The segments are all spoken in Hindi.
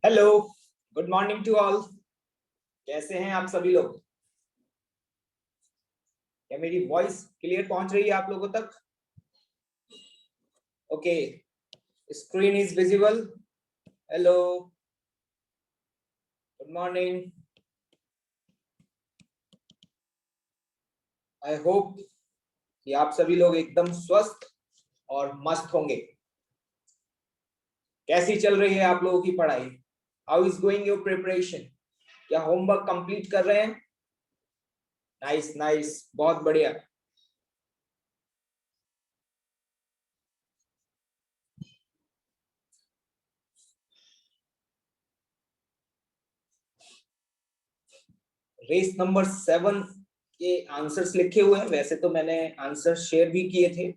Hello, good morning to all. कैसे हैं आप सभी लोग? क्या मेरी वॉइस क्लियर पहुंच रही है आप लोगों तक? Okay, screen is visible. Hello, good morning. I hope कि आप सभी लोग एकदम स्वस्थ और मस्त होंगे। कैसी चल रही है आप लोगों की पढ़ाई? How is going your preparation? क्या होमवर्क कंप्लीट कर रहे हैं? नाइस नाइस, बहुत बढ़िया। रेस नंबर 7 के आंसर्स लिखे हुए हैं। वैसे तो मैंने आंसर शेयर भी किए थे,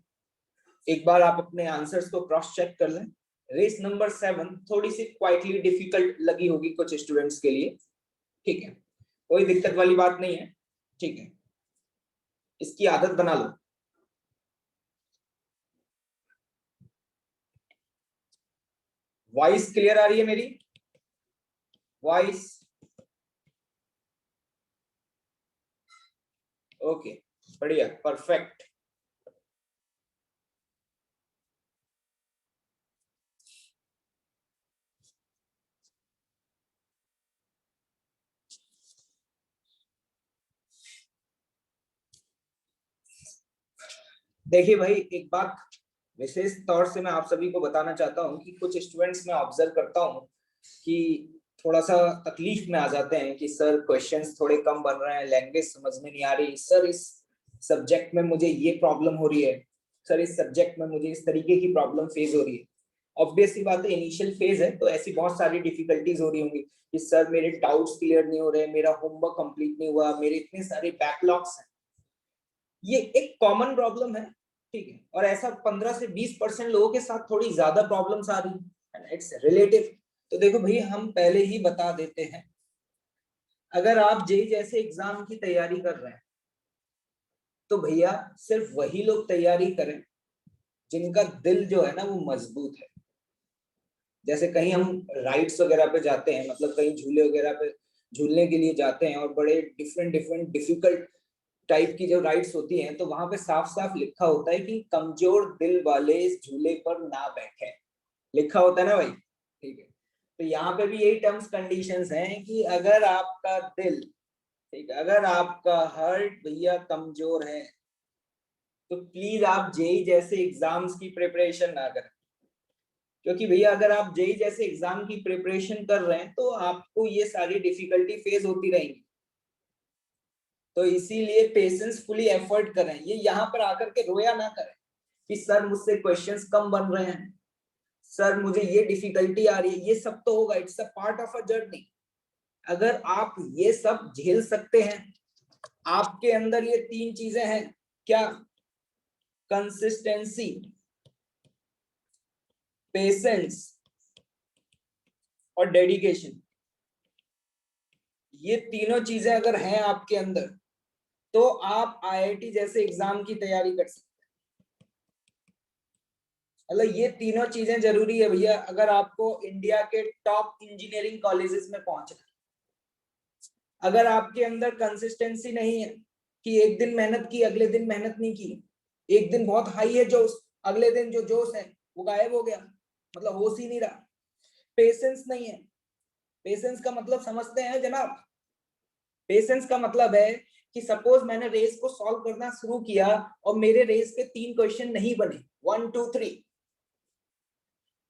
एक बार आप अपने आंसर्स को क्रॉस चेक कर लें। रेस नंबर 7 थोड़ी सी क्वाइटली डिफिकल्ट लगी होगी कुछ स्टूडेंट्स के लिए। ठीक है, कोई दिक्कत वाली बात नहीं है। ठीक है, इसकी आदत बना लो। वॉइस क्लियर आ रही है मेरी? वॉइस ओके, बढ़िया, परफेक्ट। देखिए भाई, एक बात विशेष तौर से मैं आप सभी को बताना चाहता हूँ कि कुछ स्टूडेंट्स मैं ऑब्जर्व करता हूँ कि थोड़ा सा तकलीफ में आ जाते हैं कि सर क्वेश्चंस थोड़े कम बन रहे हैं, लैंग्वेज समझ में नहीं आ रही, सर इस सब्जेक्ट में मुझे ये प्रॉब्लम हो रही है, सर इस सब्जेक्ट में मुझे इस तरीके की प्रॉब्लम फेस हो रही है। ऑब्वियस सी बात है, इनिशियल फेज है तो ऐसी बहुत सारी डिफिकल्टीज हो रही होंगी कि सर मेरे डाउट्स क्लियर नहीं हो रहे, मेरा होमवर्क कंप्लीट नहीं हुआ, मेरे इतने सारे बैकलॉग्स हैं। ये एक कॉमन प्रॉब्लम है, ठीक है, और ऐसा 15 से 20% लोगों के साथ थोड़ी ज्यादा प्रॉब्लम्स आ रही है, इट्स रिलेटिव। तो देखो भाई, हम पहले ही बता देते हैं, अगर आप जेई जैसे एग्जाम की तैयारी कर रहे हैं तो भैया सिर्फ वही लोग तैयारी करें जिनका दिल जो है ना वो मजबूत है। जैसे कहीं हम राइड्स वगैरह पे जाते हैं, मतलब कहीं झूले वगैरह पे झूलने के लिए जाते हैं और बड़े डिफरेंट डिफरेंट डिफिकल्ट टाइप की जो राइड्स होती हैं, तो वहां पे साफ साफ लिखा होता है कि कमजोर दिल वाले इस झूले पर ना बैठे, लिखा होता है ना भाई? ठीक है, तो यहाँ पे भी यही टर्म्स कंडीशंस हैं कि अगर आपका दिल, ठीक है, अगर आपका हार्ट भैया कमजोर है तो प्लीज आप जेई जैसे एग्जाम्स की प्रिपरेशन ना करें। क्योंकि भैया अगर आप जेई जैसे एग्जाम की प्रिपरेशन कर रहे हैं तो आपको ये सारी डिफिकल्टी फेस होती रहेंगी। तो इसीलिए पेशेंस फुली एफर्ट करें, ये यहाँ पर आकर के रोया ना करें कि सर मुझसे क्वेश्चंस कम बन रहे हैं, सर मुझे ये डिफिकल्टी आ रही है। ये सब तो होगा, it's a part of a journey. अगर आप ये सब झेल सकते हैं, आपके अंदर ये 3 चीजें हैं, क्या? कंसिस्टेंसी, पेशेंस और डेडिकेशन। ये तीनों चीजें अगर हैं आपके अंदर तो आप आईआईटी जैसे एग्जाम की तैयारी कर सकते हैं। मतलब ये तीनों चीजें जरूरी है भैया, अगर आपको इंडिया के टॉप इंजीनियरिंग कॉलेजेस में पहुंचना। अगर आपके अंदर कंसिस्टेंसी नहीं है कि एक दिन मेहनत की, अगले दिन मेहनत नहीं की, एक दिन बहुत हाई है जोश, अगले दिन जो जोश है वो गायब हो गया, मतलब होश ही नहीं रहा। पेशेंस नहीं है। पेशेंस का मतलब समझते हैं जनाब? पेशेंस का मतलब है कि सपोज मैंने रेस को सॉल्व करना शुरू किया और मेरे रेस के 3 क्वेश्चन नहीं बने, 1 2 3,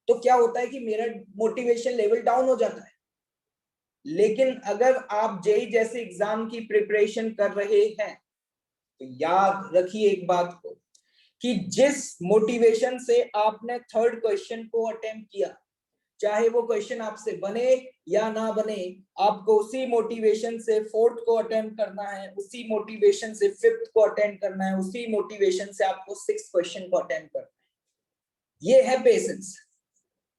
तो क्या होता है कि मेरा मोटिवेशन लेवल डाउन हो जाता है। लेकिन अगर आप जेई जैसे एग्जाम की प्रिपरेशन कर रहे हैं तो याद रखिए एक बात को, कि जिस मोटिवेशन से आपने 3rd क्वेश्चन को अटेम्प्ट किया, चाहे वो क्वेश्चन आपसे बने या ना बने, आपको उसी मोटिवेशन से 4th को अटेम्प्ट करना है, उसी मोटिवेशन से 5th को अटेम्प्ट करना है, उसी मोटिवेशन से आपको 6th क्वेश्चन को अटेम्प्ट करना है। ये है पेशेंस।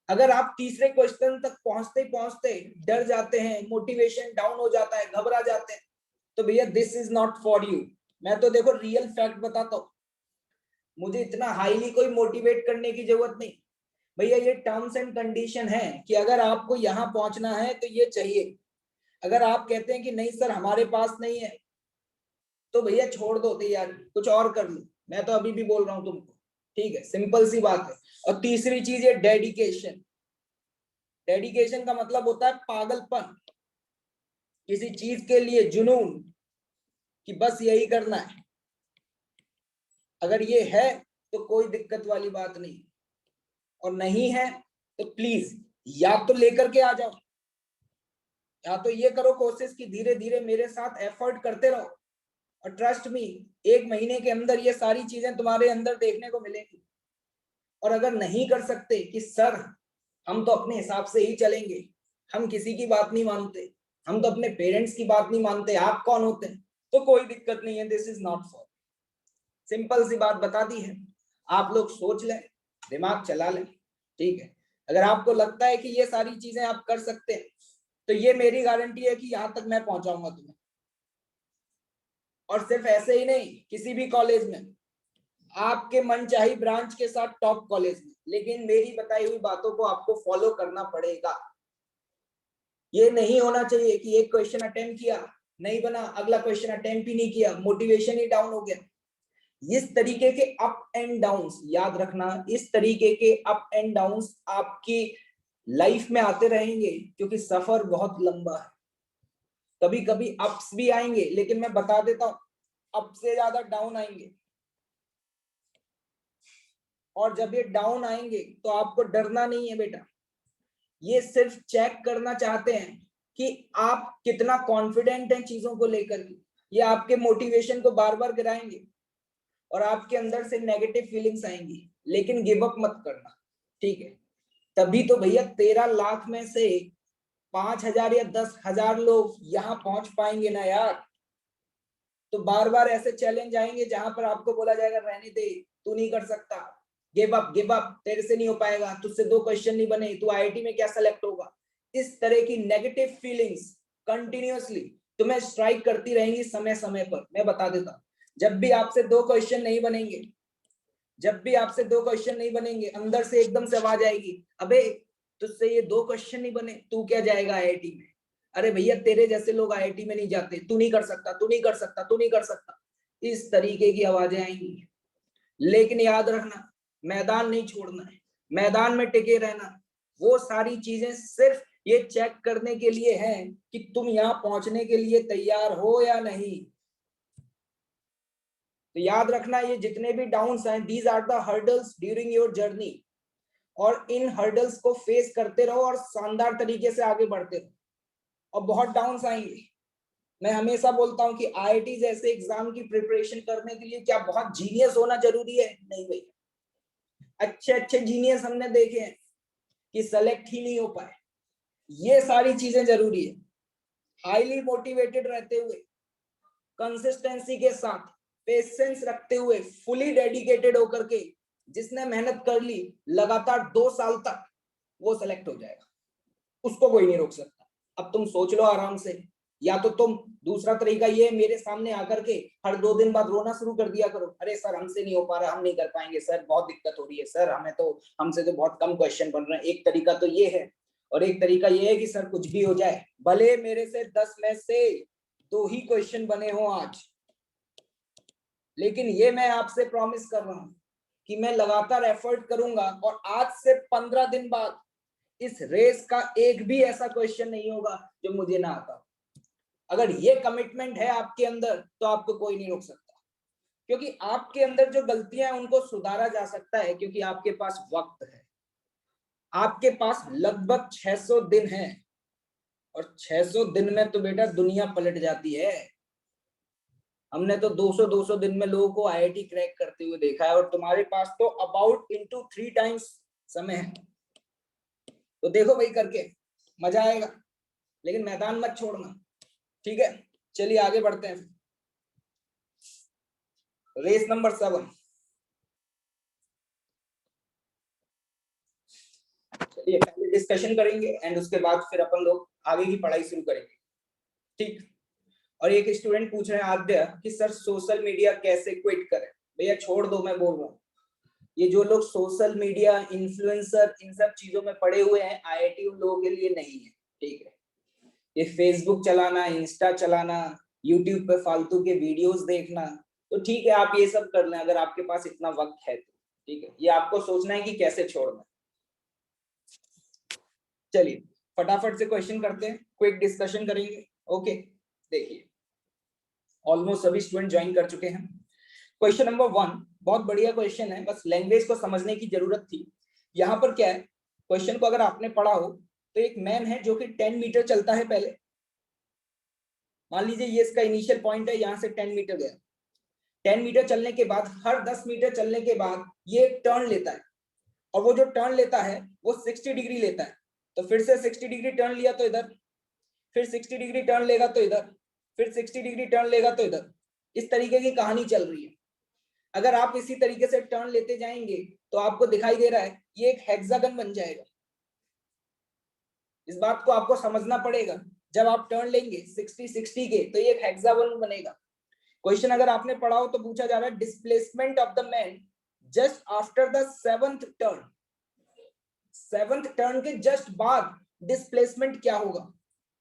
अगर आप तीसरे क्वेश्चन तक पहुंचते पहुंचते डर जाते हैं, मोटिवेशन डाउन हो जाता है, घबरा जाते हैं, तो भैया this is not for you. मैं तो देखो रियल फैक्ट बताता हूँ, मुझे इतना हाईली कोई मोटिवेट करने की जरूरत नहीं। भैया ये टर्म्स एंड कंडीशन है कि अगर आपको यहाँ पहुंचना है तो ये चाहिए। अगर आप कहते हैं कि नहीं सर हमारे पास नहीं है, तो भैया छोड़ दो तैयारी, कुछ और कर लो। मैं तो अभी भी बोल रहा हूं तुमको, ठीक है, सिंपल सी बात है। और तीसरी चीज है डेडिकेशन। डेडिकेशन का मतलब होता है पागलपन, किसी चीज के लिए जुनून, कि बस यही करना है। अगर ये है तो कोई दिक्कत वाली बात नहीं, और नहीं है तो प्लीज या तो लेकर के आ जाओ, या तो ये करो कोशिश कि धीरे धीरे मेरे साथ एफर्ट करते रहो, और ट्रस्ट मी 1 महीने के अंदर ये सारी चीजें तुम्हारे अंदर देखने को मिलेंगी। और अगर नहीं कर सकते कि सर हम तो अपने हिसाब से ही चलेंगे, हम किसी की बात नहीं मानते, हम तो अपने पेरेंट्स की बात नहीं मानते, आप कौन होते हैं, तो कोई दिक्कत नहीं है, this is not for. Simple सी बात बता दी है, आप लोग सोच लें, दिमाग चला लें, ठीक है। अगर आपको लगता है कि ये सारी चीजें आप कर सकते हैं, तो ये मेरी गारंटी है कि यहां तक मैं पहुंचाऊंगा तुम्हें। और सिर्फ ऐसे ही नहीं, किसी भी कॉलेज में, आपके मनचाही ब्रांच के साथ टॉप कॉलेज में, लेकिन मेरी बताई हुई बातों को आपको फॉलो करना पड़ेगा। ये नहीं होना चाहिए कि एक क्वेश्चन अटेम्प्ट किया, नहीं बना, अगला क्वेश्चन अटेम्प्ट ही नहीं किया, मोटिवेशन ही डाउन हो गया। इस तरीके के अप एंड डाउन्स याद रखना, इस तरीके के अप एंड डाउन्स आपकी लाइफ में आते रहेंगे, क्योंकि सफर बहुत लंबा है। कभी कभी अप्स भी आएंगे, लेकिन मैं बता देता हूं अप से ज्यादा डाउन आएंगे। और जब ये डाउन आएंगे तो आपको डरना नहीं है बेटा, ये सिर्फ चेक करना चाहते हैं कि आप कितना कॉन्फिडेंट हैं चीजों को लेकर के। ये आपके मोटिवेशन को बार बार गिराएंगे और आपके अंदर से नेगेटिव फीलिंग्स आएंगी, लेकिन गिव अप मत करना, ठीक है। तभी तो भैया 13 लाख में से 5,000 या 10,000 लोग यहाँ पहुंच पाएंगे ना यार। तो बार बार ऐसे चैलेंज आएंगे जहां पर आपको बोला जाएगा रहने दे, तू नहीं कर सकता, गिव अप गिव अप, तेरे से नहीं हो पाएगा, तुझसे 2 क्वेश्चन नहीं बने, तू आईआईटी में क्या सेलेक्ट होगा। इस तरह की नेगेटिव फीलिंग्स कंटिन्यूअसली तुम्हें स्ट्राइक करती रहेंगी समय समय पर। मैं बता देता हूं, जब भी आपसे 2 क्वेश्चन नहीं बनेंगे, जब भी आपसे 2 क्वेश्चन नहीं बनेंगे, अंदर से एकदम से आवाज आएगी, अबे तुझसे ये 2 क्वेश्चन नहीं बने, तू क्या जाएगा आईआईटी में। अरे भैया तेरे जैसे लोग आईआईटी में नहीं जाते, तू नहीं कर सकता, तू नहीं कर सकता, तू नहीं कर सकता। इस तरीके की आवाजें आएंगी। लेकिन याद रखना, मैदान नहीं छोड़ना है, मैदान में टिके रहना। वो सारी चीजें सिर्फ ये चेक करने के लिए हैं कि तुम यहाँ पहुंचने के लिए तैयार हो या नहीं। तो याद रखना, ये जितने भी डाउन्स हैं, these are the hurdles during your journey. और इन हर्डल्स को फेस करते रहो और शानदार तरीके से आगे बढ़ते रहो। और बहुत डाउन्स आएंगे। मैं हमेशा बोलता हूं कि आईआईटी जैसे एग्जाम की प्रिपरेशन करने के लिए क्या बहुत जीनियस होना जरूरी है? नहीं भाई, अच्छे अच्छे जीनियस हमने देखे हैं कि सेलेक्ट ही नहीं हो पाए। ये सारी चीजें जरूरी है। हाईली मोटिवेटेड रहते हुए, कंसिस्टेंसी के साथ, पेशेंस रखते हुए, फुली डेडिकेटेड होकर के जिसने मेहनत कर ली लगातार 2 साल तक, वो सेलेक्ट हो जाएगा, उसको कोई नहीं रोक सकता। अब तुम सोच लो आराम से, या तो तुम, दूसरा तरीका ये मेरे सामने आकर के हर 2 दिन बाद रोना शुरू कर दिया करो, अरे सर हमसे नहीं हो पा रहा, हम नहीं कर पाएंगे सर, बहुत दिक्कत हो रही है सर, हमसे तो बहुत कम क्वेश्चन बन रहे हैं। एक तरीका तो ये है, और एक तरीका ये है कि सर कुछ भी हो जाए, भले मेरे से 10 में से 2 ही क्वेश्चन बने हो आज, लेकिन ये मैं आपसे प्रॉमिस कर रहा हूं कि मैं लगातार एफर्ट करूंगा, और आज से 15 दिन बाद इस रेस का एक भी ऐसा क्वेश्चन नहीं होगा जो मुझे ना आता। अगर ये कमिटमेंट है आपके अंदर तो आपको कोई नहीं रोक सकता, क्योंकि आपके अंदर जो गलतियां हैं उनको सुधारा जा सकता है, क्योंकि आपके पास वक्त है। आपके पास लगभग 600 दिन है, और 600 दिन में तो बेटा दुनिया पलट जाती है। हमने तो 200 दिन में लोगों को आईआईटी क्रैक करते हुए देखा है, और तुम्हारे पास तो अबाउट इनटू 3 टाइम्स समय है। तो देखो भाई करके, मजा आएगा, लेकिन मैदान मत छोड़ना, ठीक है। चलिए आगे बढ़ते हैं। रेस नंबर 7, चलिए पहले डिस्कशन करेंगे एंड उसके बाद फिर अपन लोग आगे की पढ़ाई शुरू करेंगे, ठीक। और एक स्टूडेंट पूछ रहे हैं आद्य कि सर सोशल मीडिया कैसे क्विट करें? भैया छोड़ दो, मैं बोल रहा हूँ, ये जो लोग सोशल मीडिया इन्फ्लुएंसर इन सब चीजों में पड़े हुए हैं, आईआईटी उन लोगों के लिए नहीं है, ठीक है। ये फेसबुक चलाना, इंस्टा चलाना, यूट्यूब पे फालतू के वीडियोस देखना, तो ठीक है आप ये सब कर लें अगर आपके पास इतना वक्त है तो, ठीक है। ये आपको सोचना है कि कैसे छोड़ना। चलिए फटाफट से क्वेश्चन करते हैं, क्विक डिस्कशन करेंगे। ओके, देखिए ऑलमोस्ट सभी स्टूडेंट ज्वाइन कर चुके हैं। क्वेश्चन नंबर 1 बहुत बढ़िया क्वेश्चन है, बस लैंग्वेज को समझने की जरूरत थी। यहाँ पर क्या है, क्वेश्चन को अगर आपने पढ़ा हो तो एक मैन है जो कि 10 मीटर चलता है पहले, मान लीजिए ये इसका इनिशियल पॉइंट है, यहाँ से 10 मीटर गया। 10 मीटर चलने के बाद हर 10 मीटर चलने के बाद ये एक टर्न लेता है, और वो जो टर्न लेता है वो 60 डिग्री लेता है। तो फिर से 60 डिग्री टर्न लिया तो इधर, फिर 60 डिग्री टर्न लेगा तो इधर, फिर 60 डिग्री टर्न लेगा तो इधर। इस तरीके की कहानी चल रही है। अगर आप इसी तरीके से टर्न लेते जाएंगे तो आपको दिखाई दे रहा है ये एक हेक्सागन बन जाएगा। इस बात को आपको समझना पड़ेगा, जब आप टर्न लेंगे 60-60 के तो ये एक हेक्सागन बनेगा। क्वेश्चन अगर आपने पढ़ा हो तो पूछा जा रहा है displacement of the man just after the 7th turn. 7th turn के जस्ट बाद डिस्प्लेसमेंट क्या होगा,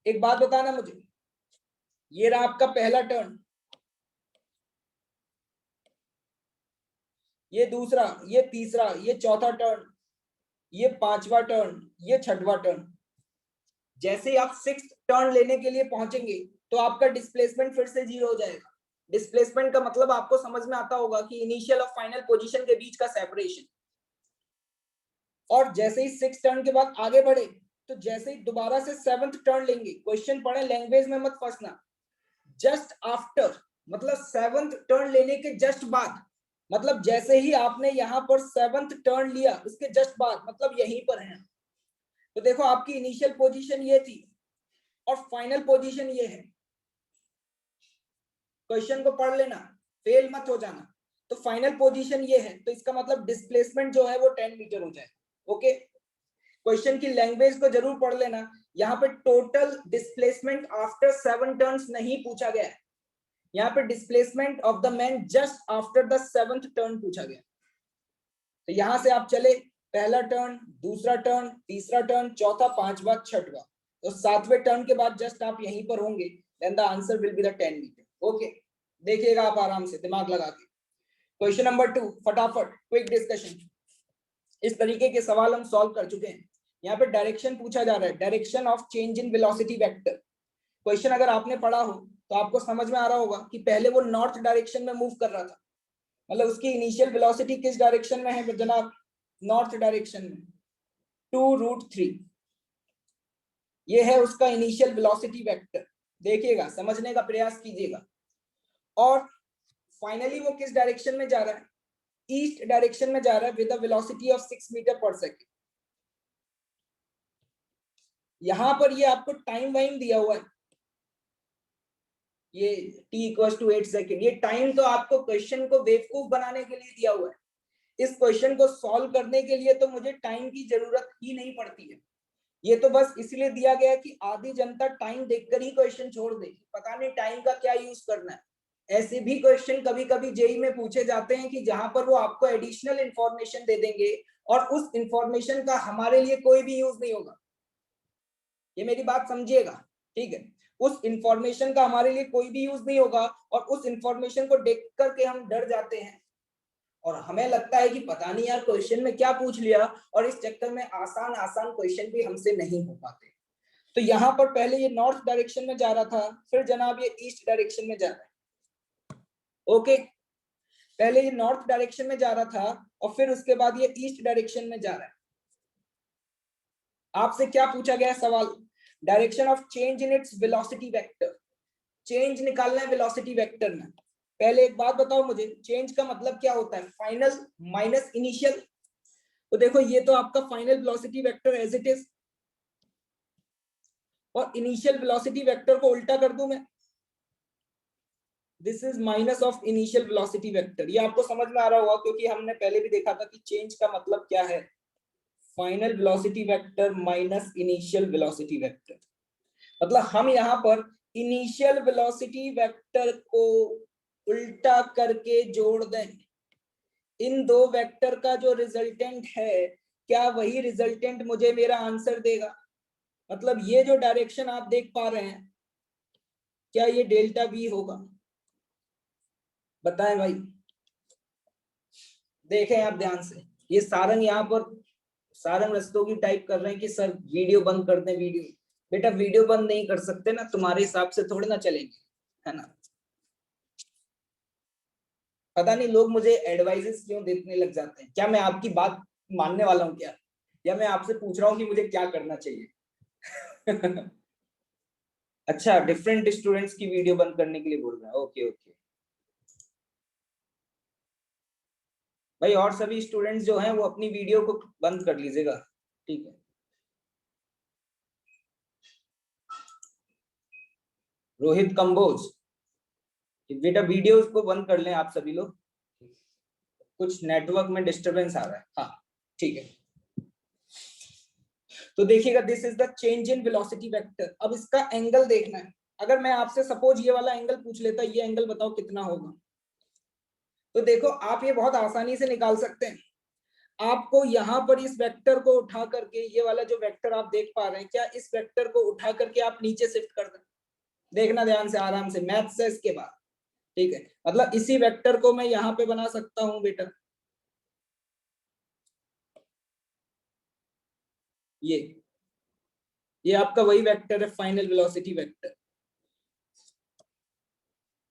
एक बात बताना मुझे। ये रहा आपका पहला टर्न, ये दूसरा, ये तीसरा, ये चौथा टर्न, ये पांचवा टर्न, ये छठवां टर्न। जैसे ही आप 6th टर्न लेने के लिए पहुंचेंगे तो आपका डिस्प्लेसमेंट फिर से 0 हो जाएगा। डिस्प्लेसमेंट का मतलब आपको समझ में आता होगा कि इनिशियल और फाइनल पोजीशन के बीच का सेपरेशन। और जैसे ही 6th टर्न के बाद आगे बढ़े तो जैसे ही दोबारा से 7th टर्न लेंगे, क्वेश्चन पढ़े लैंग्वेज में मत फंसना, जस्ट आफ्टर मतलब 7th टर्न लेने के जस्ट बाद, मतलब जैसे ही आपने यहां पर 7th टर्न लिया उसके जस्ट बाद मतलब यहीं पर है। तो देखो आपकी इनिशियल पोजीशन ये थी और फाइनल पोजीशन ये है। क्वेश्चन को पढ़ लेना, फेल मत हो जाना। तो फाइनल पोजीशन ये है, तो इसका मतलब डिस्प्लेसमेंट जो है वो 10 मीटर हो जाए। ओके, क्वेश्चन की लैंग्वेज को जरूर पढ़ लेना। यहाँ पे टोटल डिस्प्लेसमेंट आफ्टर 7 टर्न्स नहीं पूछा गया है, यहाँ पे displacement of the man just after the 7th turn पूछा गया। तो यहां से आप चले, पहला टर्न, दूसरा टर्न, तीसरा टर्न, चौथा, पांचवा, छठवा, तो 7वें टर्न के बाद जस्ट आप यहीं पर होंगे, then the answer will be the 10 meter. Okay, देखिएगा आप आराम से दिमाग लगा के। क्वेश्चन नंबर 2 फटाफट क्विक डिस्कशन। इस तरीके के सवाल हम सॉल्व कर चुके हैं। यहाँ पे डायरेक्शन पूछा जा रहा है, direction of change in velocity vector. Question अगर आपने पढ़ा हो तो आपको समझ में आ रहा होगा कि पहले वो नॉर्थ डायरेक्शन में मूव कर रहा था, मतलब उसकी इनिशियल वेलोसिटी किस डायरेक्शन में है जनाब, नॉर्थ डायरेक्शन में, 2√3। ये है उसका इनिशियल वेलोसिटी वेक्टर। देखिएगा, समझने का प्रयास कीजिएगा। और फाइनली वो किस डायरेक्शन में जा रहा है, ईस्ट डायरेक्शन में जा रहा है with a velocity of 6 meter per second. यहां पर ये आपको टाइम वाइम दिया हुआ है, ये t = 8 सेकेंड। ये टाइम तो आपको क्वेश्चन को बेवकूफ बनाने के लिए दिया हुआ है। इस क्वेश्चन को सॉल्व करने के लिए तो मुझे टाइम की जरूरत ही नहीं पड़ती है। ये तो बस इसलिए दिया गया कि आधी जनता टाइम देखकर ही क्वेश्चन छोड़ देगी, पता नहीं टाइम का क्या यूज करना है। ऐसे भी क्वेश्चन कभी कभी जेई में पूछे जाते हैं कि जहां पर वो आपको एडिशनल इंफॉर्मेशन दे देंगे और उस इंफॉर्मेशन का हमारे लिए कोई भी यूज नहीं होगा। ये मेरी बात समझिएगा, ठीक है। उस इंफॉर्मेशन का हमारे लिए कोई भी यूज नहीं होगा और उस इंफॉर्मेशन को देख करके हम डर जाते हैं और हमें लगता है कि पता नहीं यार क्वेश्चन में क्या पूछ लिया, और इस चक्कर में आसान आसान क्वेश्चन भी हमसे नहीं हो पाते। तो यहाँ पर पहले ये नॉर्थ डायरेक्शन में जा रहा था, फिर जनाब ये ईस्ट डायरेक्शन में जा रहा है। ओके, पहले ये नॉर्थ डायरेक्शन में जा रहा था और फिर उसके बाद ये ईस्ट डायरेक्शन में जा रहा है। आपसे क्या पूछा गया सवाल, direction of change in its velocity vector. Change निकालना है वेलोसिटी वेक्टर में। पहले एक बात बताओ मुझे, चेंज का मतलब क्या होता है, फाइनल माइनस इनिशियल। तो देखो ये तो आपका final velocity vector as it is, और इनिशियल वेलोसिटी वेक्टर को उल्टा कर दूं मैं, this is minus of initial velocity vector. ये आपको समझ में आ रहा होगा क्योंकि हमने पहले भी देखा था कि चेंज का मतलब क्या है, final velocity vector minus initial velocity vector. मतलब हम यहाँ पर इनिशियल वेलोसिटी वेक्टर को उल्टा करके जोड़ दें, इन दो वेक्टर का जो रिजल्टेंट है, क्या वही रिजल्टेंट मुझे मेरा आंसर देगा? मतलब ये जो डायरेक्शन आप देख पा रहे हैं, क्या ये डेल्टा V होगा? बताएं भाई, देखें आप ध्यान से। ये सारंग यहाँ पर सारंग रस्तोगी टाइप कर रहे हैं कि सर वीडियो बंद कर दें। वीडियो, बेटा वीडियो बंद नहीं कर सकते ना, तुम्हारे हिसाब से थोड़ी ना चलेंगे, है ना। पता नहीं लोग मुझे एडवाइजेस क्यों देने लग जाते हैं। क्या मैं आपकी बात मानने वाला हूँ क्या, या मैं आपसे पूछ रहा हूँ कि मुझे क्या करना चाहिए? अच्छा, डिफरेंट स्टूडेंट्स की वीडियो बंद करने के लिए बोल रहा है। ओके ओके भाई, और सभी स्टूडेंट्स जो हैं वो अपनी वीडियो को बंद कर लीजिएगा, ठीक है। रोहित कंबोज, बेटा वीडियो को बंद कर लें आप सभी लोग, कुछ नेटवर्क में डिस्टरबेंस आ रहा है। हाँ ठीक है, तो देखिएगा this is the change in velocity vector. अब इसका एंगल देखना है। अगर मैं आपसे सपोज ये वाला एंगल पूछ लेता, ये एंगल बताओ कितना होगा, तो देखो आप ये बहुत आसानी से निकाल सकते हैं। आपको यहाँ पर इस वेक्टर को उठा करके, ये वाला जो वेक्टर आप देख पा रहे हैं, क्या इस वेक्टर को उठा करके आप नीचे शिफ्ट कर दें? देखना ध्यान से, आराम से, मैथ से इसके बाद, ठीक है। मतलब इसी वेक्टर को मैं यहाँ पे बना सकता हूँ बेटा, ये आपका वही वेक्टर है, फाइनल वेलोसिटी वेक्टर।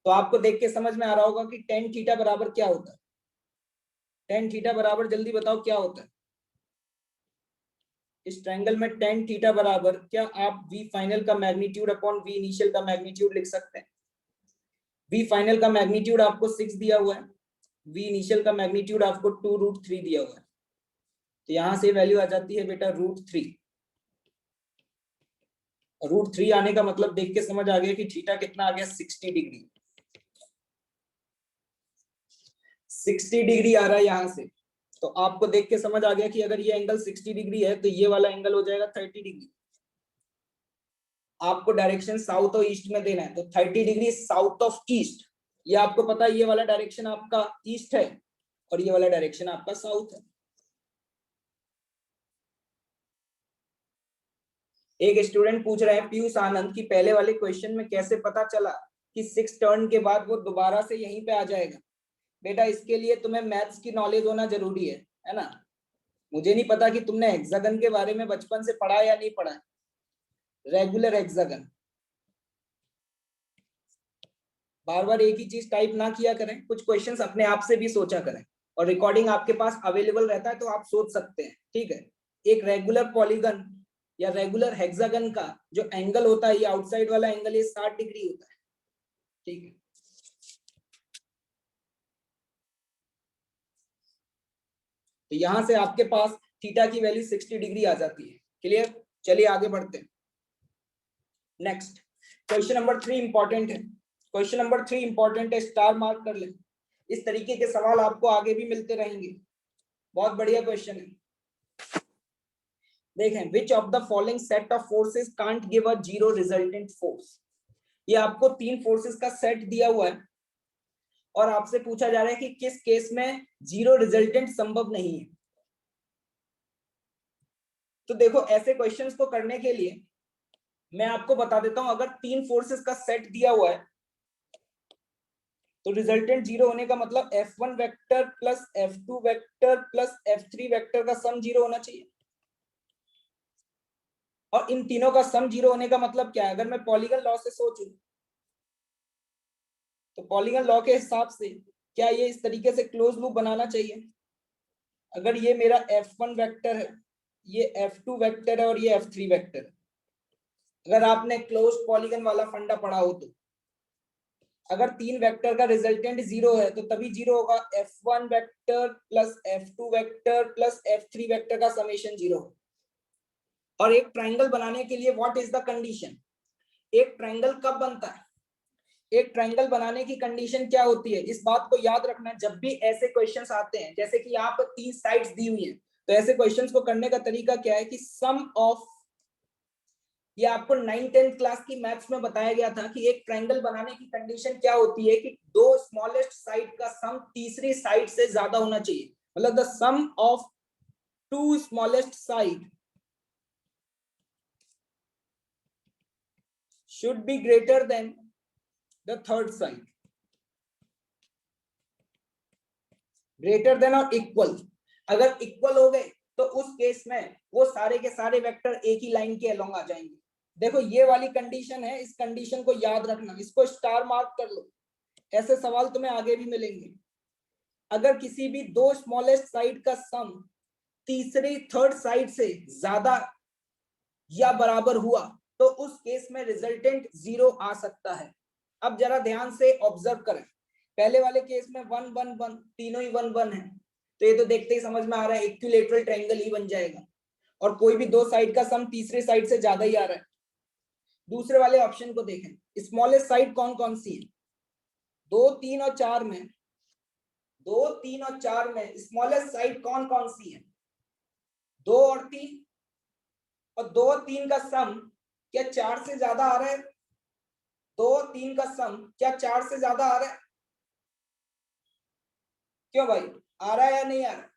तो आपको देख के समझ में आ रहा होगा कि टेन थीटा बराबर क्या होता है। टेन थीटा बराबर, जल्दी बताओ क्या होता है इस ट्रायंगल में? टेन थीटा बराबर, क्या आप वी फाइनल का मैग्नीट्यूड अपॉन वी इनिशियल का मैग्नीट्यूड लिख सकते हैं? वी फाइनल का मैग्नीट्यूड आपको 6 दिया हुआ है, वी इनिशियल का मैग्नीट्यूड आपको 2√3 दिया हुआ है, तो यहां से वैल्यू आ जाती है बेटा √3। √3 आने का मतलब देख के समझ आ गया कि थीटा कितना आ गया, 60 डिग्री। 60 डिग्री आ रहा है यहां से, तो आपको देख के समझ आ गया कि अगर ये एंगल 60 डिग्री है तो ये वाला एंगल हो जाएगा 30 डिग्री। आपको डायरेक्शन साउथ और ईस्ट में देना है, तो 30 डिग्री साउथ ऑफ ईस्ट। ये आपको पता है, ये वाला डायरेक्शन आपका ईस्ट है और ये वाला डायरेक्शन आपका साउथ है। एक स्टूडेंट पूछ रहे हैं पीयूष आनंद की, पहले वाले क्वेश्चन में कैसे पता चला कि 6 टर्न के बाद वो दोबारा से यहीं पे आ जाएगा? बेटा इसके लिए तुम्हें मैथ्स की नॉलेज होना जरूरी है ना। मुझे नहीं पता कि तुमने हेक्सागन के बारे में बचपन से पढ़ा या नहीं पढ़ा। रेगुलर हेक्सागन, बार बार एक ही चीज टाइप ना किया करें, कुछ क्वेश्चंस अपने आप से भी सोचा करें, और रिकॉर्डिंग आपके पास अवेलेबल रहता है तो आप सोच सकते हैं, ठीक है। एक रेगुलर पॉलीगन या रेगुलर हेक्सागन का जो एंगल होता है, ये आउटसाइड वाला एंगल, ये 60 डिग्री होता है, ठीक है। तो यहां से आपके पास थीटा की वैल्यू 60 डिग्री आ जाती है। क्लियर? चलिए आगे बढ़ते हैं। नेक्स्ट क्वेश्चन नंबर 3 इंपॉर्टेंट है। क्वेश्चन नंबर 3 इंपॉर्टेंट है, स्टार मार्क कर लें। इस तरीके के सवाल आपको आगे भी मिलते रहेंगे, बहुत बढ़िया क्वेश्चन है। देखें, which of the following set of forces can't give a zero resultant force. ये आपको 3 फोर्सेस का सेट दिया हुआ है और आपसे पूछा जा रहा है कि किस केस में जीरो रिजल्टेंट संभव नहीं है। तो देखो, ऐसे क्वेश्चंस को करने के लिए मैं आपको बता देता हूं, अगर 3 फोर्सेस का सेट दिया हुआ है तो रिजल्टेंट जीरो होने का मतलब F1 vector plus F2 vector plus F3 vector का सम जीरो होना चाहिए। और इन तीनों का सम जीरो होने का मतलब क्या है? अगर मैं पॉलीगन लॉ से सोचूं तो पॉलीगन लॉ के हिसाब से क्या ये इस तरीके से क्लोज लूप बनाना चाहिए? अगर ये मेरा F1 वेक्टर है, ये F2 वेक्टर है और ये F3 वेक्टर है, अगर आपने क्लोज पॉलीगन वाला फंडा पढ़ा हो तो अगर 3 वेक्टर का रिजल्टेंट जीरो है तो तभी जीरो होगा। F1 vector plus F2 vector plus F3 vector का समेशन जीरो। और एक ट्राइंगल बनाने के लिए व्हाट इज द कंडीशन? एक ट्राइंगल कब बनता है? एक ट्राइंगल बनाने की कंडीशन क्या होती है? इस बात को याद रखना, जब भी ऐसे क्वेश्चंस आते हैं, जैसे कि यहाँ पर 3 साइड्स दी हुई हैं, तो ऐसे क्वेश्चंस को करने का तरीका क्या है कि सम ऑफ ये आपको 9th-10th क्लास की मैथ्स में बताया गया था कि एक ट्रायंगल बनाने की कंडीशन क्या होती है कि दो स्मॉलेस्ट साइड का सम तीसरी साइड से ज्यादा होना चाहिए, मतलब the sum of two smallest side should be greater than the third side, greater than or equal। अगर इक्वल हो गए तो उस केस में वो सारे के सारे वेक्टर एक ही लाइन के अलोंग आ जाएंगे। देखो ये वाली कंडीशन है, इस कंडीशन को याद रखना, इसको स्टार मार्क कर लो, ऐसे सवाल तुम्हें आगे भी मिलेंगे। अगर किसी भी दो स्मॉलेस्ट साइड का सम तीसरी थर्ड साइड से ज्यादा या बराबर हुआ तो उस केस में रिजल्टेंट 0 आ सकता है। अब जरा ध्यान से ऑब्जर्व करें, पहले वाले केस में 1 1 1 तीनों ही 1 1 है, तो ये तो देखते ही समझ में आ रहा है इक्विलैटरल ट्रायंगल ही बन जाएगा, और कोई भी दो साइड का सम तीसरी साइड से ज्यादा ही आ रहा है। दूसरे वाले ऑप्शन को देखें, स्मॉलेस्ट साइड कौन कौन सी है, 2 3 और 4 में, 2 3 और 4 में स्मॉलेस्ट साइड कौन कौन सी है, 2 और 3, और 2 और 3 का सम क्या 4 से ज्यादा आ रहा है, 2 और 3 का सम क्या 4 से ज्यादा आ रहा है, क्यों भाई, आ रहा है या नहीं आ रहा है,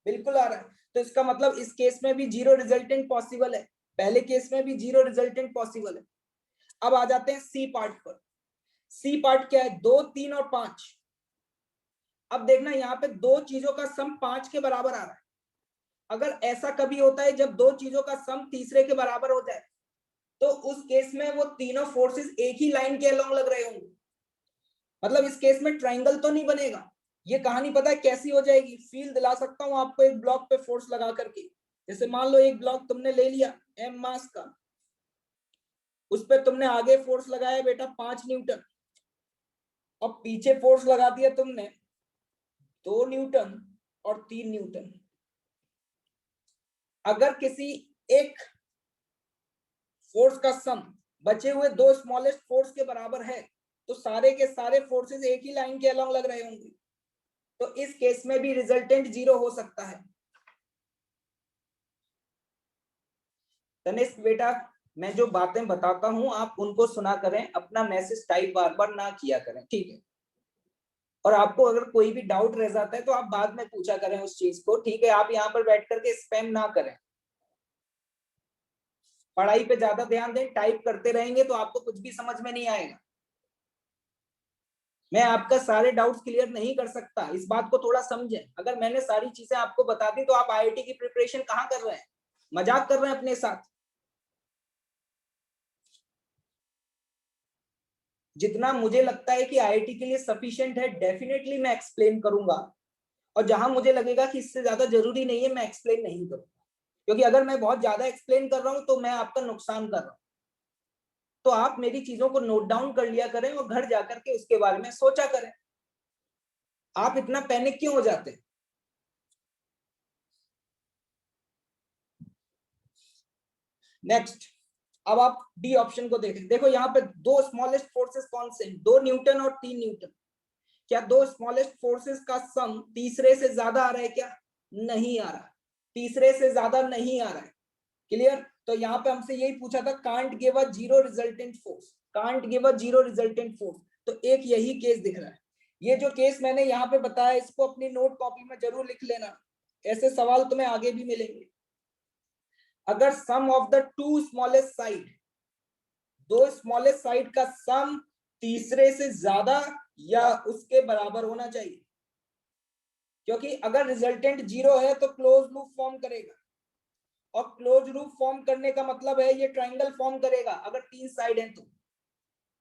बिल्कुल आ रहा है। तो इसका मतलब इस केस में भी जीरो रिजल्टेंट पॉसिबल है, पहले केस में भी जीरो रिजल्टेंट पॉसिबल है। अब आ जाते हैं सी पार्ट पर। सी पार्ट क्या है, 2 3 और 5। अब देखना यहाँ पे दो चीजों का सम 5 के बराबर आ रहा है। अगर ऐसा कभी होता है जब दो चीजों का सम तीसरे के बराबर हो जाए तो उस केस में वो तीनों फोर्सेस एक ही लाइन के अलोंग लग रहे होंगे, मतलब इस केस में ट्रायंगल तो नहीं बनेगा। ये कहानी पता है कैसी हो जाएगी, फील दिला सकता हूं आपको एक ब्लॉक पे फोर्स लगा करके। जैसे मान लो एक ब्लॉक तुमने ले लिया एम मास का, उस पर तुमने आगे फोर्स लगाया बेटा 5 न्यूटन, और पीछे फोर्स लगा दिया तुमने 2 न्यूटन और 3 न्यूटन। अगर किसी एक फोर्स का सम बचे हुए दो स्मॉलेस्ट फोर्स के बराबर है तो सारे के सारे फोर्सेस एक ही लाइन के अलोंग लग रहे होंगे, तो इस केस में भी रिजल्टेंट 0 हो सकता है। तनिष्क बेटा, मैं जो बातें बताता हूं आप उनको सुना करें, अपना मैसेज टाइप बार बार ना किया करें, ठीक है। और आपको अगर कोई भी डाउट रह जाता है तो आप बाद में पूछा करें उस चीज को, ठीक है। आप यहाँ पर बैठ करके स्पैम ना करें, पढ़ाई पे ज्यादा ध्यान दें। टाइप करते रहेंगे तो आपको कुछ भी समझ में नहीं आएगा। मैं आपका सारे डाउट्स क्लियर नहीं कर सकता, इस बात को थोड़ा समझें। अगर मैंने सारी चीजें आपको बता दी तो आप आईआईटी की प्रिपरेशन कहाँ कर रहे हैं, मजाक कर रहे हैं अपने साथ। जितना मुझे लगता है कि आईआईटी के लिए सफिशिएंट है डेफिनेटली मैं एक्सप्लेन करूंगा, और जहां मुझे लगेगा कि इससे ज्यादा जरूरी नहीं है मैं एक्सप्लेन नहीं करूंगा, क्योंकि अगर मैं बहुत ज्यादा एक्सप्लेन कर रहा हूं तो मैं आपका नुकसान कर रहा हूं। तो आप मेरी चीजों को नोट डाउन कर लिया करें और घर जाकर के उसके बारे में सोचा करें। आप इतना पैनिक क्यों हो जाते हैं। नेक्स्ट, अब आप डी ऑप्शन को देखें। देखो यहाँ पे दो स्मॉलेस्ट फोर्सेस कौन से हैं, 2 न्यूटन और 3 न्यूटन। क्या दो स्मॉलेस्ट फोर्सेस का सम तीसरे से ज्यादा आ रहा है क्या, नहीं आ रहा, तीसरे से ज्यादा नहीं आ रहा है। क्लियर। तो यहाँ पे हमसे यही पूछा था, can't give a zero resultant force, can't give a zero resultant force, तो एक यही केस दिख रहा है। ये जो केस मैंने यहाँ पे बताया इसको अपनी नोट कॉपी में जरूर लिख लेना, ऐसे सवाल तुम्हें आगे भी मिलेंगे। अगर sum of the two smallest side, दो स्मॉलेस्ट साइड का सम तीसरे से ज्यादा या उसके बराबर होना चाहिए, क्योंकि अगर रिजल्टेंट 0 है तो क्लोज लूप फॉर्म करेगा, और क्लोज लूप फॉर्म करने का मतलब है ये ट्रायंगल फॉर्म करेगा अगर 3 साइड हैं तो।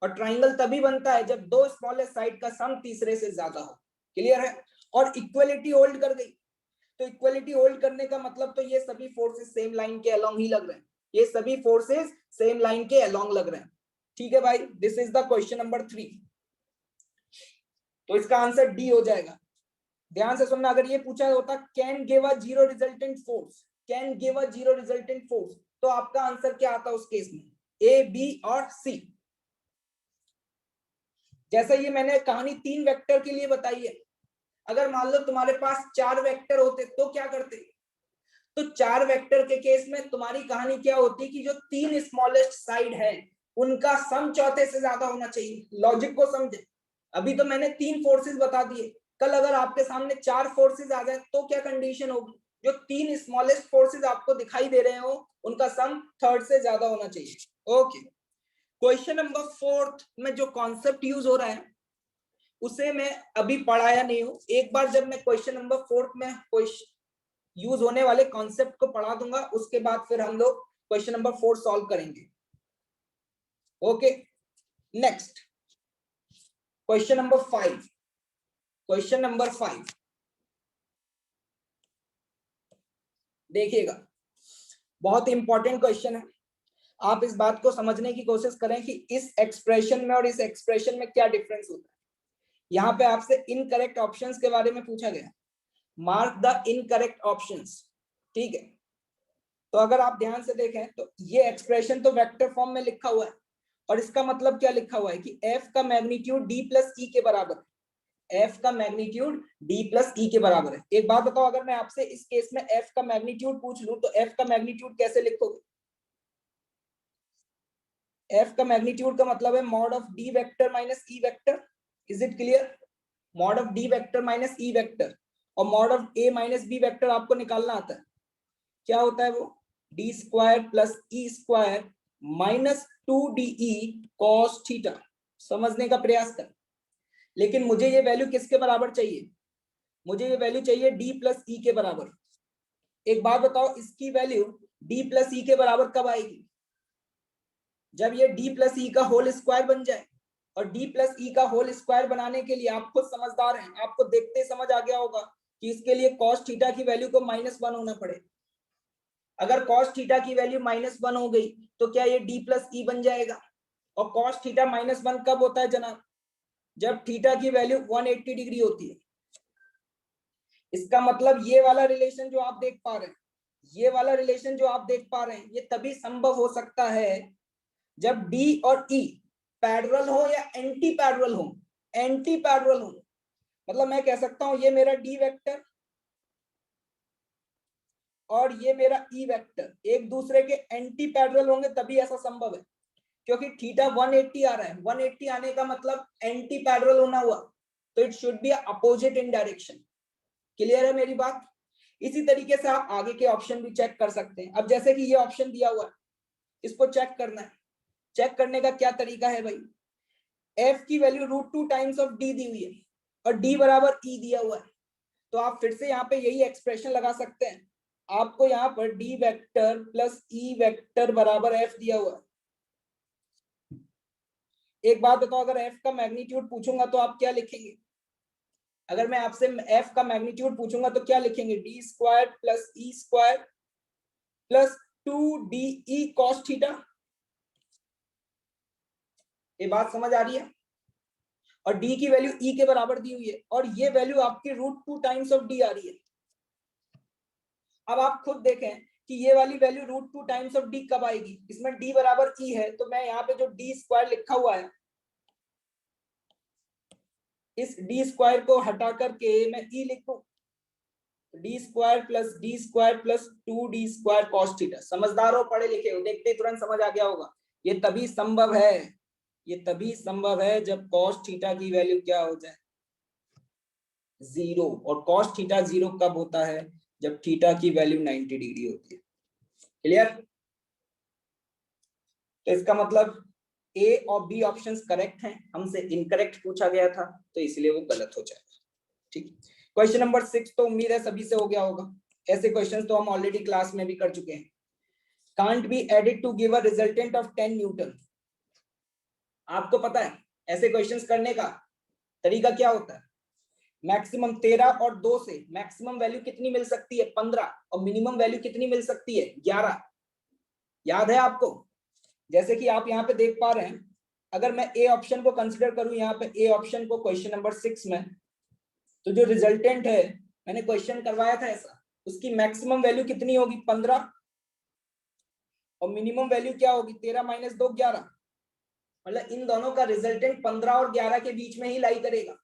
और ट्रायंगल तभी बनता है जब दो स्मॉलेस्ट साइड का सम तीसरे से ज्यादा हो। क्लियर है। और इक्वलिटी होल्ड कर गई, तो इक्वलिटी होल्ड करने का मतलब तो ये सभी फोर्सेस सेम लाइन के अलोंग ही लग रहे हैं, ये सभी फोर्सेस सेम लाइन के अलोंग लग रहे हैं। ठीक है भाई, this is the question number 3। तो इसका आंसर डी हो जाएगा। ध्यान से सुनना, अगर ये पूछा होता can give a zero resultant force, can give a zero resultant force, तो आपका आंसर क्या आता उस केस में, ए बी और सी। जैसे ये मैंने कहानी 3 वेक्टर के लिए बताई है, अगर मान लो तुम्हारे पास 4 वेक्टर होते तो क्या करते, तो 4 वेक्टर के केस में तुम्हारी कहानी क्या होती कि जो 3 स्मॉलेस्ट साइड है उनका सम चौथे से ज्यादा होना चाहिए। लॉजिक को समझे। अभी तो मैंने 3 फोर्सेस बता दिए, कल अगर आपके सामने 4 फोर्सेस आ जाए तो क्या कंडीशन होगी? जो 3 स्मॉलेस्ट फोर्सेस आपको दिखाई दे रहे हो उनका सम थर्ड से ज्यादा होना चाहिए। ओके, क्वेश्चन नंबर 4 में जो कॉन्सेप्ट यूज हो रहा है उसे मैं अभी पढ़ाया नहीं हूं। एक बार जब मैं क्वेश्चन नंबर 4 में यूज होने वाले कॉन्सेप्ट को पढ़ा दूंगा उसके बाद फिर हम लोग क्वेश्चन नंबर 4 सॉल्व करेंगे। Okay, next question number 5। Question number 5 देखिएगा, बहुत इंपॉर्टेंट क्वेश्चन है। आप इस बात को समझने की कोशिश करें कि इस एक्सप्रेशन में और इस एक्सप्रेशन में क्या डिफरेंस होता है। यहाँ पे आपसे इनकरेक्ट ऑप्शंस के बारे में पूछा गया, मार्क द इनकरेक्ट ऑप्शंस। ठीक है, तो अगर आप ध्यान से देखें तो ये एक्सप्रेशन तो वेक्टर फॉर्म में लिखा हुआ है और इसका मतलब क्या लिखा हुआ है कि f का मैग्नीट्यूड d प्लस ई के बराबर है। f का मैग्नीट्यूड d प्लस ई के बराबर है। एक बात बताओ, अगर मैं आपसे इस केस में f का मैग्नीट्यूड पूछ लूं तो f का मैग्नीट्यूड कैसे लिखोगे? f का मैग्नीट्यूड का मतलब है mod of d vector minus e vector. Is it clear? Mod of d vector minus e vector और mod of a minus b vector आपको निकालना आता है। क्या होता है वो? D square plus E square minus 2de cos theta. समझने का प्रयास कर। लेकिन मुझे ये वैल्यू किसके बराबर चाहिए? मुझे ये वैल्यू चाहिए d प्लस ई के बराबर। एक बात बताओ, इसकी वैल्यू d प्लस ई के बराबर कब आएगी? जब ये d प्लस ई का होल स्क्वायर बन जाए। और d प्लस ई का होल स्क्वायर बनाने के लिए आप खुद समझदार हैं, आपको देखते समझ आ गया होगा कि इसके लिए cos थीटा की वैल्यू को -1 होना पड़े। अगर cos थीटा की वैल्यू -1 हो गई तो क्या ये d प्लस ई बन जाएगा? और cos थीटा -1 कब होता है जनाब? जब थीटा की वैल्यू 180 डिग्री होती है। इसका मतलब ये वाला रिलेशन जो आप देख पा रहे हैं, ये वाला रिलेशन जो आप देख पा रहे हैं, ये तभी संभव हो सकता है जब d और e पैरेलल हो या एंटी पैरेलल हो। एंटी पैरेलल हो मतलब मैं कह सकता हूं ये मेरा d वेक्टर और ये मेरा ई वेक्टर एक दूसरे के एंटी पैरेलल होंगे तभी ऐसा संभव है। क्योंकि थीटा 180 आ रहा है, 180 आने का मतलब एंटी पैरेलल होना हुआ, तो it should be opposite in direction. Clear है मेरी बात? इसी तरीके से आप आगे के ऑप्शन भी चेक कर सकते हैं। अब जैसे कि ये ऑप्शन दिया हुआ है, इसको चेक करना है। चेक करने का क्या तरीका है भाई? f की वैल्यू √2 टाइम्स ऑफ d दी हुई है और d बराबर e दिया हुआ है, तो आप फिर से यहाँ पे यही एक्सप्रेशन लगा सकते हैं। आपको यहाँ पर d vector plus e vector बराबर f दिया हुआ है। एक बात बताओ, अगर f का मैग्नीट्यूड पूछूंगा तो आप क्या लिखेंगे? अगर मैं आपसे f का मैग्नीट्यूड पूछूंगा तो क्या लिखेंगे? d square plus e square plus 2de cos theta. ये बात समझ आ रही है? और d की वैल्यू e के बराबर दी हुई है और ये वैल्यू आपकी √2 टाइम्स ऑफ d आ रही है। अब आप खुद देखें कि ये वाली वैल्यू √2 टाइम्स ऑफ d कब आएगी? इसमें d बराबर e है, तो मैं यहाँ पे जो d स्क्वायर लिखा हुआ है, इस d स्क्वायर को हटा करके मैं e लिख दूं, D square plus 2d square cos theta. समझदार हो, पढ़े लिखे हो, देखते ही तुरंत समझ आ गया होगा। ये तभी संभव है, ये तभी संभव है जब cos थीटा की वैल्यू क्या हो जाए? 0। और cos थीटा 0 कब होता है? जब थीटा की वैल्यू 90 डिग्री होती है। क्लियर? तो इसका मतलब ए और बी ऑप्शंस करेक्ट हैं, हमसे इनकरेक्ट पूछा गया था तो इसलिए वो गलत हो जाएगा। ठीक। क्वेश्चन नंबर 6 तो उम्मीद है सभी से हो गया होगा। ऐसे क्वेश्चंस तो हम ऑलरेडी क्लास में भी कर चुके हैं। Can't be added to give a resultant of 10 newton. आपको पता है ऐसे क्वेश्चंस करने का तरीका क्या होता है? मैक्सिमम 13 और 2 से मैक्सिमम वैल्यू कितनी मिल सकती है? 15। और मिनिमम वैल्यू कितनी मिल सकती है? 11। याद है आपको? जैसे कि आप यहाँ पे देख पा रहे हैं, अगर मैं ए ऑप्शन को कंसिडर करूं, यहाँ पे ए ऑप्शन को क्वेश्चन नंबर 6 में, तो जो रिजल्टेंट है, मैंने क्वेश्चन करवाया था ऐसा, उसकी मैक्सिमम वैल्यू कितनी होगी? 15। और मिनिमम वैल्यू क्या होगी? 13 - 2 11। मतलब इन दोनों का रिजल्टेंट 15 और 11 के बीच में ही लाई करेगा।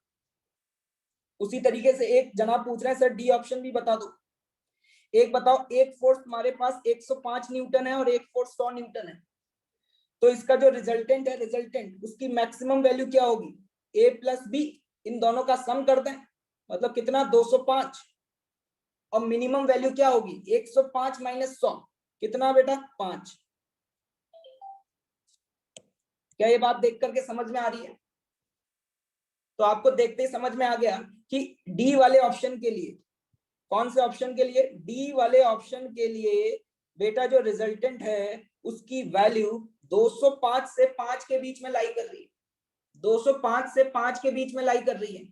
उसी तरीके से एक जनाब पूछ रहे हैं सर डी ऑप्शन भी बता दो। एक बताओ, एक फोर्स तुम्हारे पास 105 न्यूटन है और एक फोर्स 100 न्यूटन है, तो इसका जो रिजल्टेंट है, रिजल्टेंट उसकी मैक्सिमम वैल्यू क्या होगी? ए प्लस बी, इन दोनों का सम कर दें, मतलब कितना? 205। और मिनिमम वैल्यू क्या होगी? 105 माइनस 100, कितना बेटा? 5। क्या ये बात देख करके समझ में आ रही है? तो आपको देखते ही समझ में आ गया कि डी वाले ऑप्शन के लिए, कौन से ऑप्शन के लिए? डी वाले ऑप्शन के लिए बेटा जो रिजल्टेंट है उसकी वैल्यू 205 से 5 के बीच में लाई कर रही है, 205 से 5 के बीच में लाई कर रही है।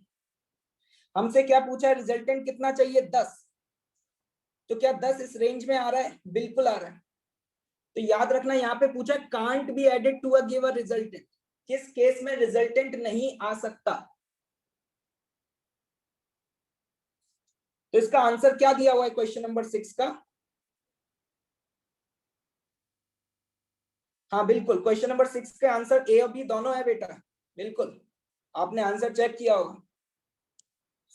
हमसे क्या पूछा है? रिजल्टेंट कितना चाहिए? 10। तो क्या 10 इस रेंज में आ रहा है? बिल्कुल आ रहा है। तो याद रखना, यहाँ पे पूछा can't be added to a given resultant, किस केस में रिजल्टेंट नहीं आ सकता। तो इसका आंसर क्या दिया हुआ है क्वेश्चन नंबर 6 का? हाँ बिल्कुल, क्वेश्चन नंबर 6 के आंसर ए और बी दोनों है बेटा, बिल्कुल। आपने आंसर चेक किया होगा,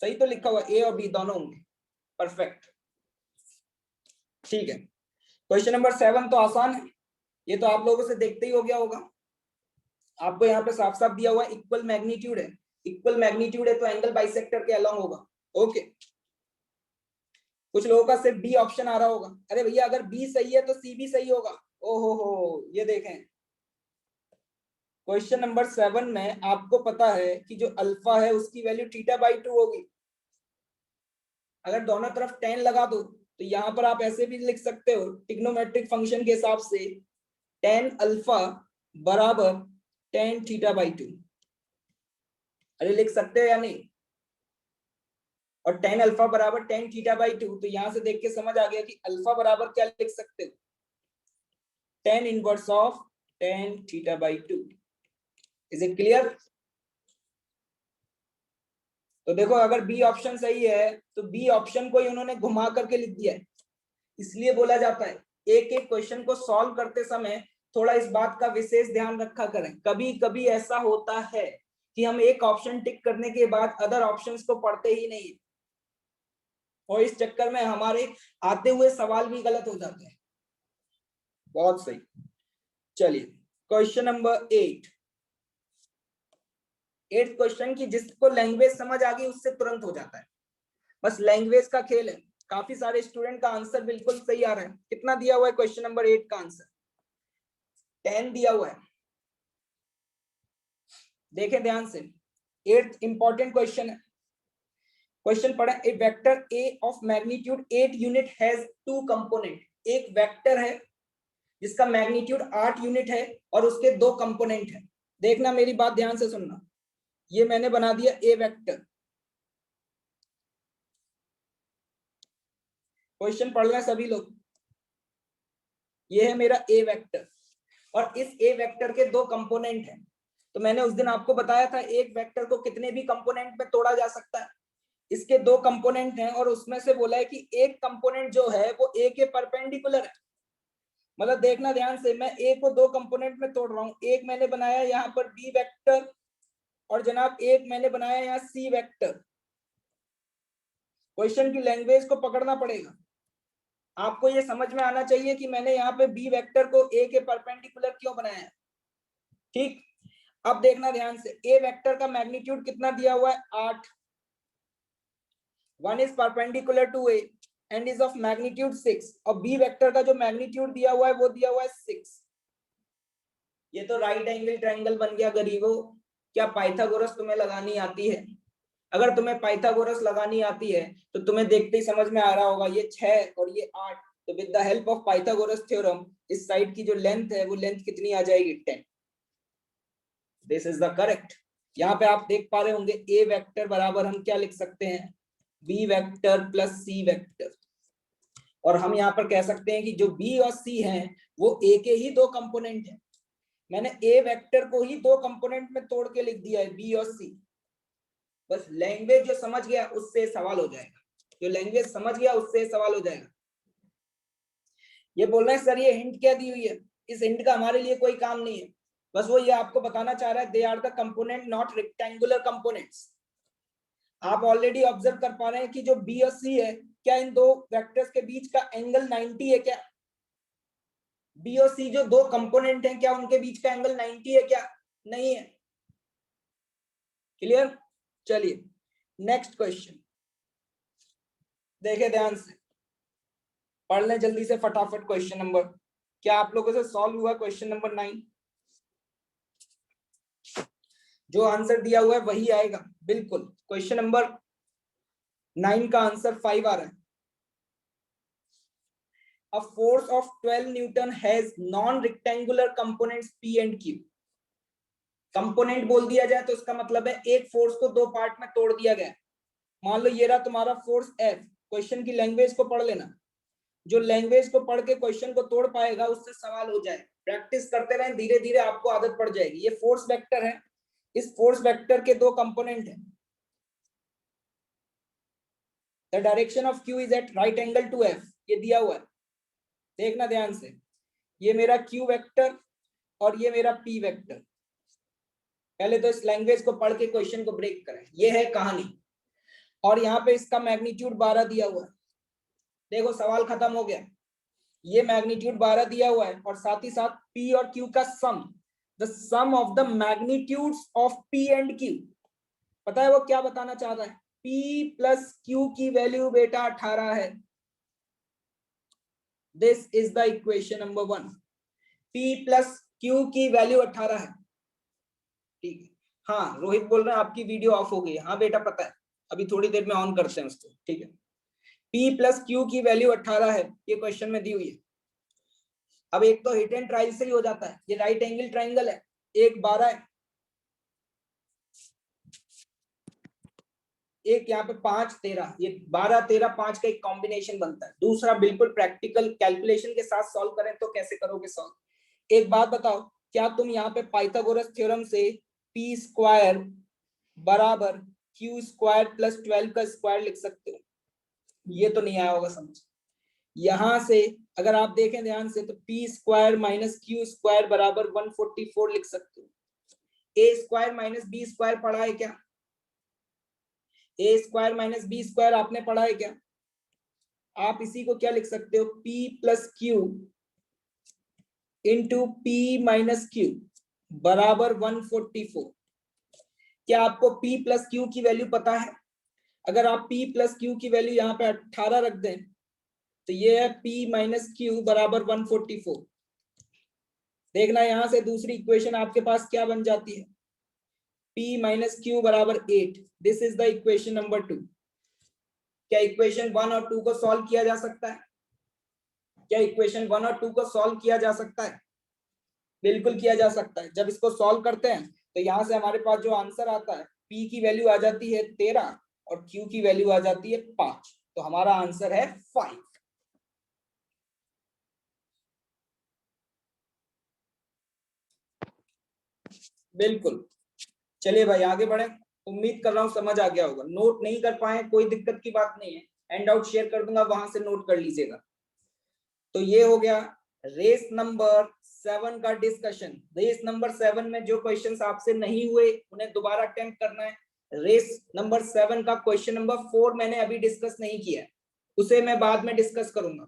सही तो लिखा हुआ, ए और बी दोनों होंगे। परफेक्ट, ठीक है। क्वेश्चन नंबर 7 तो आसान है, ये तो आप लोगों से देखते ही हो गया होगा। आपको यहाँ पे साफ साफ दिया हुआ इक्वल मैग्नीट्यूड है, इक्वल मैग्नीट्यूड है तो एंगल बाइसेक्टर के अलोंग होगा। ओके, कुछ लोगों का सिर्फ बी ऑप्शन आ रहा होगा, अरे भैया अगर बी सही है तो सी भी सही होगा। ओहो हो, ये देखें क्वेश्चन नंबर 7 में आपको पता है कि जो अल्फा है उसकी वैल्यू θ/2 होगी। अगर दोनों तरफ 10 लगा दो तो यहाँ पर आप ऐसे भी लिख सकते हो ट्रिग्नोमेट्रिक फंक्शन के हिसाब से, tan अल्फा बराबर tan θ/2। अरे लिख सकते हो या नहीं? और tan अल्फा बराबर tan θ/2, तो यहां से देख के समझ आ गया कि अल्फा बराबर क्या लिख सकते हो? tan inverse of tan θ/2। Is it clear? तो देखो, अगर बी ऑप्शन सही है तो बी ऑप्शन को ही उन्होंने घुमा करके लिख दिया है। इसलिए बोला जाता है एक एक क्वेश्चन को सॉल्व करते समय थोड़ा इस बात का विशेष ध्यान रखा करें। कभी कभी ऐसा होता है कि हम एक ऑप्शन टिक करने के बाद अदर ऑप्शंस को पढ़ते ही नहीं, और इस चक्कर में हमारे आते हुए सवाल भी गलत हो जाते हैं। बहुत सही। चलिए क्वेश्चन नंबर 8 क्वेश्चन की जिसको लैंग्वेज समझ आ गई उससे तुरंत हो जाता है, बस लैंग्वेज का खेल है। काफी सारे स्टूडेंट का आंसर बिल्कुल सही आ रहा है। कितना दिया हुआ है क्वेश्चन नंबर 8 का आंसर? 10 दिया हुआ है। देखें ध्यान से, 8th इंपॉर्टेंट क्वेश्चन है। क्वेश्चन पढ़े, A vector A of magnitude 8 unit has 2 component. एक वेक्टर है जिसका मैग्नीट्यूड 8 यूनिट है और उसके 2 कंपोनेंट है। देखना, मेरी बात ध्यान से सुनना, ये मैंने बना दिया ए वेक्टर। क्वेश्चन पढ़ रहे हैं सभी लोग? ये है मेरा ए वेक्टर और इस ए वेक्टर के 2 कंपोनेंट हैं। तो मैंने उस दिन आपको बताया था एक वेक्टर को कितने भी कंपोनेंट में तोड़ा जा सकता है। इसके 2 कंपोनेंट हैं और उसमें से बोला है कि एक कंपोनेंट जो है वो ए के परपेंडिकुलर है। मतलब देखना ध्यान से, मैं ए को 2 कंपोनेंट में तोड़ रहा हूं। एक मैंने बनाया यहाँ पर बी वेक्टर और जनाब एक मैंने बनाया यहाँ सी वेक्टर। क्वेश्चन की लैंग्वेज को पकड़ना पड़ेगा। आपको ये समझ में आना चाहिए कि मैंने यहाँ पे बी वेक्टर को ए के परपेंडिकुलर क्यों बनाया है। ठीक, अब देखना ध्यान से, ए वेक्टर का मैग्नीट्यूड कितना दिया हुआ है? 8। 1 is perpendicular to A and is of magnitude 6, और बी वेक्टर का जो मैग्नीट्यूड दिया हुआ है वो दिया हुआ है 6। ये तो राइट एंगल ट्रायंगल बन गया गरीबों। क्या पाइथागोरस तुम्हें लगानी आती है? अगर तुम्हें पाइथागोरस लगानी आती है तो तुम्हें देखते ही समझ में आ रहा होगा, ये 6 और ये 8, तो with the help of Pythagoras theorem इस साइड की जो लेंथ है वो लेंथ कितनी आ जाएगी? 10। This is the correct. यहाँ पे आप देख पा रहे होंगे ए वेक्टर बराबर हम क्या लिख सकते हैं? B vector plus C vector. और हम यहाँ पर कह सकते हैं कि जो बी और सी हैं वो ए के ही 2 कंपोनेंट हैं। मैंने ए वेक्टर को ही 2 कंपोनेंट में तोड़ के लिख दिया है, बी और सी। बस लैंग्वेज जो समझ गया उससे सवाल हो जाएगा, जो लैंग्वेज समझ गया उससे सवाल हो जाएगा। ये बोल रहे हैं सर ये हिंट क्या दी हुई है? इस हिंट का हमारे लिए कोई काम नहीं है, बस वो ये आपको बताना चाह रहा है they are the component not rectangular components. आप ऑलरेडी ऑब्जर्व कर पा रहे हैं कि जो बी और सी है क्या इन दो वेक्टर्स के बीच का एंगल 90 है क्या? बी और सी जो दो कंपोनेंट हैं, क्या उनके बीच का एंगल 90 है क्या? नहीं है। क्लियर? चलिए नेक्स्ट क्वेश्चन देखे ध्यान से, पढ़ लें जल्दी से फटाफट क्वेश्चन नंबर। क्या आप लोगों से सॉल्व हुआ क्वेश्चन नंबर 9? जो आंसर दिया हुआ है वही आएगा बिल्कुल। क्वेश्चन नंबर 9 का आंसर 5 आ रहा है। A force of 12 Newton has non-rectangular components P and Q. Component बोल दिया जाए तो इसका मतलब है एक फोर्स को दो पार्ट में तोड़ दिया गया। मान लो ये रहा तुम्हारा फोर्स F। क्वेश्चन की लैंग्वेज को पढ़ लेना, जो लैंग्वेज को पढ़ के क्वेश्चन को तोड़ पाएगा उससे सवाल हो जाए। प्रैक्टिस करते रहें, धीरे धीरे आपको आदत पड़ जाएगी। ये फोर्स वेक्टर है, इस फोर्स वेक्टर के दो कंपोनेंट हैं। The direction of Q is at right angle to F, ये दिया हुआ है, देखना ध्यान से। ये मेरा Q वेक्टर और ये मेरा P वेक्टर। पहले तो इस लैंग्वेज को पढ़ के क्वेश्चन को ब्रेक करें, ये है कहानी। और यहाँ पे इसका मैग्नीट्यूड 12 दिया हुआ है। देखो सवाल खत्म हो गया। ये मैग्नीट्यूड 12 दिया हुआ है और साथ ही साथ P और Q का sum, the sum of the magnitudes of P and Q। पता है वो क्या बताना चाह रहा है? P प्लस Q की वैल्यू बेटा 18 है। This is the equation number 1। P plus Q की वैल्यू 18 है। ठीक है। हाँ रोहित बोल रहे हैं आपकी वीडियो ऑफ हो गई। हाँ बेटा पता है, अभी थोड़ी देर में ऑन करते हैं उसको। ठीक है, P प्लस Q की वैल्यू 18 है, ये क्वेश्चन में दी हुई है। अब एक तो हिट एंड ट्रायल से ही हो जाता है, ये राइट एंगल ट्राइंगल है, एक 12 है, एक यहाँ पे 5 13, ये 12 13 5 का एक कॉम्बिनेशन बनता है। दूसरा बिल्कुल प्रैक्टिकल कैलकुलेशन के साथ सॉल्व करें तो कैसे करोगे सॉल्व। एक बात बताओ, क्या तुम यहाँ पे पाइथागोरस थ्योरम से पी स्क्वायर बराबर क्यू स्क्वायर प्लस 12 का स्क्वायर लिख सकते हो? ये तो नहीं आया होगा समझ। यहां से अगर आप देखें ध्यान से तो P square minus Q square बराबर 144 लिख सकते हो। ए स्क्वायर माइनस बी स्क्वायर पढ़ा है क्या? ए स्क्वायर माइनस बी स्क्वायर आपने पढ़ा है क्या? आप इसी को क्या लिख सकते हो? P plus Q into P minus Q बराबर 144। क्या आपको P प्लस क्यू की वैल्यू पता है? अगर आप P प्लस क्यू की वैल्यू यहाँ पे 18 रख दें तो ये है P माइनस क्यू बराबर 144। देखना यहां से दूसरी इक्वेशन आपके पास क्या बन जाती है? P माइनस क्यू बराबर 8। This is the equation number 2। क्या इक्वेशन 1 और 2 को सॉल्व किया जा सकता है? क्या इक्वेशन 1 और 2 को सॉल्व किया जा सकता है? बिल्कुल किया जा सकता है। जब इसको सॉल्व करते हैं तो यहां से हमारे पास जो आंसर आता है, P की वैल्यू आ जाती है 13 और Q की वैल्यू आ जाती है 5, तो हमारा आंसर है 5। बिल्कुल। चलिए भाई आगे बढ़े, उम्मीद कर रहा हूं समझ आ गया होगा। नोट नहीं कर पाए कोई दिक्कत की बात नहीं है, हैंड आउट शेयर कर दूंगा, वहां से नोट कर लीजिएगा। तो ये हो गया रेस नंबर 7 का डिस्कशन। रेस नंबर 7 में जो क्वेश्चंस आपसे नहीं हुए उन्हें दोबारा अटेम्प्ट करना है। रेस नंबर 7 का क्वेश्चन नंबर 4 मैंने अभी डिस्कस नहीं किया है, उसे मैं बाद में डिस्कस करूंगा।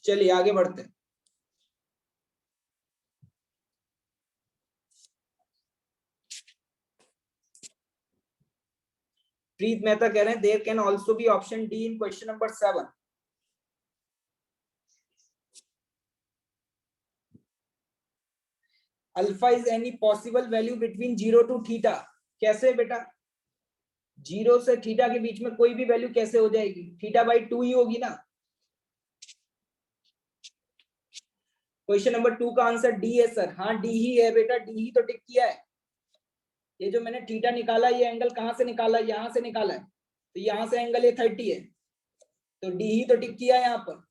चलिए आगे बढ़ते हैं। प्रीत मेहता कह रहे हैं there can also be option D in question number 7। Alpha is any possible value between 0 to theta. कैसे बेटा? 0 से थीटा के बीच में कोई भी वैल्यू कैसे हो जाएगी? थीटा बाई 2 ही होगी ना। क्वेश्चन नंबर 2 का आंसर डी है सर। हाँ डी ही है बेटा, डी ही तो टिक किया है। ये जो मैंने थीटा निकाला, ये एंगल कहां से निकाला? यहां से निकाला है, तो यहां से एंगल ये 30 है, तो डी ही तो टिक किया है यहाँ पर।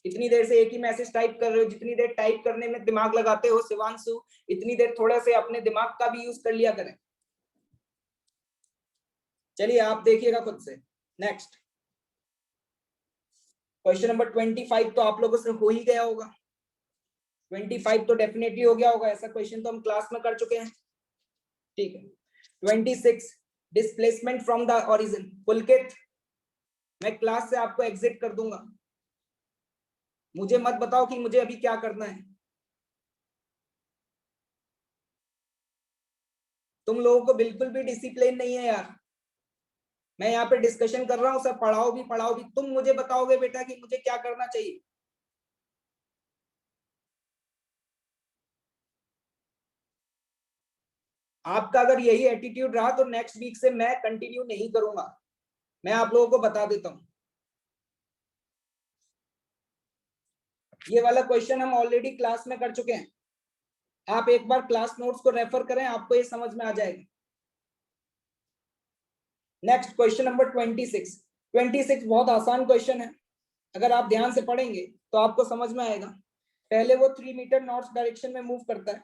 इतनी देर से एक ही मैसेज टाइप कर रहे हो, जितनी देर टाइप करने में दिमाग लगाते हो शिवांशु, इतनी देर थोड़ा से अपने दिमाग का भी यूज कर लिया करें। चलिए आप देखिएगा खुद से। नेक्स्ट क्वेश्चन नंबर 25 तो आप लोगों से हो ही गया होगा। 25 तो डेफिनेटली हो गया होगा, ऐसा क्वेश्चन तो हम क्लास में कर चुके हैं। ठीक है 26, डिस्प्लेसमेंट फ्रॉम द ओरिजिन। पुलकित, मैं क्लास से आपको एग्जिट कर दूंगा, मुझे मत बताओ कि मुझे अभी क्या करना है। तुम लोगों को बिल्कुल भी डिसिप्लिन नहीं है यार। मैं यहाँ पे डिस्कशन कर रहा हूँ, सब पढ़ाओ भी, तुम मुझे बताओगे बेटा कि मुझे क्या करना चाहिए। आपका अगर यही एटीट्यूड रहा तो नेक्स्ट वीक से मैं कंटिन्यू नहीं करूंगा, मैं आप लोगों को बता देता हूं। ये वाला क्वेश्चन हम ऑलरेडी क्लास में कर चुके हैं, आप एक बार क्लास नोट्स को रेफर करें, आपको ये समझ में आ जाएगा। Next question number 26। 26 बहुत आसान क्वेश्चन है, अगर आप ध्यान से पढ़ेंगे तो आपको समझ में आएगा। पहले वो 3 मीटर नॉर्थ डायरेक्शन में मूव करता है,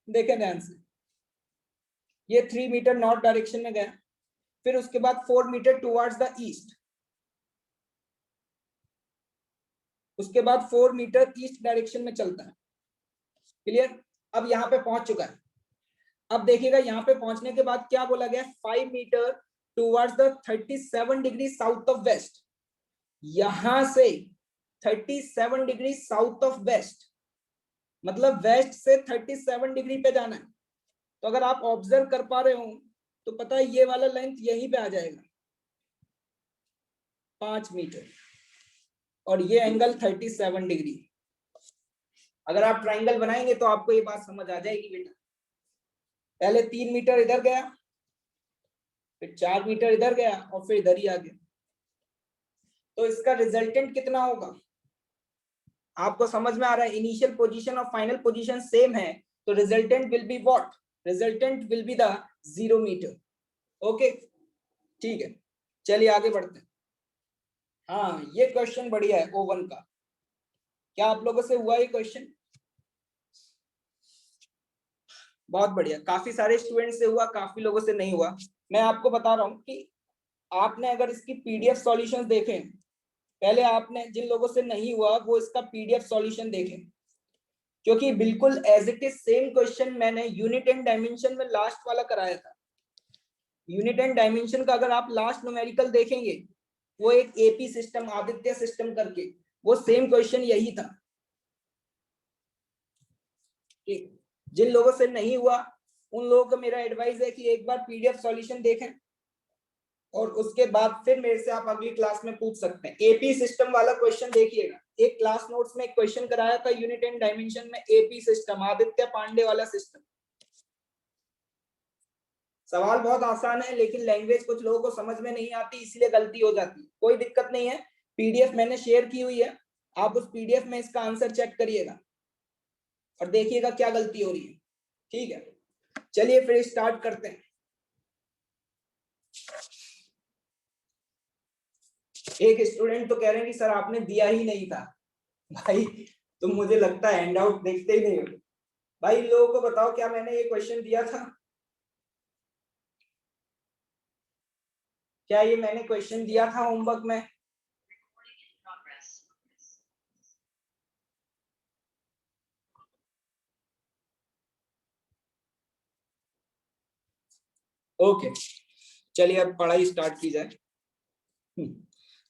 देखें ध्यान से, ये 3 मीटर नॉर्थ डायरेक्शन में गया, फिर उसके बाद 4 मीटर टुवर्ड्स द ईस्ट, उसके बाद 4 मीटर ईस्ट डायरेक्शन में चलता है। क्लियर? अब यहाँ पे पहुंच चुका है। अब देखिएगा यहाँ पे पहुंचने के बाद क्या बोला गया, 5 meter towards the 37 degree south of west. यहां से 37 डिग्री साउथ ऑफ वेस्ट, मतलब वेस्ट से 37 डिग्री पे जाना है। तो अगर आप ऑब्जर्व कर पा रहे हो तो पता है ये वाला लेंथ यहीं पे आ जाएगा 5 मीटर, और ये एंगल 37 डिग्री। अगर आप ट्राइंगल बनाएंगे तो आपको ये बात समझ आ जाएगी बेटा। पहले 3 मीटर इधर गया, फिर 4 मीटर इधर गया, और फिर इधर ही आ गया। तो इसका रिजल्टेंट कितना होगा आपको समझ में आ रहा है? इनिशियल पोजीशन और फाइनल पोजीशन सेम है, तो resultant will be what? Resultant will be the 0 meter. Okay, ठीक है, चलिए आगे बढ़ते हैं। हाँ, ये क्वेश्चन बढ़िया है O1 का। क्या आप लोगों से हुआ ये क्वेश्चन? बहुत बढ़िया, काफी सारे स्टूडेंट से हुआ, काफी लोगों से नहीं हुआ। मैं आपको बता रहा हूँ कि आपने अगर इसकी पीडीएफ सॉल्यूशंस देखे, पहले आपने, जिन लोगों से नहीं हुआ वो इसका पीडीएफ सॉल्यूशन देखें, क्योंकि बिल्कुल as it is same question मैंने यूनिट एंड डायमेंशन में लास्ट वाला कराया था। यूनिट एंड डायमेंशन का अगर आप लास्ट न्यूमेरिकल देखेंगे, वो एक एपी सिस्टम, आदित्य सिस्टम करके, वो सेम क्वेश्चन यही था। ठीक, जिन लोगों से नहीं हुआ उन लोगों को मेरा एडवाइस है कि एक बार पीडीएफ सॉल्यूशन देखें, और उसके बाद फिर मेरे से आप अगली क्लास में पूछ सकते हैं। एपी सिस्टम वाला क्वेश्चन देखिएगा, एक क्लास नोट्स में एक क्वेश्चन कराया था यूनिट एंड डायमेंशन में, एपी सिस्टम, आदित्य पांडे वाला सिस्टम। सवाल बहुत आसान है, लेकिन लैंग्वेज कुछ लोगों को समझ में नहीं आती, इसलिए गलती हो जाती है। कोई दिक्कत नहीं है, पीडीएफ मैंने शेयर की हुई है, आप उस पीडीएफ में इसका आंसर चेक करिएगा और देखिएगा क्या गलती हो रही है। ठीक है, चलिए फिर स्टार्ट करते हैं। एक स्टूडेंट तो कह रहे हैं कि सर आपने दिया ही नहीं था। भाई तुम, मुझे लगता है हैंड आउट देखते ही नहीं हो। भाई लोगों को बताओ, क्या मैंने ये क्वेश्चन दिया था? क्या ये मैंने क्वेश्चन दिया था होमवर्क में? ओके, चलिए अब पढ़ाई स्टार्ट की जाए।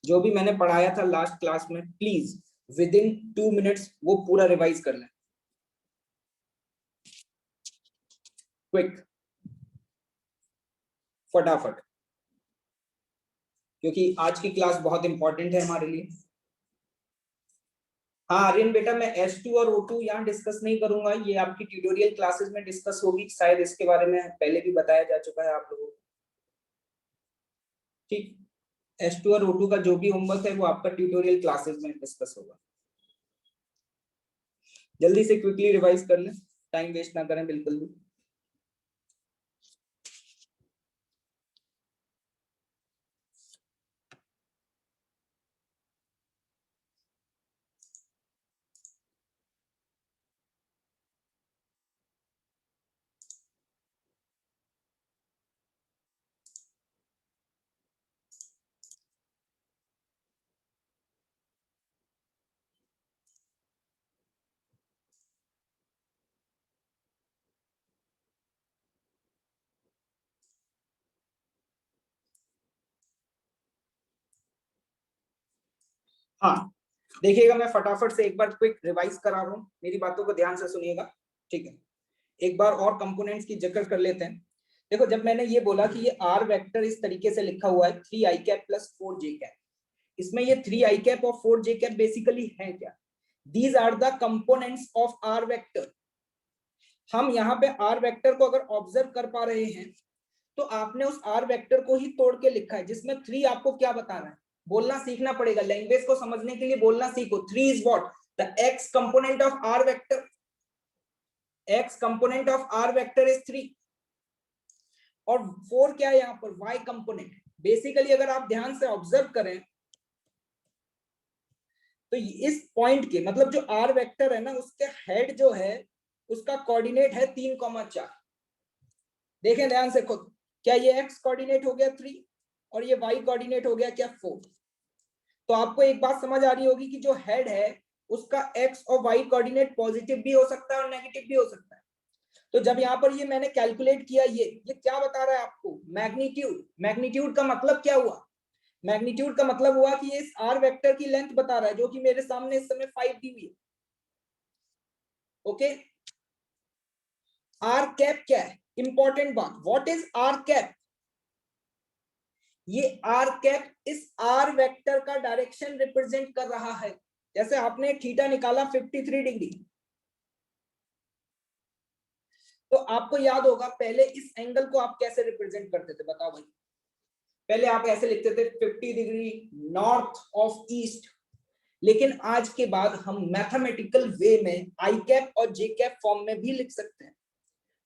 जो भी मैंने पढ़ाया था लास्ट क्लास में, प्लीज विद इन 2 मिनट्स वो पूरा रिवाइज कर लें, क्विक, फटाफट, क्योंकि आज की क्लास बहुत इंपॉर्टेंट है हमारे लिए। हाँ आर्यन बेटा, मैं S2 और O2 यहाँ डिस्कस नहीं करूंगा, ये आपकी ट्यूटोरियल क्लासेस में डिस्कस होगी, शायद इसके बारे में पहले भी बताया जा चुका है आप लोगों को। ठीक, S2 और O2 का जो भी होमवर्क है वो आपका ट्यूटोरियल क्लासेस में डिस्कस होगा। जल्दी से क्विकली रिवाइज कर लें, टाइम वेस्ट ना करें बिल्कुल भी। हाँ देखिएगा, मैं फटाफट से एक बार क्विक रिवाइज करा रहा हूँ, मेरी बातों को ध्यान से सुनिएगा, ठीक है। एक बार और कंपोनेंट्स की जिक्र कर लेते हैं। देखो, जब मैंने ये बोला कि ये आर वेक्टर इस तरीके से लिखा हुआ है 3 i cap plus 4 j cap, इसमें ये 3 i कैप और 4 j कैप बेसिकली है क्या? These are the components of R vector. हम यहाँ पे आर वेक्टर को अगर ऑब्जर्व कर पा रहे हैं तो आपने उस आर वेक्टर को ही तोड़ के लिखा है, जिसमें 3 आपको क्या बता रहा है, बोलना सीखना पड़ेगा, लैंग्वेज को समझने के लिए बोलना सीखो। 3 is what? The X component of R vector, x component of r vector is 3 और 4 क्या है यहाँ पर? y component. बेसिकली अगर आप ध्यान से ऑब्जर्व करें तो इस पॉइंट के मतलब जो r वेक्टर है ना, उसके हेड जो है उसका कोऑर्डिनेट है 3,4। देखें ध्यान से खुद, क्या ये x कोऑर्डिनेट हो गया 3 और ये y कोऑर्डिनेट हो गया क्या 4? तो आपको एक बात समझ आ रही होगी कि जो हेड है उसका x और y कोऑर्डिनेट पॉजिटिव भी हो सकता है और नेगेटिव भी हो सकता है। तो जब यहाँ पर ये मैंने कैलकुलेट किया, ये क्या बता रहा है आपको? मैग्नीट्यूड। मैग्नीट्यूड का मतलब क्या हुआ? मैग्नीट्यूड का मतलब हुआ कि इस आर वेक्टर की लेंथ बता रहा है, जो कि मेरे सामने इस समय 5 दी हुई है। ओके, आर कैप क्या है? इंपॉर्टेंट बात, व्हाट इज आर कैप? ये आर कैप इस आर वेक्टर का डायरेक्शन रिप्रेजेंट कर रहा है। जैसे आपने थीटा निकाला 53 डिग्री, तो आपको याद होगा पहले इस एंगल को आप कैसे रिप्रेजेंट करते थे, बताओ भाई। पहले आप ऐसे लिखते थे 50 डिग्री नॉर्थ ऑफ ईस्ट, लेकिन आज के बाद हम मैथमेटिकल वे में आई कैप और जे कैप फॉर्म में भी लिख सकते हैं।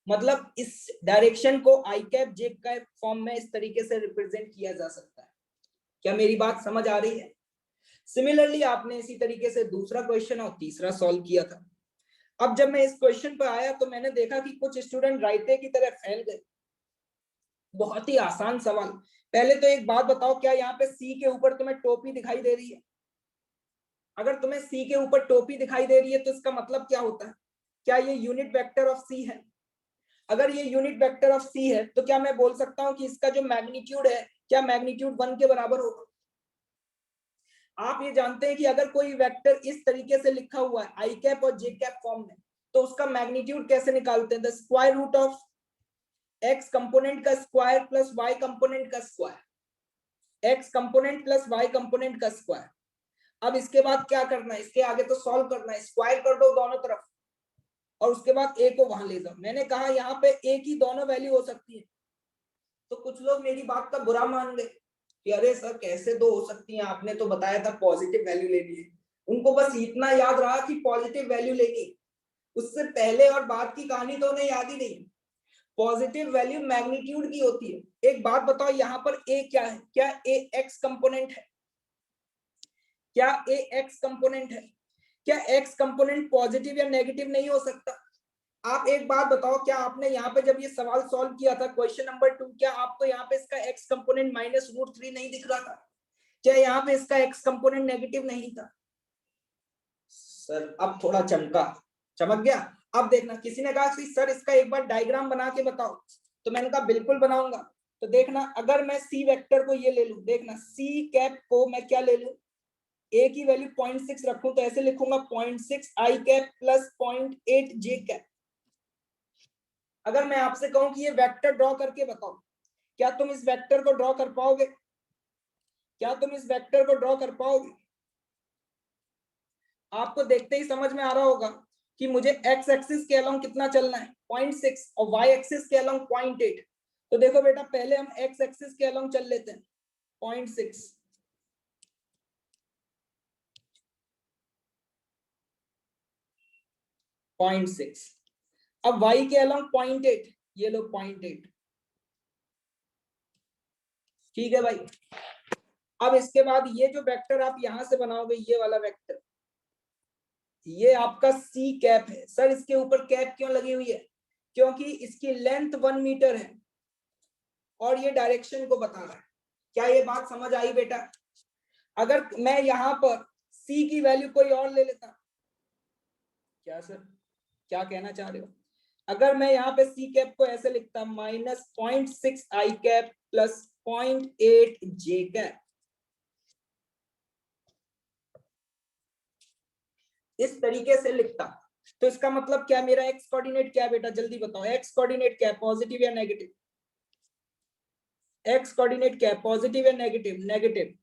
मतलब इस डायरेक्शन को आई कैप जे कैप फॉर्म में इस तरीके से रिप्रेजेंट किया जा सकता है। क्या मेरी बात समझ आ रही है? सिमिलरली आपने इसी तरीके से दूसरा क्वेश्चन और तीसरा सॉल्व किया था। अब जब मैं इस क्वेश्चन पर आया तो मैंने देखा कि कुछ स्टूडेंट रायते की तरह फैल गए। बहुत ही आसान सवाल। पहले तो एक बात बताओ, क्या यहाँ पे सी के ऊपर तुम्हें टोपी दिखाई दे रही है? अगर तुम्हें सी के ऊपर टोपी दिखाई दे रही है तो इसका मतलब क्या होता है? क्या ये यूनिट वेक्टर ऑफ सी है? अगर ये यूनिट वेक्टर ऑफ सी है तो क्या मैं बोल सकता हूं कि इसका जो मैग्नीट्यूड है, क्या मैग्नीट्यूड 1 के बराबर होगा? आप ये जानते हैं कि अगर कोई वेक्टर इस तरीके से लिखा हुआ है आई कैप और जे कैप फॉर्म में, तो उसका मैग्नीट्यूड कैसे निकालते हैं? The square root of X component का स्क्वायर प्लस वाई कंपोनेंट का square, X component plus Y component का स्क्वायर। अब इसके बाद क्या करना है? इसके आगे तो सॉल्व करना है, स्क्वायर कर दो दोनों तरफ और उसके बाद ए को वहां ले जाओ। मैंने कहा यहाँ पे ए की दोनों वैल्यू हो सकती है, तो कुछ लोग मेरी बात का बुरा मान गए कि अरे सर कैसे दो हो सकती हैं, आपने तो बताया था पॉजिटिव वैल्यू लेनी है। उनको बस इतना याद रहा कि पॉजिटिव वैल्यू लेनी, उससे पहले और बाद की कहानी तो उन्हें याद ही नहीं। पॉजिटिव वैल्यू मैग्नीट्यूड की होती है। एक बात बताओ, यहाँ पर ए क्या है? क्या ए एक्स कंपोनेंट है? क्या ए एक्स कंपोनेंट है? क्या एक्स कंपोनेंट पॉजिटिव या नेगेटिव नहीं हो सकता? आप एक बात बताओ, क्या आपने यहाँ पे जब ये सवाल सॉल्व किया था क्वेश्चन नंबर 2, क्या आपको यहाँ पे इसका एक्स कंपोनेंट -√3 नहीं दिख रहा था? क्या यहाँ पे इसका एक्स कंपोनेंट नेगेटिव नहीं था? सर अब थोड़ा चमक गया। अब देखना, किसी ने कहा कि सर इसका एक बार डायग्राम बना के बताओ, तो मैंने कहा बिल्कुल बनाऊंगा। तो देखना, अगर मैं सी वेक्टर को ये ले लूं, देखना सी कैप को मैं क्या ले लूं, ए की वैल्यू 0.6 रखूं तो ऐसे लिखूंगा 0.6 आई कैप प्लस 0.8 जे कैप। अगर मैं आपसे कहूं कि ये वेक्टर ड्रॉ करके बताओ, क्या तुम इस वेक्टर को ड्रॉ कर पाओगे? क्या तुम इस वेक्टर को ड्रॉ कर पाओगे? आपको देखते ही समझ में आ रहा होगा कि मुझे एक्स एक्सिस के अलोंग कितना चलना है, 0.6, और वाई एक्सिस के अलोंग 0.8। तो देखो बेटा, पहले हम एक्स एक्सिस के अलोंग चल लेते हैं, 0.6, अब y के अलोंग 0.8, ये लो 0.8। ठीक है भाई। अब इसके बाद ये जो वेक्टर आप यहां से बनाओगे, ये वाला वेक्टर, ये आपका सी कैप है। सर इसके ऊपर कैप क्यों लगी हुई है? क्योंकि इसकी लेंथ 1 मीटर है और ये डायरेक्शन को बता रहा है। क्या ये बात समझ आई बेटा? अगर मैं यहाँ पर सी की वैल्यू कोई और ले लेता, क्या सर क्या कहना चाह रहे हो? अगर मैं यहाँ पे सी कैप को ऐसे लिखता, -0.6 आई कैप प्लस 0.8 जे कैप, इस तरीके से लिखता, तो इसका मतलब क्या, मेरा एक्स कोऑर्डिनेट क्या है बेटा, जल्दी बताओ, एक्स कोऑर्डिनेट क्या है, पॉजिटिव या नेगेटिव? एक्स कोऑर्डिनेट क्या है, पॉजिटिव या नेगेटिव? नेगेटिव।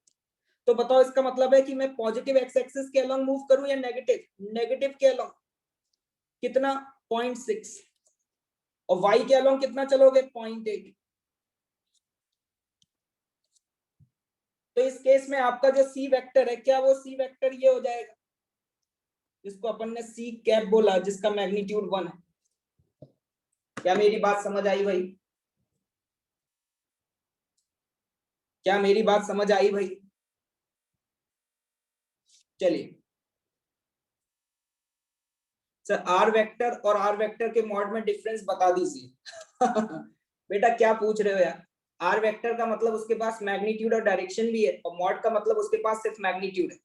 तो बताओ इसका मतलब है कि मैं पॉजिटिव एक्स एक्सिस के अलोंग मूव करूं या नेगेटिव? नेगेटिव के अलोंग। कितना? 0.6। और वाई के अलोंग कितना चलोगे? 0.8। तो इस केस में आपका जो सी वेक्टर है, क्या वो सी वेक्टर ये हो जाएगा जिसको अपन ने सी कैप बोला, जिसका मैग्नीट्यूड 1 है। क्या मेरी बात समझ आई भाई? क्या मेरी बात समझ आई भाई? चलिए सर, आर वेक्टर और आर वेक्टर के मॉड में डिफरेंस बता दीजिए। बेटा क्या पूछ रहे हो यार? आर वेक्टर का मतलब उसके पास मैग्नीट्यूड और डायरेक्शन भी है, और मॉड का मतलब उसके पास सिर्फ मैग्नीट्यूड है।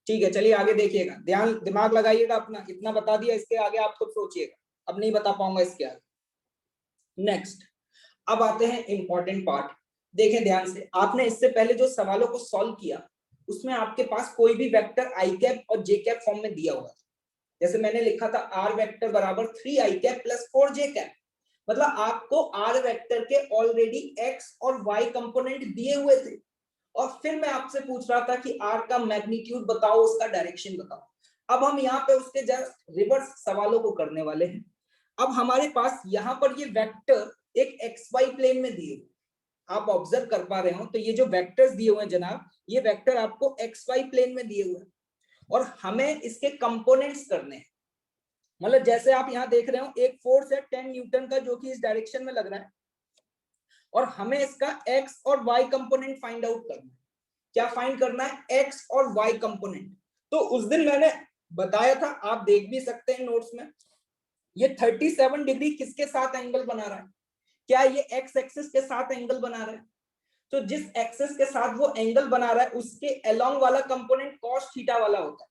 ठीक है, चलिए आगे देखिएगा, ध्यान दिमाग लगाइएगा अपना, इतना बता दिया, इसके आगे आप खुद सोचिएगा, अब नहीं बता पाऊंगा इसके आगे। नेक्स्ट, अब आते हैं इंपॉर्टेंट पार्ट। देखें ध्यान से, आपने इससे पहले जो सवालों को सॉल्व किया उसमें आपके पास कोई भी वेक्टर आई कैप और जे कैप फॉर्म में दिया हुआ था। जैसे मैंने लिखा था आर वेक्टर बराबर 3 आई कैप प्लस 4 जे कैप, मतलब आपको आर वेक्टर के ऑलरेडी एक्स और वाई कंपोनेंट दिए हुए थे, और फिर मैं आपसे पूछ रहा था कि आर का मैग्नीट्यूड बताओ, उसका डायरेक्शन बताओ। अब हम यहाँ पे उसके जस्ट रिवर्स सवालों को करने वाले हैं। अब हमारे पास यहाँ पर ये वेक्टर एक एक्स वाई प्लेन में दिए, आप ऑब्जर्व कर पा रहे हो, तो ये जो वेक्टर्स दिए हुए हैं जनाब, ये वेक्टर आपको एक्स वाई प्लेन में दिए हुए हैं, और हमें इसके कंपोनेंट्स करने हैं। मतलब जैसे आप यहाँ देख रहे हो, एक फोर्स है 10 न्यूटन का जो कि इस डायरेक्शन में लग रहा है, और हमें इसका एक्स और वाई कंपोनेंट फाइंड आउट करना है। क्या फाइंड करना है? एक्स और वाई कंपोनेंट। तो उस दिन मैंने बताया था, आप देख भी सकते हैं नोट्स में, ये 37 डिग्री किसके साथ एंगल बना रहा है? क्या ये एक्स एक्सिस के साथ एंगल बना रहा है? तो जिस एक्सिस के साथ वो एंगल बना रहा है उसके अलोंग वाला कंपोनेंट cos थीटा वाला होता है।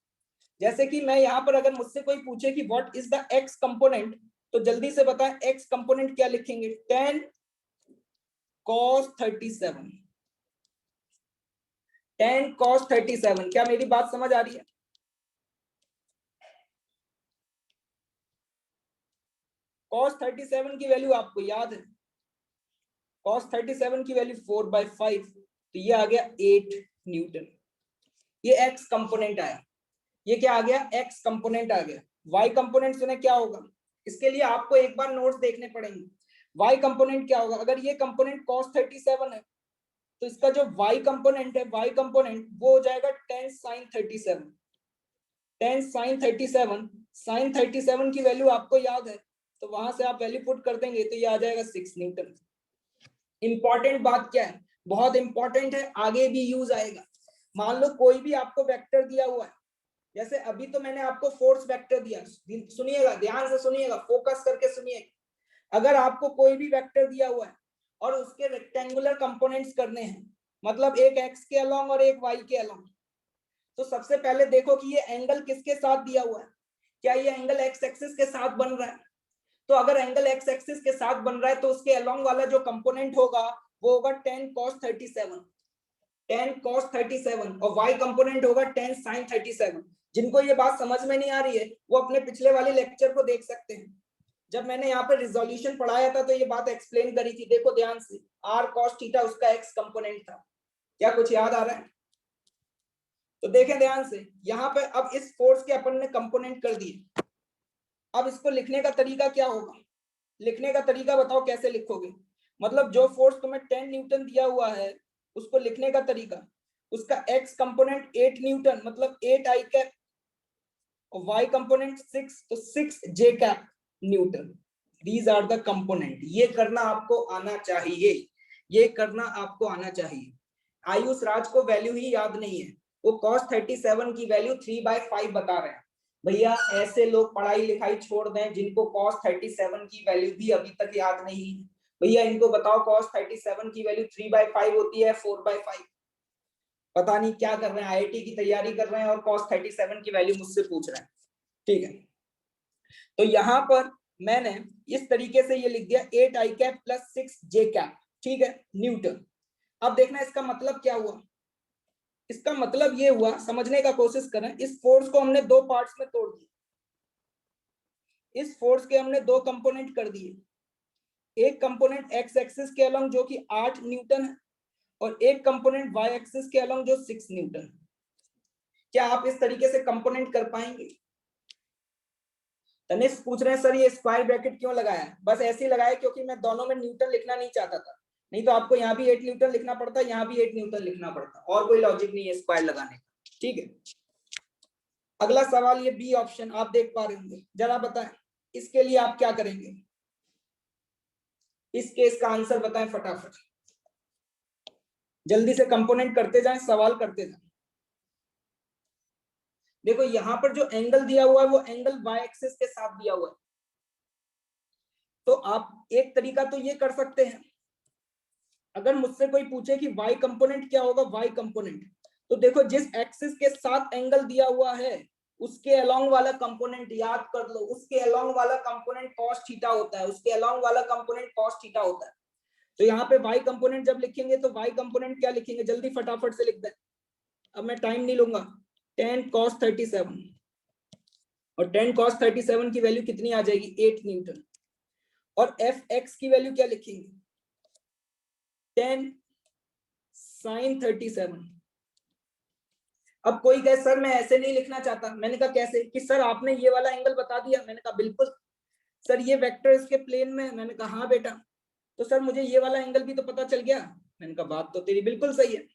जैसे कि मैं यहाँ पर अगर मुझसे कोई पूछे कि what is the X component, तो जल्दी से बताएं एक्स कंपोनेंट क्या लिखेंगे? 10 cos 37। 10 cos 37। क्या मेरी बात समझ आ रही है? cos 37 की वैल्यू आपको याद है, cos 37 की वैल्यू 4/5, तो ये आ गया 8 न्यूटन। ये एक्स कंपोनेंट आया, ये क्या आ गया? एक्स कंपोनेंट आ गया। वाई कंपोनेंट सुने क्या होगा? इसके लिए आपको एक बार नोट्स देखने पड़ेंगे। वाई कंपोनेंट क्या होगा? अगर ये कंपोनेंट cos 37 है, तो इसका जो वाई कंपोनेंट है, वाई कंपोनेंट वो हो जाएगा 10 sin 37। 10 sin 37, sin 37 की वैल्यू आपको याद है, तो वहां से आप वैल्यू पुट कर देंगे तो ये आ जाएगा 6 न्यूटन। इंपॉर्टेंट बात क्या है? बहुत इंपॉर्टेंट है, आगे भी यूज आएगा। मान लो कोई भी आपको वेक्टर दिया हुआ है, जैसे अभी तो मैंने आपको फोर्स वेक्टर दिया, सुनिएगा ध्यान से, सुनिएगा, फोकस करके सुनिएगा। अगर आपको कोई भी वेक्टर दिया हुआ है और उसके रेक्टेंगुलर कंपोनेंट्स करने हैं, मतलब एक एक्स के अलोंग और एक वाई के अलोंग, तो सबसे पहले देखो कि ये एंगल किसके साथ दिया हुआ है। क्या ये एंगल एक्स एक्सिस के साथ बन रहा है? तो अगर एंगल एक्स एक्सिस के साथ बन रहा है तो उसके अलोंग वाला जो कंपोनेंट होगा वो होगा 10 cos 37। 10 cos 37 और y कंपोनेंट होगा 10 sin 37। जिनको ये बात समझ में नहीं आ रही है वो अपने पिछले वाले लेक्चर को देख सकते हैं, जब मैंने यहाँ पे रिजोल्यूशन पढ़ाया था तो ये बात एक्सप्लेन करी थी। देखो ध्यान से, r cos थीटा उसका x कंपोनेंट था। क्या कुछ याद आ रहा है? तो देखें ध्यान से, यहाँ पे अब इस फोर्स के अपन ने कंपोनेंट कर दिए। अब इसको लिखने का तरीका क्या होगा? लिखने का तरीका बताओ कैसे लिखोगे? मतलब जो फोर्स तुम्हें 10 न्यूटन दिया हुआ है उसको लिखने का तरीका, उसका x कंपोनेंट 8 न्यूटन मतलब 8 आई कैप, और y कंपोनेंट 6 तो 6 J cap newton. These are the component. ये करना आपको आना चाहिए, ये करना आपको आना चाहिए। आयुष राज को वैल्यू ही याद नहीं है, वो cos 37 की वैल्यू 3/5 बता रहे हैं। भैया ऐसे लोग पढ़ाई लिखाई छोड़ दें जिनको cos 37 की वैल्यू भी अभी तक याद नहीं है। भैया इनको बताओ cos 37 की वैल्यू 3/5 होती है 4/5? पता नहीं क्या कर रहे हैं, आईआईटी की तैयारी कर रहे हैं और cos 37 की वैल्यू मुझसे पूछ रहे हैं। ठीक है, तो यहां पर मैंने इस तरीके से ये लिख दिया 8 I cap plus 6 J cap, ठीक है, न्यूटन। अब देखना इसका मतलब क्या हुआ। इसका मतलब ये हुआ, समझने का कोशिश करें, इस फोर्स को हमने दो पार्ट्स में तोड़ दिया, इस फोर्स के हमने दो कंपोनेंट कर दिए, एक कंपोनेंट एक्स एक्सिस के अलोंग जो कि 8 न्यूटन है और एक कंपोनेंट वाई एक्सिस के अलोंग जो 6 न्यूटन है। क्या आप इस तरीके से कंपोनेंट कर पाएंगे? तनिष्क पूछ रहे हैं सर ये स्क्वायर ब्रैकेट क्यों लगाया है? बस ऐसे ही लगाया क्योंकि मैं दोनों में न्यूटन लिखना नहीं चाहता था, नहीं तो आपको यहाँ भी 8 न्यूटन लिखना पड़ता, यहाँ भी 8 न्यूटन लिखना पड़ता, और कोई लॉजिक नहीं है स्क्वायर लगाने का। ठीक है, अगला सवाल ये बी ऑप्शन आप देख पा रहे होंगे, जरा बताएं इसके लिए आप क्या करेंगे, इस केस का आंसर बताएं फटाफट, जल्दी से कंपोनेंट करते जाएं, सवाल करते जाएं। देखो यहां पर जो एंगल दिया हुआ है वो एंगल वाई एक्सिस के साथ दिया हुआ है, तो आप एक तरीका तो ये कर सकते हैं, अगर मुझसे कोई पूछे कि वाई कंपोनेंट क्या होगा, वाई कंपोनेंट, तो देखो जिस एक्सिस के साथ एंगल दिया हुआ है उसके अलोंग वाला कंपोनेंट याद कर लो, उसके अलोंग वाला कंपोनेंट cos थीटा होता है, उसके अलोंग वाला कंपोनेंट cos थीटा होता है। तो यहाँ पे y कंपोनेंट जब लिखेंगे तो y कंपोनेंट क्या लिखेंगे, जल्दी फटाफट से लिख दें, अब मैं टाइम नहीं लूंगा। 10 cos 37 और 10 cos 37 की वैल्यू कितनी आ जाएगी, 8 न्यूटन, और fx की वैल्यू क्या लिखेंगे, 10 sin 37। अब कोई कहे सर मैं ऐसे नहीं लिखना चाहता, मैंने कहा कैसे, कि सर आपने ये वाला एंगल बता दिया, मैंने कहा बिल्कुल सर ये वेक्टर इसके प्लेन में, मैंने कहा हाँ बेटा, तो सर मुझे ये वाला एंगल भी तो पता चल गया, मैंने कहा बात तो तेरी बिल्कुल सही है।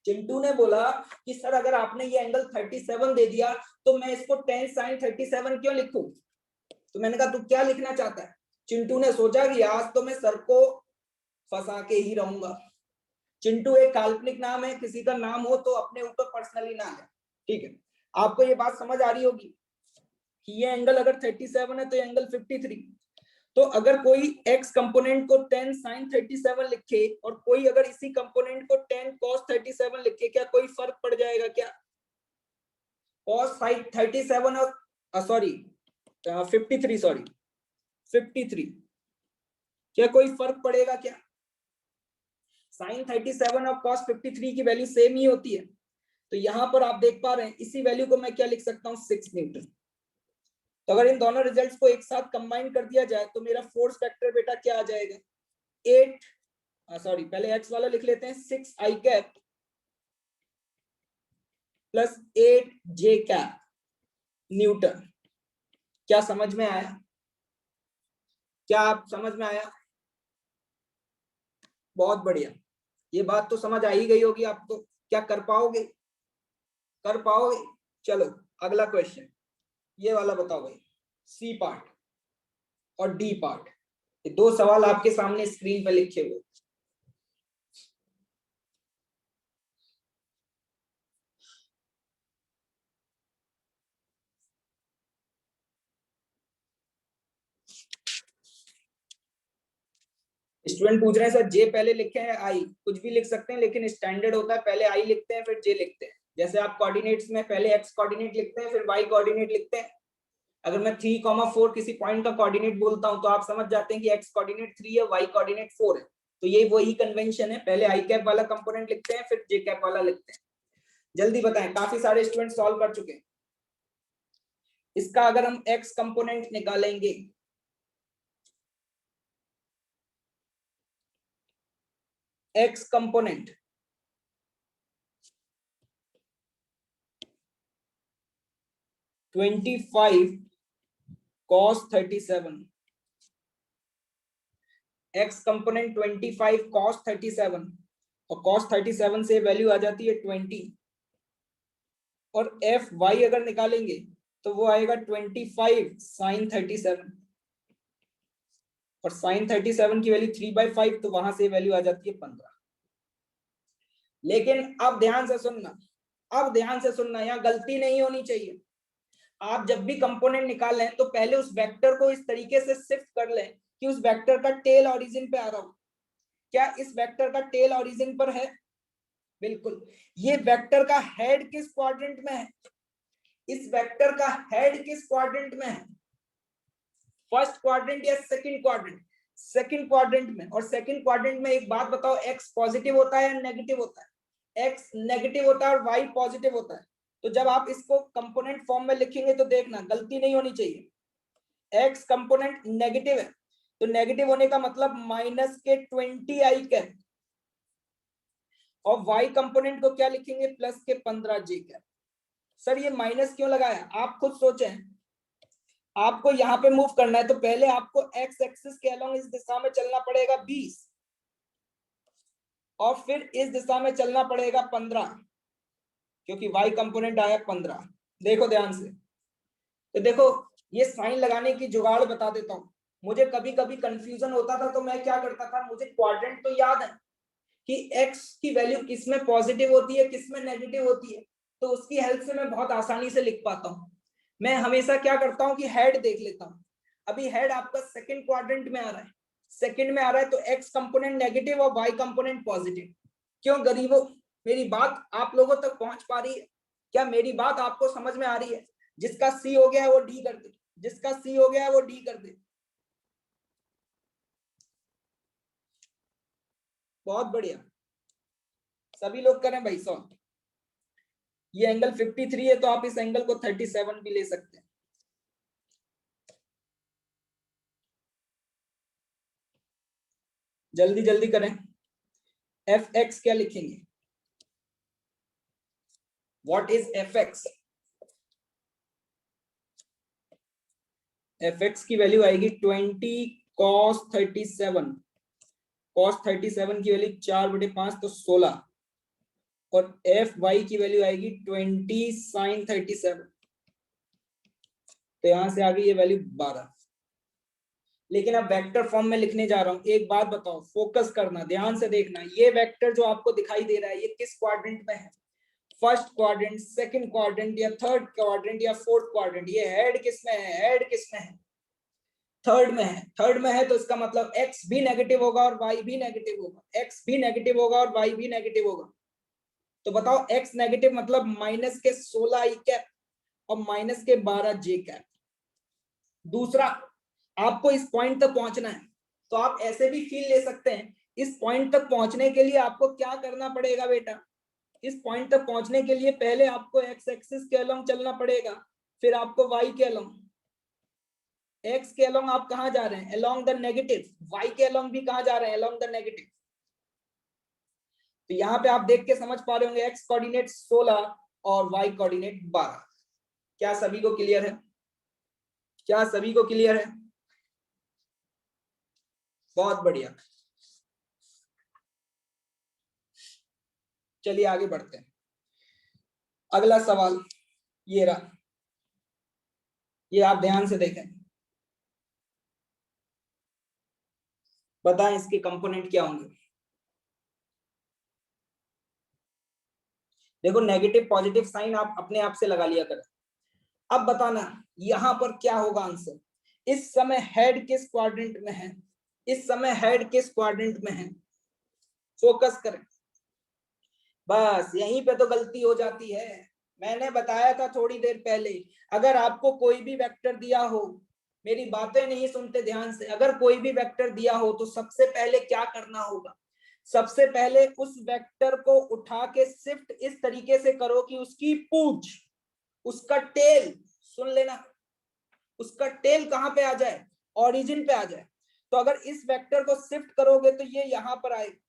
चिंटू ने बोला कि सर अगर आपने ये एंगल 37 दे दिया तो मैं इसको 10 sin 37 क्यों लिखूं, तो मैंने कहा तू क्या लिखना चाहता है, चिंटू ने सोचा कि आज तो मैं सर को फंसा के ही रहूंगा। चिंटू एक काल्पनिक नाम है, किसी का नाम हो तो अपने ऊपर पर्सनली ना है, ठीक है। आपको ये बात समझ आ रही होगी कि ये एंगल अगर 37 है तो ये एंगल 53, तो अगर कोई x कंपोनेंट को 10 sin 37 लिखे और कोई अगर इसी कंपोनेंट को 10 cos 37 लिखे, क्या कोई फर्क पड़ जाएगा क्या, cos 37 और सॉरी 53 सॉरी 53, क्या कोई फर्क पड़ेगा क्या, sin 37 और cos 53 की वैल्यू सेम ही होती है, तो यहां पर आप देख पा रहे हैं इसी वैल्यू को मैं क्या लिख सकता हूं, 6 न्यूटन। तो अगर इन दोनों रिजल्ट्स को एक साथ कंबाइन कर दिया जाए तो मेरा फोर्स वेक्टर बेटा क्या आ जाएगा, 8 सॉरी पहले x वाला लिख लेते हैं, 6 i cap plus 8 j cap Newton. क्या समझ में आया, क्या आप समझ में आया, बहुत बढ़िया, ये बात तो समझ आ ही गई होगी आपको, क्या कर पाओगे, कर पाओगे। चलो अगला क्वेश्चन, ये वाला बताओ भाई, सी पार्ट और डी पार्ट, ये दो सवाल आपके सामने स्क्रीन पे लिखे हुए। स्टूडेंट पूछ रहे हैं सर जे पहले लिखे हैं आई, कुछ भी लिख सकते हैं लेकिन स्टैंडर्ड होता है पहले आई लिखते हैं फिर जे लिखते हैं, जैसे आप कोऑर्डिनेट्स में पहले एक्स कोऑर्डिनेट लिखते हैं फिर वाई कोऑर्डिनेट लिखते हैं। अगर मैं 3,4 किसी पॉइंट का कोऑर्डिनेट बोलता हूं तो आप समझ जाते हैं कि एक्स कोऑर्डिनेट 3 है, वाई कोऑर्डिनेट 4 है, तो ये वही कन्वेंशन है, पहले आई कैप वाला कंपोनेंट लिखते हैं फिर जे कैप वाला लिखते हैं। जल्दी बताएं, काफी सारे स्टूडेंट सॉल्व कर चुके हैं। इसका अगर हम एक्स कंपोनेंट निकालेंगे, x component cos 37, x component 25 cos 37 और cos 37 से वैल्यू आ जाती है 20, और एफ वाई अगर निकालेंगे तो वो आएगा 25 sin 37 और sin 37 की वैल्यू 3/5, तो वहां से वैल्यू आ जाती है 15। लेकिन अब ध्यान से सुनना, अब ध्यान से सुनना, यहाँ गलती नहीं होनी चाहिए। आप जब भी कंपोनेंट निकालें तो पहले उस वेक्टर को इस तरीके से शिफ्ट कर लें कि उस वेक्टर का टेल ओरिजिन पे आ रहा हो। क्या इस वेक्टर का टेल ओरिजिन पर है, बिल्कुल। ये वेक्टर का हेड किस क्वाड्रेंट में है, इस वेक्टर का हेड किस क्वाड्रेंट में है, फर्स्ट क्वाड्रेंट या सेकंड क्वाड्रेंट, सेकंड क्वाड्रेंट में। और सेकंड क्वाड्रेंट में एक बात बताओ, एक्स पॉजिटिव होता है या नेगेटिव होता है, x नेगेटिव होता है और y पॉजिटिव होता है। तो जब आप इसको कंपोनेंट फॉर्म में लिखेंगे तो देखना गलती नहीं होनी चाहिए। x कंपोनेंट नेगेटिव है तो नेगेटिव होने का मतलब माइनस के 20i कैप, और y कंपोनेंट को क्या लिखेंगे, प्लस के 15j कैप। सर ये माइनस क्यों लगाया, आप खुद सोचें। आपको यहाँ पे मूव करना है तो पहले आपको x एक्सिस के अलोंग इस दिशा में चलना पड़ेगा 20, और फिर इस दिशा में चलना पड़ेगा 15, क्योंकि y कंपोनेंट आया 15। देखो ध्यान से, तो देखो ये साइन लगाने की जुगाड़ बता देता हूं। मुझे कभी कभी कंफ्यूजन होता था तो मैं क्या करता था, मुझे क्वाड्रेंट तो याद है कि x की वैल्यू किस में पॉजिटिव होती है किस में नेगेटिव होती है, तो उसकी हेल्प से मैं बहुत आसानी से लिख पाता हूँ। मैं हमेशा क्या करता हूँ कि हेड देख लेता हूँ। अभी हेड आपका सेकंड क्वाड्रेंट में आ रहा है, सेकंड में आ रहा है तो x कंपोनेंट नेगेटिव और y कंपोनेंट पॉजिटिव। क्यों गरीबों, मेरी बात आप लोगों तक पहुंच पा रही है क्या, मेरी बात आपको समझ में आ रही है? जिसका C हो गया है वो D कर दे, जिसका C हो गया है वो D कर दे। बहुत बढ़िया, सभी लोग करें भाई सॉल्व। ये एंगल 53 है तो आप इस एंगल को 37 भी ले सकते हैं। जल्दी जल्दी करें। एफ एक्स क्या लिखेंगे, what is F x? F x की वैल्यू आएगी 20 cos 37। cos 37 की वैल्यू 4/5 तो 16, और एफ वाई की वैल्यू आएगी 20 sin 37, तो यहां से आ गई ये वैल्यू 12। लेकिन अब वेक्टर फॉर्म में लिखने जा रहा हूं। एक बात बताओ, फोकस करना, ध्यान से देखना, ये वेक्टर जो आपको दिखाई दे रहा है ये किस क्वाड्रेंट में है? फर्स्ट क्वाड्रेंट, सेकंड क्वाड्रेंट, या थर्ड क्वाड्रेंट, या फोर्थ क्वाड्रेंट? ये हेड किस में है, हेड किस में है? थर्ड में है। थर्ड में है तो इसका मतलब x भी नेगेटिव होगा और y भी नेगेटिव होगा, x भी नेगेटिव होगा और y भी नेगेटिव होगा। तो बताओ x नेगेटिव मतलब माइनस के 16 i कैप और माइनस के 12 j कैप। दूसरा, आपको इस पॉइंट तक पहुंचना है तो आप ऐसे भी फील ले सकते हैं, इस पॉइंट तक पहुंचने के लिए आपको क्या करना पड़ेगा बेटा, इस पॉइंट तक पहुंचने के लिए पहले आपको x एक्सिस के अलोंग चलना पड़ेगा, फिर आपको y के अलोंग। x के अलोंग आप कहां जा रहे हैं, अलोंग द नेगेटिव, y के अलोंग भी कहां जा रहे हैं, अलोंग द नेगेटिव। तो यहां पे आप देख के समझ पा रहे होंगे x कोऑर्डिनेट 16 और y कोऑर्डिनेट 12। क्या सभी को क्लियर है, क्या सभी को क्लियर है? बहुत बढ़िया, चलिए आगे बढ़ते हैं। अगला सवाल ये रहा, ये आप ध्यान से देखें, बताएं इसके कंपोनेंट क्या होंगे। देखो नेगेटिव पॉजिटिव साइन आप अपने आप से लगा लिया करें। अब बताना यहां पर क्या होगा आंसर। इस समय हेड किस क्वाड्रेंट में है, इस समय हेड किस क्वाड्रेंट में है, फोकस करें। बस यहीं पे तो गलती हो जाती है। मैंने बताया था थोड़ी देर पहले, अगर आपको कोई भी वेक्टर दिया हो, मेरी बातें नहीं सुनते ध्यान से, अगर कोई भी वेक्टर दिया हो तो सबसे पहले क्या करना होगा, सबसे पहले उस वेक्टर को उठा के शिफ्ट इस तरीके से करो कि उसकी पूंछ, उसका टेल, सुन लेना, उसका टेल कहां पे आ जाए, ओरिजिन पे आ जाए। तो अगर इस वेक्टर को शिफ्ट करोगे तो ये यहां पर आएगा।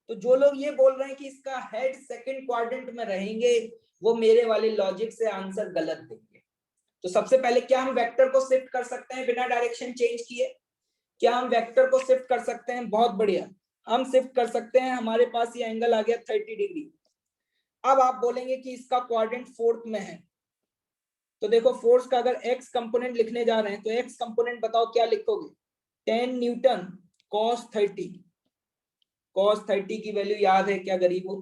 तो जो लोग ये बोल रहे हैं कि इसका हेड सेकंड क्वाड्रेंट में रहेंगे, वो मेरे वाले लॉजिक से आंसर गलत देंगे। तो सबसे पहले क्या हम वेक्टर को शिफ्ट कर सकते हैं बिना डायरेक्शन चेंज किए? क्या हम वेक्टर को शिफ्ट कर सकते हैं? बहुत बढ़िया, हम शिफ्ट कर सकते हैं। हमारे पास ये एंगल आ गया 30 डिग्री। अब आप बोलेंगे कि इसका क्वाड्रेंट फोर्थ में है, तो देखो फोर्स का अगर x कंपोनेंट लिखने जा रहे हैं तो x कंपोनेंट बताओ क्या लिखोगे, 10 न्यूटन cos 30। cos 30 की वैल्यू याद है क्या गरीबों,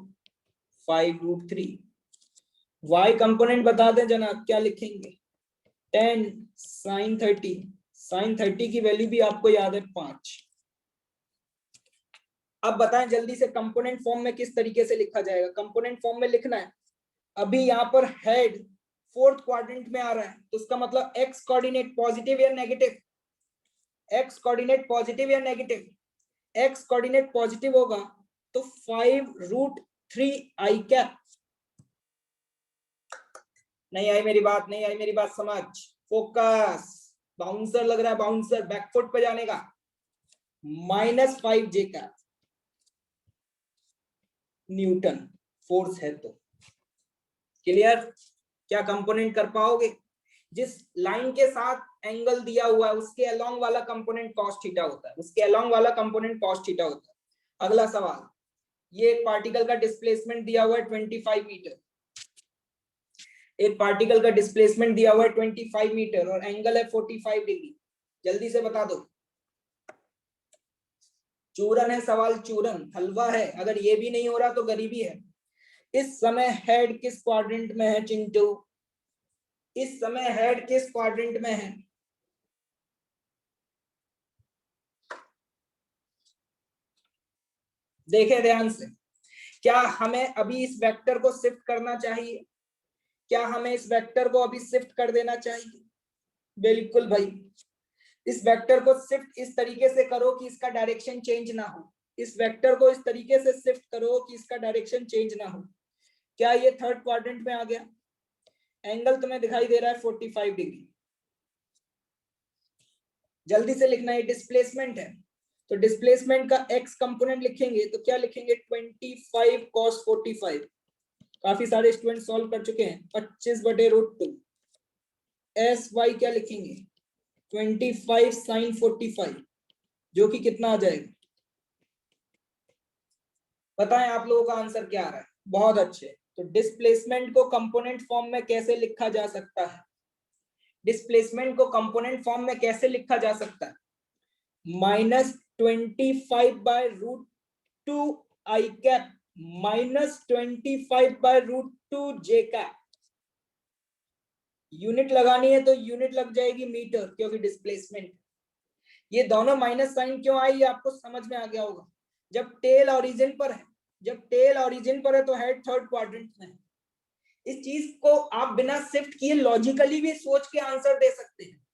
5√3। y कंपोनेंट बता दें जनाब क्या लिखेंगे, 10 sin 30। sin 30 की वैल्यू भी आपको याद है 5। अब बताएं जल्दी से कंपोनेंट फॉर्म में किस तरीके से लिखा जाएगा, कंपोनेंट फॉर्म में लिखना है। अभी यहाँ पर हेड फोर्थ क्वाड्रेंट में आ रहा है तो उसका मतलब x कोऑर्डिनेट पॉजिटिव या नेगेटिव, x कोऑर्डिनेट पॉजिटिव या नेगेटिव, x कोऑर्डिनेट पॉजिटिव होगा तो 5√3 3 आई कैप। नहीं आई मेरी बात, नहीं आई मेरी बात समझ, फोकस। बाउंसर लग रहा है, बाउंसर बैकफुट पे जाने का। -5 जे कैप न्यूटन फोर्स है तो। क्लियर? क्या कंपोनेंट कर पाओगे? जिस लाइन के साथ एंगल दिया हुआ है उसके अलोंग वाला कंपोनेंट cos थीटा होता है, उसके अलोंग वाला कंपोनेंट cos थीटा होता है। अगला सवाल, ये एक पार्टिकल का डिस्प्लेसमेंट दिया हुआ है 25 मीटर, एक पार्टिकल का डिस्प्लेसमेंट दिया हुआ है 25 मीटर और एंगल है 45 डिग्री। जल्दी से बता दो। चूरन है सवाल, चूरन हलवा है। अगर ये भी नहीं हो रहा तो गरीबी है। इस समय हेड किस क्वाड्रेंट में है चिंटू? इस समय हेड किस क्वाड्रेंट में है? देखें ध्यान से। क्या हमें अभी इस वेक्टर को शिफ्ट करना चाहिए? क्या हमें इस वेक्टर को अभी शिफ्ट कर देना चाहिए? बिल्कुल भाई, इस वेक्टर को शिफ्ट इस तरीके से करो कि इसका डायरेक्शन चेंज ना हो। इस वेक्टर को इस तरीके से शिफ्ट करो कि इसका डायरेक्शन चेंज ना हो। क्या ये थर्ड क्वाड्रेंट में आ गया? एंगल तुम्हें दिखाई दे रहा है 45 डिग्री। जल्दी से लिखना, है डिस्प्लेसमेंट है तो डिस्प्लेसमेंट का x कंपोनेंट लिखेंगे तो क्या लिखेंगे? 25 cos 45। काफी सारे स्टूडेंट सॉल्व कर चुके हैं। 25/√2 एस वाई क्या लिखेंगे? 25 sin 45, जो कि कितना आ जाएगा? बताएं आप लोगों का आंसर क्या आ रहा है? बहुत अच्छे। तो डिस्प्लेसमेंट को कंपोनेंट फॉर्म में कैसे लिखा जा सकता है? डिस्प्लेसमेंट को कंपोनेंट फॉर्म में कैसे लिखा जा सकता है? -25/√2 आई कैप -25/√2 जे कैप। यूनिट लगानी है तो यूनिट लग जाएगी मीटर, क्योंकि डिस्प्लेसमेंट। ये दोनों माइनस साइन क्यों आई ये आपको समझ में आ गया होगा। जब टेल ओरिजिन पर है, जब टेल ओरिजिन पर है तो हेड थर्ड क्वाड्रेंट में है। इस चीज को आप बिना शिफ्ट किए लॉजिकली भी सोच के आंसर दे सकते हैं।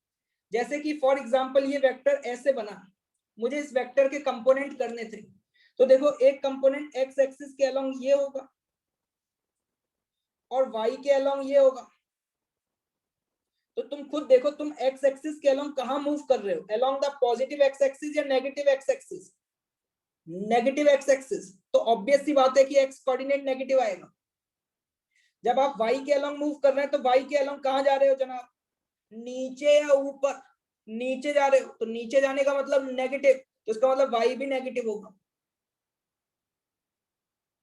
जैसे कि फॉर एग्जांपल ये वेक्टर ऐसे बना, मुझे इस वेक्टर के कंपोनेंट करने थे, तो देखो एक कंपोनेंट एक्स एक्सिस के अलोंग ये होगा और वाई के अलोंग ये होगा। तो तुम खुद देखो, तुम एक्स एक्सिस के अलोंग कहां मूव कर रहे हो? Along the positive X axis या negative X axis? Negative X axis. तो ऑब्वियस सी बात है कि एक्स कोऑर्डिनेट नेगेटिव आएगा। जब आप वाई के अलोंग मूव कर रहे हैं तो वाई के अलोंग कहां जा रहे हो जनाब? नीचे या ऊपर? नीचे जा रहे हो, तो नीचे जाने का मतलब नेगेटिव, तो इसका मतलब वाई भी नेगेटिव होगा।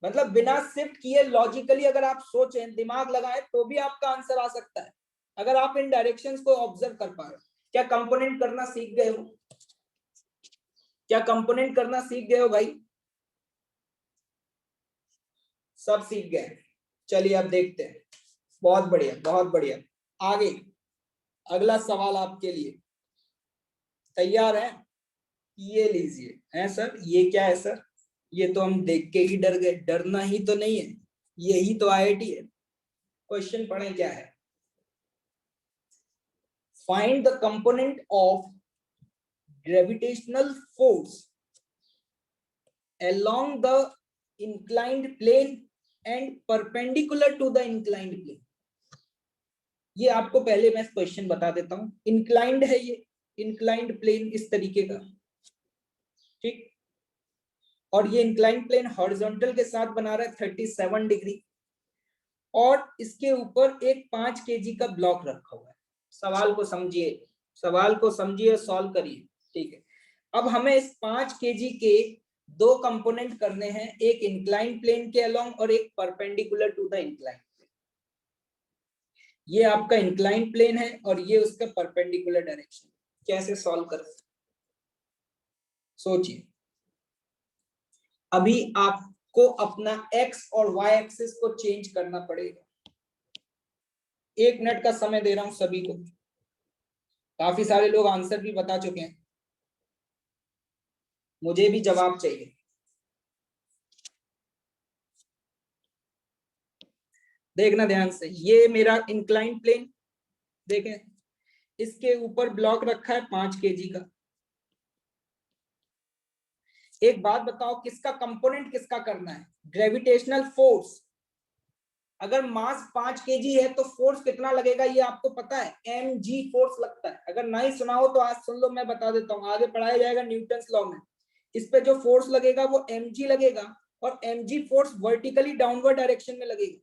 मतलब बिना शिफ्ट किए लॉजिकली अगर आप सोचें, दिमाग लगाएं, तो भी आपका आंसर आ सकता है, अगर आप इन डायरेक्शंस को ऑब्जर्व कर पा रहे हो। क्या कंपोनेंट करना सीख गए हो? क्या कंपोनेंट करना सीख गए हो भाई? सब सीख गए? चलिए अब देखते हैं। बहुत बढ़िया, बहुत बढ़िया। आगे अगला सवाल आपके लिए तैयार है? ये लीजिए। है सर, ये क्या है सर? ये तो हम देख के ही डर गए। डरना ही तो नहीं है, यही तो आईआईटी है। क्वेश्चन पढ़ें क्या है। Find the component of gravitational force along the inclined plane and perpendicular to the inclined plane। ये आपको पहले मैं क्वेश्चन बता देता हूं। इंक्लाइंड है ये, इंक्लाइंड प्लेन इस तरीके का, ठीक। और ये इंक्लाइंड प्लेन हॉरिजॉन्टल के साथ बना रहा है 37 डिग्री, और इसके ऊपर एक 5 केजी का ब्लॉक रखा हुआ है। सवाल को समझिए, सवाल को समझिए, सॉल्व करिए, ठीक है। अब हमें इस 5 केजी के दो कंपोनेंट करने हैं, एक इंक्लाइंड प्लेन के अलोंग और एक परपेंडिकुलर टू द इंक्लाइंड। ये आपका इंक्लाइंड प्लेन है और ये उसका परपेंडिकुलर डायरेक्शन। कैसे सॉल्व कर, सोचिए। अभी आपको अपना एक्स और वाई एक्सिस को चेंज करना पड़ेगा। 1 मिनट का समय दे रहा हूं सभी को। काफी सारे लोग आंसर भी बता चुके हैं, मुझे भी जवाब चाहिए। देखना ध्यान से, ये मेरा इंक्लाइंड प्लेन, देखें इसके ऊपर ब्लॉक रखा है 5 केजी का। एक बात बताओ, किसका कंपोनेंट किसका करना है? Gravitational force. अगर मास 5 kg है तो फोर्स कितना लगेगा ये आपको पता है? mg फोर्स लगता है। अगर नहीं सुना हो तो आज सुन लो, मैं बता देता हूँ, आगे पढ़ाया जाएगा न्यूटन्स लॉ में। इस पे जो फोर्स लगेगा वो mg लगेगा, और mg force vertically downward direction में लगेगा।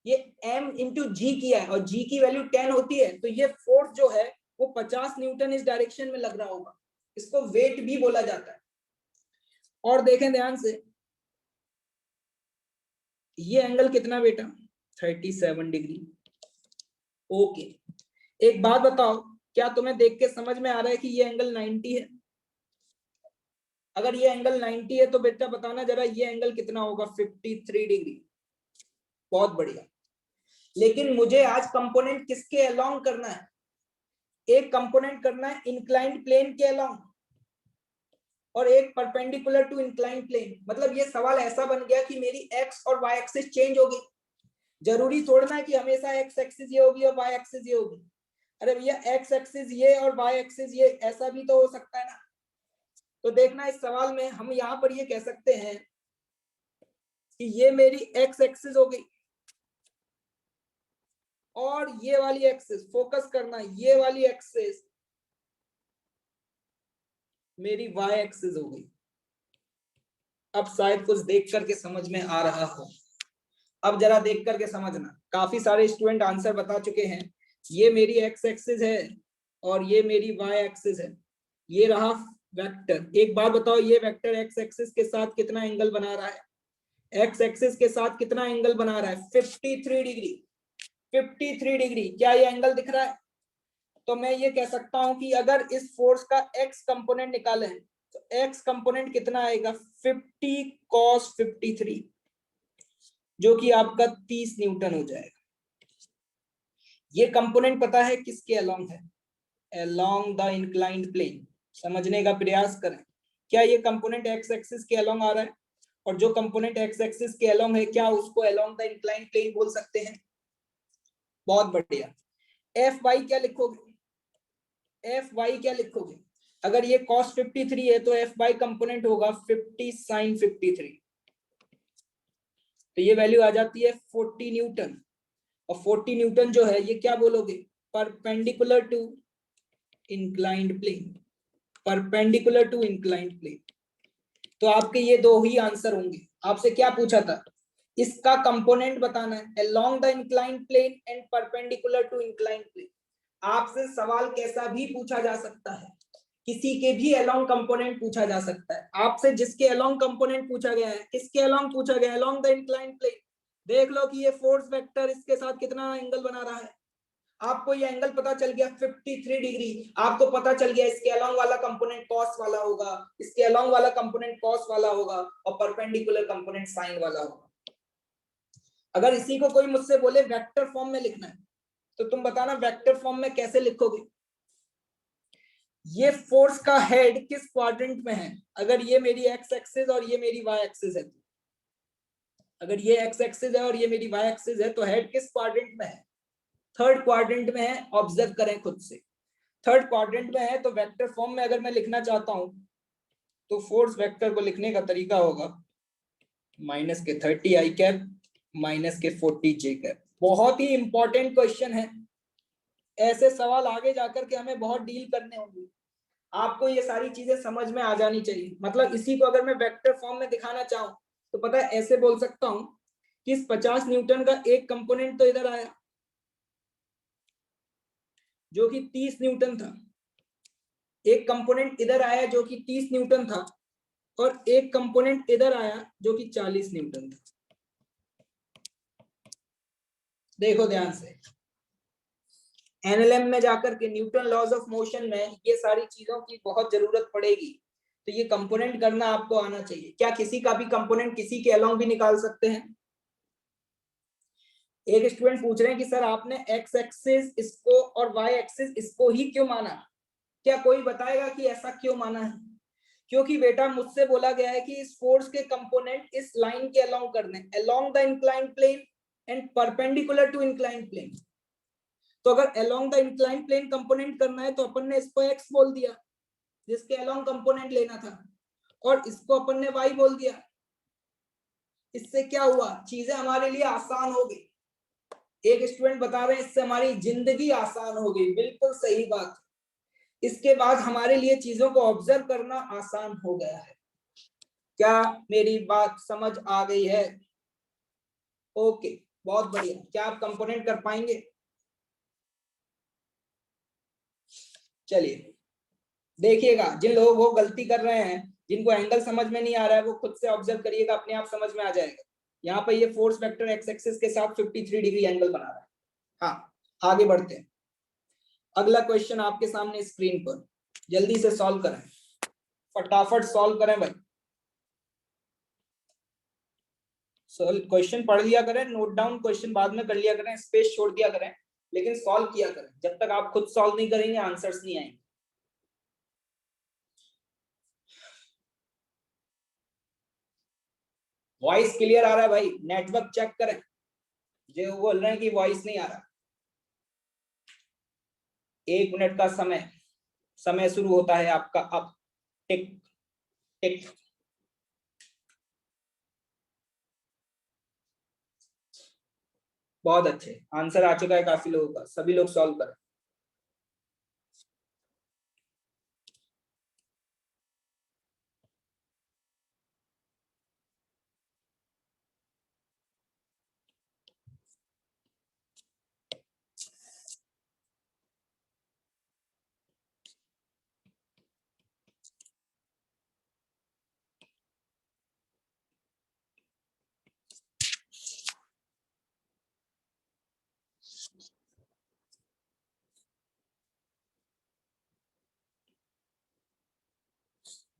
ये m इंटू जी किया है और g की वैल्यू 10 होती है, तो ये फोर्स जो है वो 50 न्यूटन इस डायरेक्शन में लग रहा होगा। इसको वेट भी बोला जाता है। और देखें ध्यान से, ये एंगल कितना बेटा? 37 डिग्री। ओके, एक बात बताओ, क्या तुम्हें देख के समझ में आ रहा है कि ये एंगल 90 है? अगर ये एंगल 90 है तो बेटा बताना जरा ये एंगल कितना होगा? 53 डिग्री। बहुत बढ़िया। लेकिन मुझे आज कंपोनेंट किसके अलोंग करना है? एक कंपोनेंट करना है इंक्लाइंड प्लेन के अलोंग, और एक परपेंडिकुलर टू इंक्लाइंड प्लेन। मतलब ये सवाल ऐसा बन गया कि मेरी एक्स और वाई एक्सिस चेंज हो गई। जरूरी थोड़ा है कि हमेशा एक्स एक्सिस ये होगी और वाई एक्सिस ये होगी। अरे भैया, एक्स एक्सिस ये और वाई एक्सिस ये, ऐसा भी तो हो सकता है ना। तो देखना इस सवाल में हम यहां पर ये कह सकते हैं कि ये मेरी एक्स एक्सिस हो गई, और ये वाली एक्सिस, फोकस करना, ये वाली एक्सिस मेरी वाई एक्सिस हो गई। अब शायद कुछ देख करके समझ में आ रहा हो। अब जरा देख करके समझना, काफी सारे स्टूडेंट आंसर बता चुके हैं। ये मेरी एक्स एक्सिस है और ये मेरी वाई एक्सिस है। ये रहा वेक्टर। एक बात बताओ, ये वेक्टर एक्स एक्सिस के साथ कितना एंगल बना रहा है? एक्स एक्सिस के साथ कितना एंगल बना रहा है? 53 डिग्री। 53 डिग्री। क्या ये एंगल दिख रहा है? तो मैं ये कह सकता हूं कि अगर इस फोर्स का एक्स कंपोनेंट निकालें तो एक्स कंपोनेंट कितना आएगा? 50 cos 53, जो कि आपका 30 न्यूटन हो जाएगा। ये कंपोनेंट पता है किसके अलोंग है? Along the inclined plane. समझने का प्रयास करें। क्या ये कंपोनेंट एक्स एक्सिस के अलोंग आ रहा है? और जो कंपोनेंट एक्स एक्सिस के अलोंग है, क्या उसको अलोंग द इंक्लाइंड प्लेन बोल सकते हैं? बहुत बढ़िया। एफ वाई क्या लिखोगे? एफ वाई क्या लिखोगे? अगर ये cos 53 है तो एफ वाई कंपोनेंट होगा 50 sin 53। तो ये वैल्यू आ जाती है 40 न्यूटन। और 40 न्यूटन जो है ये क्या बोलोगे? Perpendicular to inclined plane. Perpendicular to inclined plane. तो आपके ये दो ही आंसर होंगे। आपसे क्या पूछा था? इसका कंपोनेंट बताना है along the inclined plane and perpendicular to inclined plane. आपसे सवाल कैसा भी पूछा जा सकता है, किसी के भी अलोंग कंपोनेंट पूछा जा सकता है। आपसे जिसके अलोंग कंपोनेंट पूछा गया है, किसके अलोंग पूछा गया? Along the inclined plane. देख लो कि ये फोर्स वेक्टर इसके साथ कितना एंगल बना रहा है। आपको ये एंगल पता चल गया 53 डिग्री। आपको पता चल गया इसके अलोंग वाला कंपोनेंट कॉस वाला होगा, इसके अलोंग वाला कंपोनेंट कॉस वाला होगा, और परपेंडिकुलर कंपोनेंट साइन वाला होगा। अगर इसी को कोई मुझसे बोले वेक्टर फॉर्म में लिखना है, तो तुम बताना वेक्टर फॉर्म में कैसे लिखोगे? ये फोर्स का हेड किस क्वाड्रेंट में है? अगर ये मेरी एक्स एक्सिस और ये मेरी वाई एक्सिस है, अगर ये एक्स एक्सिस है और ये मेरी वाई एक्सिस है, तो हेड किस क्वाड्रेंट में है? थर्ड क्वाड्रेंट में है। ऑब्जर्व करें खुद से, थर्ड क्वाड्रेंट में है। तो वेक्टर फॉर्म में अगर मैं लिखना चाहता हूं तो फोर्स वेक्टर को लिखने का तरीका होगा माइनस के 30 आई कैप माइनस के 40 जे कैप। बहुत ही इंपॉर्टेंट क्वेश्चन है। ऐसे सवाल आगे जाकर के हमें बहुत डील करने होंगे। आपको ये सारी चीजें समझ में आ जानी चाहिए। मतलब इसी को अगर मैं वेक्टर फॉर्म में दिखाना चाहूं तो पता है ऐसे बोल सकता हूं कि इस 50 न्यूटन का एक कंपोनेंट तो इधर आया जो कि 30 न्यूटन था, एक कंपोनेंट इधर आया जो कि 30 न्यूटन था, और एक कंपोनेंट इधर आया जो कि 40 न्यूटन था। देखो ध्यान से, एनएलएम में जाकर के न्यूटन लॉज ऑफ मोशन में ये सारी चीजों की बहुत जरूरत पड़ेगी। तो ये कंपोनेंट करना आपको आना चाहिए। क्या किसी का भी कंपोनेंट किसी के अलोंग भी निकाल सकते हैं? एक स्टूडेंट पूछ रहे हैं कि सर आपने एक्स एक्सिस इसको और वाई एक्सिस इसको ही क्यों माना? क्या कोई बताएगा कि ऐसा क्यों माना है? क्योंकि बेटा मुझसे बोला गया है कि इस फोर्स के कंपोनेंट इस लाइन के अलोंग करने, along the inclined plane and perpendicular to inclined plane. तो अगर along the inclined plane component करना है तो अपन ने इसको एक्स बोल दिया, जिसके अलोंग कंपोनेंट लेना था, और इसको अपन ने y बोल दिया। इससे क्या हुआ, चीजें हमारे लिए आसान हो गई। एक स्टूडेंट बता रहे हैं इससे हमारी जिंदगी आसान हो गई, बिल्कुल सही बात। इसके बाद हमारे लिए चीजों को ऑब्जर्व करना आसान हो गया है। क्या मेरी बात समझ आ गई है? ओके, बहुत बढ़िया। क्या आप कंपोनेंट कर पाएंगे? चलिए देखिएगा, जिन लोगों को गलती कर रहे हैं, जिनको एंगल समझ में नहीं आ रहा है, वो खुद से ऑब्जर्व करिएगा, अपने आप समझ में आ जाएगा। यहाँ पर ये फोर्स वेक्टर एक्स एक्सिस के साथ 53 डिग्री एंगल बना रहा है। हाँ, आगे बढ़ते हैं। अगला क्वेश्चन आपके सामने स्क्रीन पर, जल्दी से सॉल्व करें, फटाफट सॉल्व करें भाई। क्वेश्चन पढ़ लिया करें, नोट डाउन क्वेश्चन बाद में कर लिया करें, स्पेस छोड़ दिया करें, लेकिन सॉल्व किया करें। जब तक आप खुद सॉल्व नहीं करेंगे आंसर्स नहीं आएंगे। वॉइस क्लियर आ रहा है भाई? नेटवर्क चेक करें, जो बोल रहे हैं कि वॉइस नहीं आ रहा। 1 मिनट का समय शुरू होता है आपका अब। टिक टिक। बहुत अच्छे, आंसर आ चुका है काफी लोगों का, सभी लोग सॉल्व करें।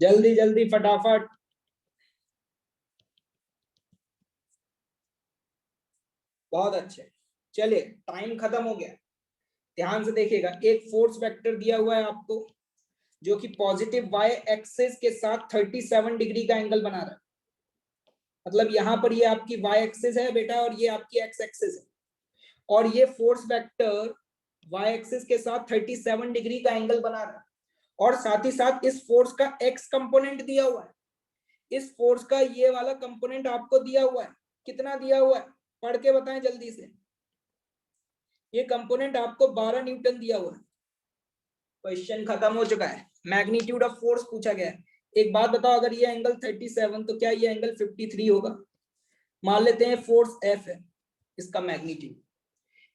जल्दी जल्दी फटाफट। बहुत अच्छे, चलिए टाइम खत्म हो गया। ध्यान से देखिएगा, एक फोर्स वेक्टर दिया हुआ है आपको, जो कि पॉजिटिव y एक्सिस के साथ 37 डिग्री का एंगल बना रहा है। मतलब यहाँ पर ये आपकी y एक्सिस है बेटा, और ये आपकी x एक्सिस है, और ये फोर्स वेक्टर y एक्सिस के साथ 37 डिग्री का एंगल बना रहा है, और साथ ही साथ इस फोर्स का x कंपोनेंट दिया हुआ है। इस फोर्स का ये वाला कंपोनेंट आपको दिया हुआ है। कितना दिया हुआ है, पढ़ के बताएं जल्दी से। ये कंपोनेंट आपको 12 न्यूटन दिया हुआ है। क्वेश्चन खत्म हो चुका है। मैग्नीट्यूड ऑफ फोर्स पूछा गया है। एक बात बताओ, अगर ये एंगल 37 तो क्या ये एंगल 53 होगा? मान लेते हैं फोर्स F है, इसका मैग्नीट्यूड।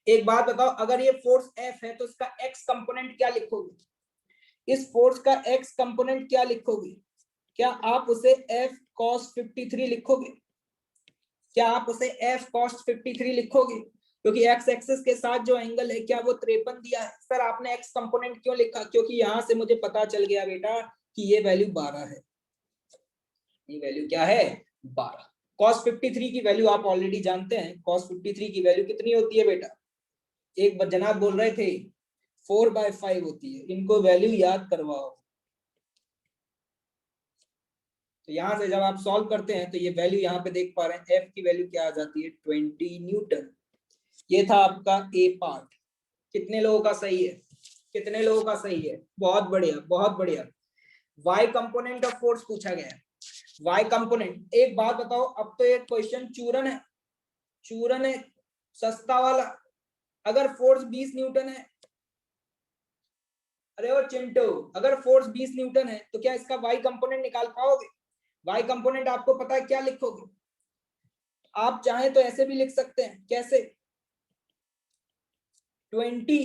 एक बात बताओ, अगर ये फोर्स F है तो इसका x कंपोनेंट क्या लिखोगे? इस फोर्स का x कंपोनेंट क्या लिखोगे? क्या आप उसे F cos 53 लिखोगे? क्या आप उसे F cos 53 लिखोगे? क्योंकि x एक्सिस के साथ जो एंगल है, क्या वो 53 दिया है? सर आपने x कंपोनेंट क्यों लिखा? क्योंकि यहां से मुझे पता चल गया बेटा कि ये वैल्यू 12 है। ये वैल्यू क्या है? 12। cos 53 की वैल्यू आप ऑलरेडी जानते हैं। cos 53 की वैल्यू कितनी होती है बेटा? एक बार जनाब बोल रहे थे 4/5 होती है। इनको वैल्यू याद करवाओ। तो यहां से जब आप सॉल्व करते हैं तो ये वैल्यू यहाँ पे देख पा रहे हैं, F की वैल्यू क्या आ जाती है? 20 न्यूटन। ये था आपका ए पार्ट। कितने लोगों का सही है? कितने लोगों का सही है? बहुत बढ़िया, बहुत बढ़िया। y कंपोनेंट ऑफ फोर्स पूछा गया है। y कंपोनेंट, एक बात बताओ, अब तो एक क्वेश्चन चूरन है, चूरन है सस्ता वाला। अगर फोर्स 20 न्यूटन है, अरे ओ चिंटू, अगर फोर्स 20 न्यूटन है तो क्या इसका y कंपोनेंट निकाल पाओगे? y कंपोनेंट आपको पता है क्या लिखोगे? आप चाहें तो ऐसे भी लिख सकते हैं। कैसे? 20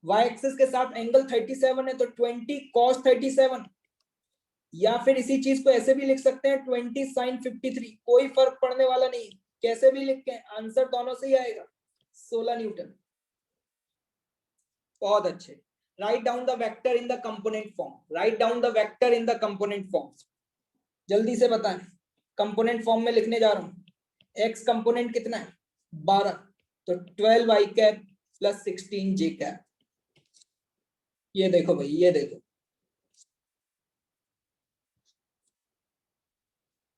y एक्सिस के साथ एंगल 37 है तो 20 cos 37, या फिर इसी चीज को ऐसे भी लिख सकते हैं 20 sin 53। कोई फर्क पड़ने वाला नहीं, कैसे भी लिख के आंसर दोनों से ही आएगा, 16 न्यूटन। बहुत अच्छे। Write down the vector in the component form. Write down the vector in the component form. जल्दी से बताएं, कंपोनेंट फॉर्म में लिखने जा रहा हूं। एक्स कंपोनेंट कितना है? 12, तो 12 y cap plus 16 j cap. ये देखो भाई, ये देखो,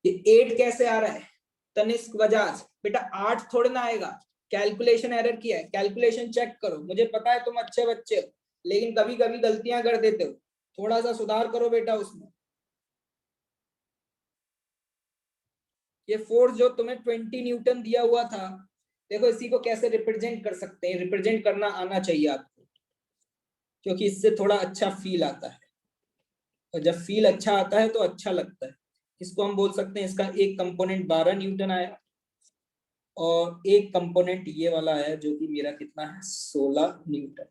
ये 8 कैसे आ रहा है? तनिष्क बजाज बेटा 8 थोड़े ना आएगा, कैलकुलेशन एरर किया है। कैलकुलेशन चेक करो। मुझे पता है तुम अच्छे बच्चे हो, लेकिन कभी कभी गलतियां कर देते हो। थोड़ा सा सुधार करो बेटा उसमें। ये फोर्स जो तुम्हें 20 न्यूटन दिया हुआ था, देखो इसी को कैसे रिप्रेजेंट कर सकते हैं, रिप्रेजेंट करना आना चाहिए आपको, क्योंकि इससे थोड़ा अच्छा फील आता है, और जब फील अच्छा आता है तो अच्छा लगता है। इसको हम बोल सकते हैं, इसका एक कंपोनेंट 12 न्यूटन आया, और एक कंपोनेंट ये वाला है जो कि मेरा कितना है, 16 न्यूटन।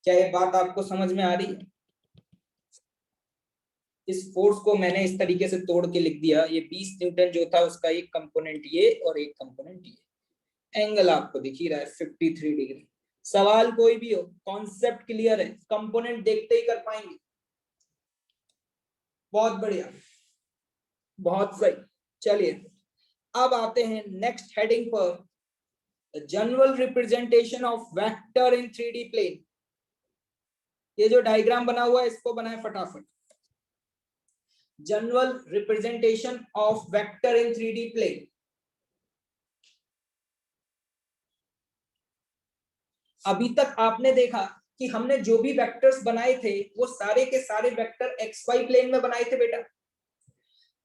क्या ये बात आपको समझ में आ रही है? इस फोर्स को मैंने इस तरीके से तोड़ के लिख दिया, ये 20 न्यूटन जो था उसका एक कंपोनेंट ये और एक कंपोनेंट ये। एंगल आपको दिख ही रहा है 53 डिग्री। सवाल कोई भी हो, कॉन्सेप्ट क्लियर है, कंपोनेंट देखते ही कर पाएंगे। बहुत बढ़िया, बहुत सही। चलिए अब आते हैं नेक्स्ट हेडिंग पर, general representation of vector in 3D plane. ये जो डायग्राम बना हुआ है इसको बनाए फटाफट। General representation of vector in 3D plane. अभी तक आपने देखा कि हमने जो भी वेक्टर्स बनाए थे वो सारे के सारे वेक्टर एक्स वाई प्लेन में बनाए थे बेटा।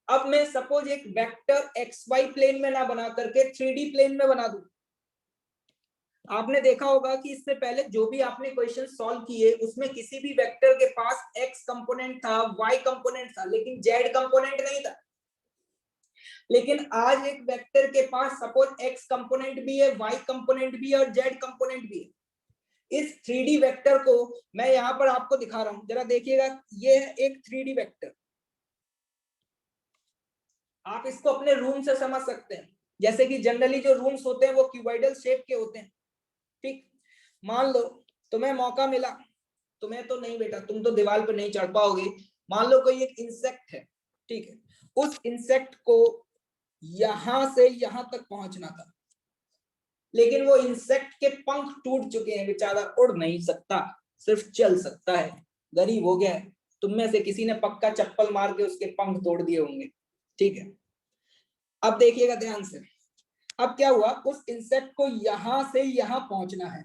अब मैं सपोज एक वेक्टर एक्स वाई प्लेन में ना बना करके 3D प्लेन में बना दूं। आपने देखा होगा कि इससे पहले जो भी आपने क्वेश्चन सॉल्व किए उसमें किसी भी वेक्टर के पास एक्स कंपोनेंट था, वाई कंपोनेंट था, लेकिन जेड कंपोनेंट नहीं था। लेकिन आज एक वेक्टर के पास सपोज एक्स कंपोनेंट भी है, वाई कंपोनेंट भी है और जेड कंपोनेंट भी है। इस 3D वेक्टर को मैं यहां पर आपको दिखा रहा हूं, जरा देखिएगा। ये है एक 3D वेक्टर। आप इसको अपने रूम से समझ सकते हैं, जैसे कि जनरली जो रूम्स होते हैं वो क्यूबॉइडल शेप के होते हैं। ठीक, मान लो तुम्हें मौका मिला, तुम्हें तो नहीं बेटा, तुम तो दीवार पर नहीं चढ़ पाओगे। मान लो कोई एक इंसेक्ट है, ठीक है, उस इंसेक्ट को यहां से यहां तक पहुंचना था, लेकिन वो इंसेक्ट के पंख टूट चुके हैं, बेचारा उड़ नहीं सकता, सिर्फ चल सकता है, गरीब हो गया है। तुम में से किसी ने पक्का चप्पल मार के उसके पंख तोड़ दिए होंगे। ठीक है, अब देखिएगा ध्यान से। अब क्या हुआ, उस इंसेक्ट को यहां से यहां पहुंचना है।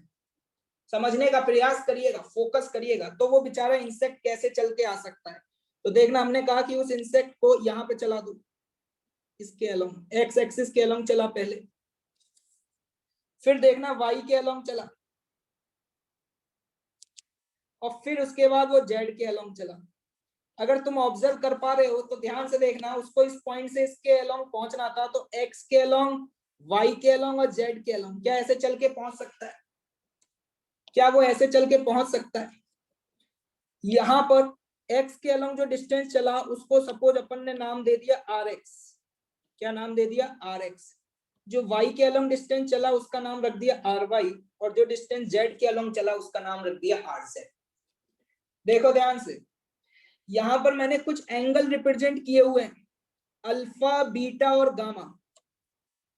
समझने का प्रयास करिएगा, फोकस करिएगा, तो वो बेचारा इंसेक्ट कैसे चल के आ सकता है। तो देखना, हमने कहा कि उस इंसेक्ट को यहां पे चला दो, इसके अलोंग, एक्स एक्सिस के अलोंग चला पहले, फिर देखना वाई के अलोंग चला, और फिर उसके बाद वो जेड के अलोंग चला। अगर तुम ऑब्जर्व कर पा रहे हो तो ध्यान से देखना, उसको इस पॉइंट से इसके अलोंग पहुंचना था, तो एक्स के अलोंग, वाई के अलोंग और जेड के अलोंग। क्या ऐसे चल के पहुंच सकता है? क्या वो ऐसे चल के पहुंच सकता है? यहां पर एक्स के अलोंग जो डिस्टेंस चला उसको सपोज अपन ने नाम दे दिया आर एक्स। क्या नाम दे दिया? R X. जो वाई के अलोंग डिस्टेंस चला उसका नाम रख दिया आर वाई, और जो डिस्टेंस जेड के अलोंग चला उसका नाम रख दिया आर जेड। देखो ध्यान से, यहां पर मैंने कुछ एंगल रिप्रेजेंट किए हुए हैं, अल्फा, बीटा और गामा।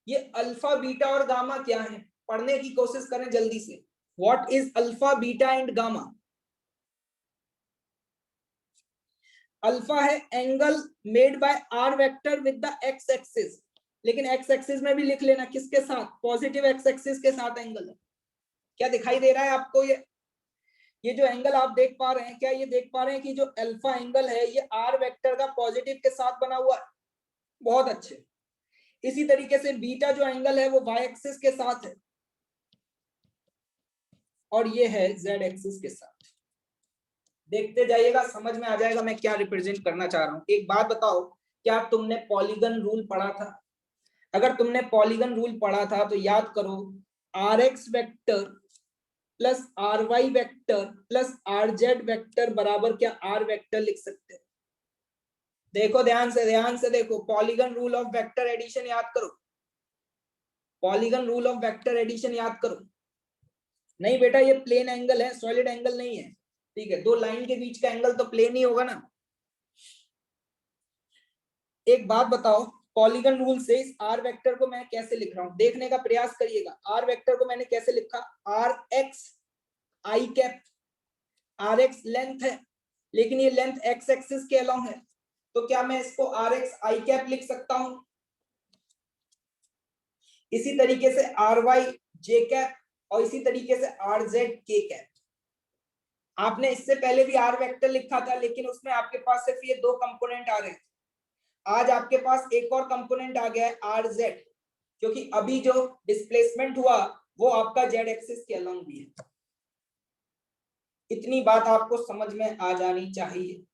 ये अल्फा, बीटा और गामा क्या है, पढ़ने की कोशिश करें जल्दी से। What is alpha, beta and gamma? Alpha है angle made by R vector with the X axis, लेकिन एक्स एक्सिस में भी लिख लेना किसके साथ, पॉजिटिव एक्स एक्सिस के साथ एंगल है। क्या दिखाई दे रहा है आपको? ये जो एंगल आप देख पा रहे हैं, क्या ये देख पा रहे हैं कि जो अल्फा एंगल है ये आर वेक्टर का पॉजिटिव के साथ बना हुआ है? बहुत अच्छे। इसी तरीके से बीटा जो एंगल है वो वाई एक्सिस के साथ है, और ये है जेड एक्सिस के साथ। देखते जाइएगा, समझ में आ जाएगा मैं क्या रिप्रेजेंट करना चाह रहा हूं। एक बात बताओ, क्या तुमने पॉलीगन रूल पढ़ा था? अगर तुमने पॉलीगन रूल पढ़ा था तो याद करो, R X vector plus R Y vector plus R Z vector बराबर क्या आर वेक्टर लिख सकते हैं? देखो ध्यान से देखो, polygon rule of vector addition याद करो, polygon rule of vector addition याद करो। नहीं बेटा, ये प्लेन एंगल है, सॉलिड एंगल नहीं है। ठीक है, दो लाइन के बीच का एंगल तो प्लेन ही होगा ना। एक बात बताओ, पॉलीगन रूल से इस आर वेक्टर को मैं कैसे लिख रहा हूं, देखने का प्रयास करिएगा। आर वेक्टर को मैंने कैसे लिखा, R X I cap. R X length है, लेकिन ये लेंथ एक्स एक्सिस के अलोंग है, तो क्या मैं इसको आर एक्स आई कैप लिख सकता हूं? इसी तरीके से आर वाई जे कैप, और इसी तरीके से आर जेड के कैप। आपने इससे पहले भी आर वेक्टर लिखा था, लेकिन उसमें आपके पास सिर्फ ये दो कंपोनेंट आ रहे थे। आज आपके पास एक और कंपोनेंट आ गया है आर जेड, क्योंकि अभी जो डिस्प्लेसमेंट हुआ वो आपका जेड एक्सिस के अलोंग भी है। इतनी बात आपको समझ में आ जानी चाहिए।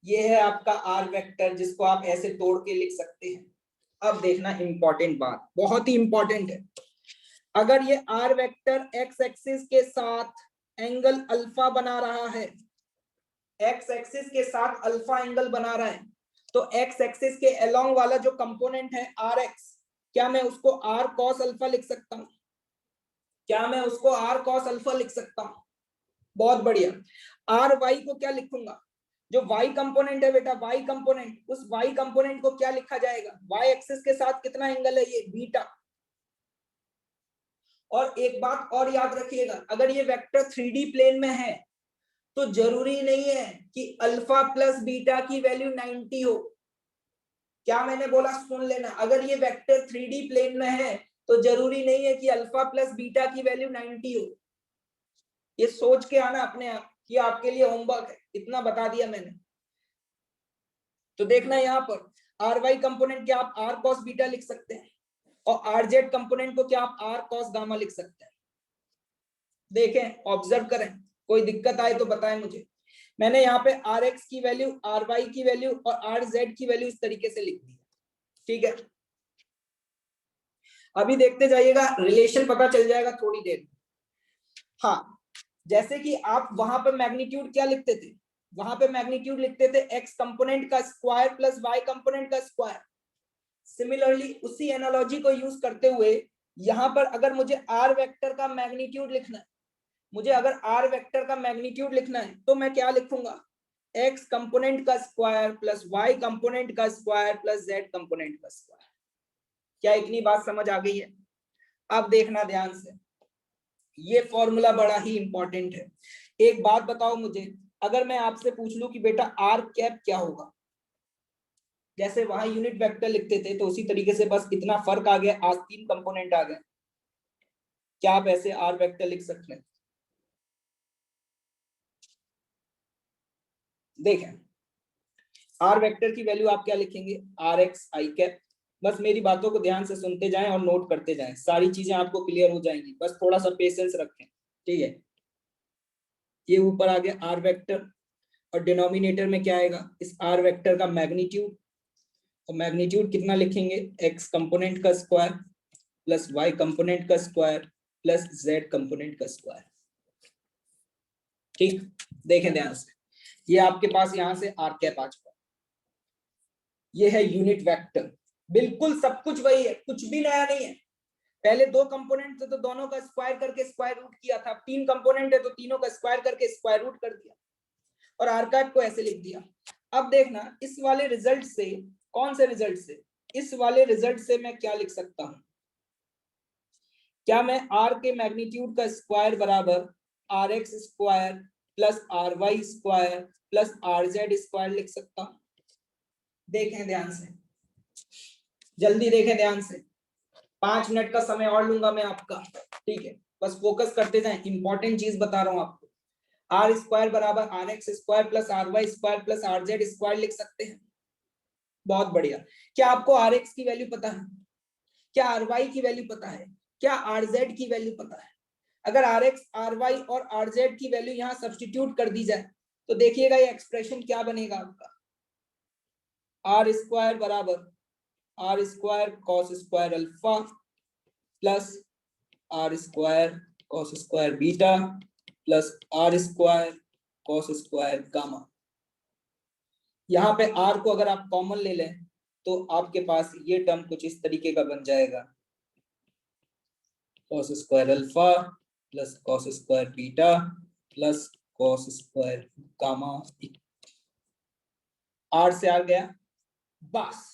ये है आपका आर वेक्टर, जिसको आप ऐसे तोड़ के लिख सकते हैं। अब देखना इंपॉर्टेंट बात, बहुत ही इंपॉर्टेंट है। अगर ये आर वेक्टर एक्स एक्सिस के साथ एंगल अल्फा बना रहा है, एक्स एक्सिस के साथ अल्फा एंगल बना रहा है, तो एक्स एक्सिस के अलोंग वाला जो कंपोनेंट है आर एक्स, क्या मैं उसको आर कॉस अल्फा लिख सकता हूं? क्या मैं उसको आर कॉस अल्फा लिख सकता हूं? बहुत बढ़िया। आर वाई को क्या लिखूंगा? जो वाई कंपोनेंट है बेटा, वाई कंपोनेंट, उस वाई कंपोनेंट को क्या लिखा जाएगा? वाई एक्सिस के साथ कितना एंगल है? ये बीटा। और एक बात और याद रखिएगा, अगर ये वेक्टर 3D प्लेन में है तो जरूरी नहीं है कि अल्फा प्लस बीटा की वैल्यू 90 हो। क्या मैंने बोला? सुन लेना, अगर ये वेक्टर 3D प्लेन में है तो जरूरी नहीं है कि अल्फा प्लस बीटा की वैल्यू 90 हो। ये सोच के आना अपने आप, कि आपके लिए होमवर्क है, इतना बता दिया मैंने। तो देखना यहाँ पर आर वाई कंपोनेंट क्या आप आर कॉस बीटा लिख सकते हैं, और आर जेड कंपोनेंट को क्या आप आर कॉस गामा लिख सकते हैं। देखें, ऑब्जर्व करें, कोई दिक्कत आए तो बताएं मुझे। मैंने यहाँ पे आर एक्स की वैल्यू, आर वाई की वैल्यू और आर जेड की वैल्यू इस तरीके से लिख दी। ठीक है, अभी देखते जाइएगा, रिलेशन पता चल जाएगा थोड़ी देर में। हाँ, जैसे कि आप वहां पे मैग्नीट्यूड क्या लिखते थे? वहां पे मैग्नीट्यूड लिखते थे एक्स कंपोनेंट का स्क्वायर प्लस वाई कंपोनेंट का स्क्वायर। सिमिलरली उसी एनालॉजी को यूज करते हुए यहां पर अगर मुझे आर वेक्टर का मैग्नीट्यूड लिखना है, मुझे अगर आर वेक्टर का मैग्नीट्यूड लिखना है तो मैं क्या लिखूंगा? एक्स कंपोनेंट का स्क्वायर प्लस वाई कंपोनेंट का स्क्वायर प्लस जेड कंपोनेंट का स्क्वायर। क्या इतनी बात समझ आ गई है? अब देखना ध्यान से, ये फॉर्मूला बड़ा ही इंपॉर्टेंट है। एक बात बताओ मुझे, अगर मैं आपसे पूछ लूं कि बेटा आर कैप क्या होगा? जैसे वहां यूनिट वेक्टर लिखते थे तो उसी तरीके से बस इतना फर्क आ गया, आज तीन कंपोनेंट आ गए। क्या आप ऐसे आर वेक्टर लिख सकते हैं? देखें, आर वेक्टर की वैल्यू आप क्या लिखेंगे? R X I cap. बस मेरी बातों को ध्यान से सुनते जाएं और नोट करते जाएं, सारी चीजें आपको क्लियर हो जाएंगी, बस थोड़ा सा पेशेंस रखें। ठीक है, ये ऊपर आ गया आर वेक्टर, और डिनोमिनेटर में क्या आएगा? इस आर वेक्टर का मैग्नीट्यूड। और मैग्नीट्यूड कितना लिखेंगे? एक्स कंपोनेंट का स्क्वायर प्लस वाई कंपोनेंट का स्क्वायर प्लस जेड कंपोनेंट का स्क्वायर। ठीक, देखें ध्यान से, ये आपके पास यहां से आर कैप आ चुका, ये है यूनिट वेक्टर। बिल्कुल सब कुछ वही है, कुछ भी नया नहीं है। पहले दो कंपोनेंट थे तो दोनों का स्क्वायर करके स्क्वायर रूट किया था, तीन कंपोनेंट है तो तीनों का स्क्वायर करके स्क्वायर रूट कर दिया, और आर कैप को ऐसे लिख दिया। अब देखना, इस वाले रिजल्ट से, कौन से रिजल्ट से? इस वाले रिजल्ट से मैं क्या लिख सकता हूं? क्या मैं आर के मैग्नीट्यूड का स्क्वायर बराबर R X square plus R Y square plus R Z square लिख सकता हूं? देखें ध्यान से, जल्दी देखें ध्यान से, 5 मिनट का समय और लूंगा मैं आपका। ठीक है, बस फोकस करते जाएं, इंपॉर्टेंट चीज बता रहा हूं आपको। आर स्क्वायर बराबर R X square plus R Y square plus R Z square लिख सकते हैं। बहुत बढ़िया। क्या आपको आर एक्स की वैल्यू पता है? क्या आर वाई की वैल्यू पता है? क्या आर जेड की वैल्यू पता है? अगर आर एक्स, आर वाई और आर जेड की वैल्यू यहाँ सब्सटीट्यूट कर दी जाए तो देखिएगा ये एक्सप्रेशन क्या बनेगा आपका? आर स्क्वायर बराबर R square cos square alpha plus R square cos square beta plus R square cos square gamma. यहाँ पे आर को अगर आप कॉमन ले लें तो आपके पास ये टर्म कुछ इस तरीके का बन जाएगा, cos square alpha plus cos square beta plus cos square gamma. R से आ गया, बस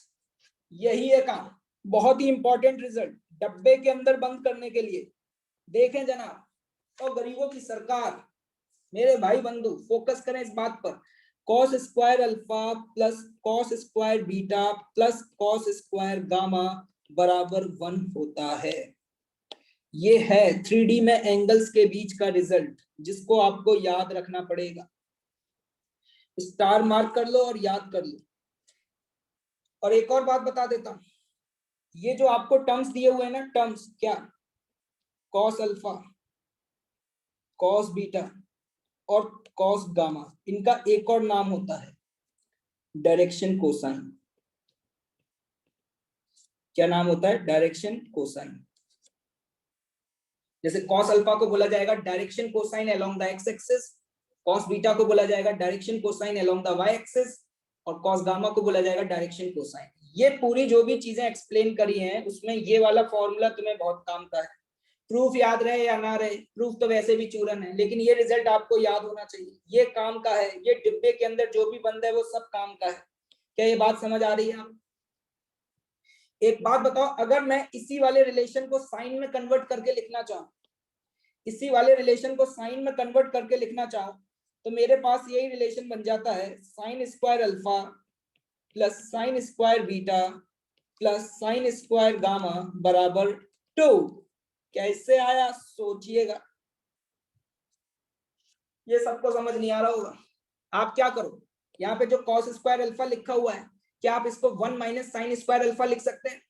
यही है काम। बहुत ही इंपॉर्टेंट रिजल्ट डब्बे के अंदर बंद करने के लिए। देखें जनाब, और गरीबों की सरकार, मेरे भाई बंधु, फोकस करें इस बात पर। Cos square alpha plus cos square beta plus cos square gamma बराबर 1 होता है। ये है 3D में एंगल्स के बीच का रिजल्ट, जिसको आपको याद रखना पड़ेगा। स्टार मार्क कर लो और याद कर लो। और एक और बात बता देता हूं, ये जो आपको टर्म्स दिए हुए हैं ना, टर्म्स क्या, कॉस अल्फा, कॉस बीटा और कॉस गामा, इनका एक और नाम होता है डायरेक्शन कोसाइन। क्या नाम होता है? Direction cosine. जैसे कॉस अल्फा को बोला जाएगा direction cosine along the X axis, cos beta को बोला जाएगा direction cosine along the Y axis, और कॉस गामा को बोला जाएगा डायरेक्शन कोसाइन। ये पूरी जो भी चीजें एक्सप्लेन करी हैं उसमें ये वाला फॉर्मूला तुम्हें बहुत काम का है। प्रूफ याद रहे या ना रहे, प्रूफ तो वैसे भी चूरन है, लेकिन ये रिजल्ट आपको याद होना चाहिए। ये काम का है, ये डिब्बे के अंदर जो भी बंद है वो सब काम का है। क्या ये बात समझ आ रही है आप? एक बात बताओ, अगर मैं इसी वाले रिलेशन को साइन में कन्वर्ट करके लिखना चाहूं, इसी वाले रिलेशन को साइन में कन्वर्ट करके लिखना चाहूं, तो मेरे पास यही रिलेशन बन जाता है sine square alpha plus sine square beta plus sine square gamma बराबर 2। कैसे आया सोचिएगा। ये सबको समझ नहीं आ रहा होगा। आप क्या करो, यहाँ पे जो कॉस स्क्वायर अल्फा लिखा हुआ है, क्या आप इसको 1 माइनस साइन स्क्वायर अल्फा लिख सकते हैं?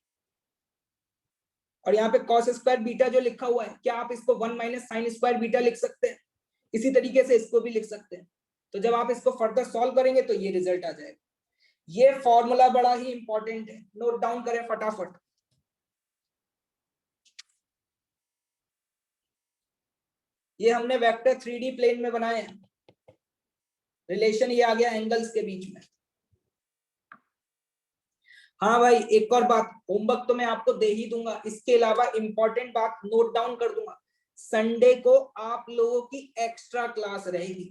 और यहाँ पे कॉस स्क्वायर बीटा जो लिखा हुआ है, क्या आप इसको 1 माइनस साइन स्क्वायर बीटा लिख सकते हैं? इसी तरीके से इसको भी लिख सकते हैं। तो जब आप इसको फर्दर सॉल्व करेंगे तो ये रिजल्ट आ जाएगा। ये फॉर्मूला बड़ा ही इंपॉर्टेंट है, नोट डाउन करें फटाफट। ये हमने वेक्टर 3D प्लेन में बनाए हैं। रिलेशन ये आ गया एंगल्स के बीच में। हाँ भाई, एक और बात, होमवर्क तो मैं आपको दे ही दूंगा, इसके अलावा इंपॉर्टेंट बात नोट डाउन कर दूंगा। संडे को आप लोगों की एक्स्ट्रा क्लास रहेगी।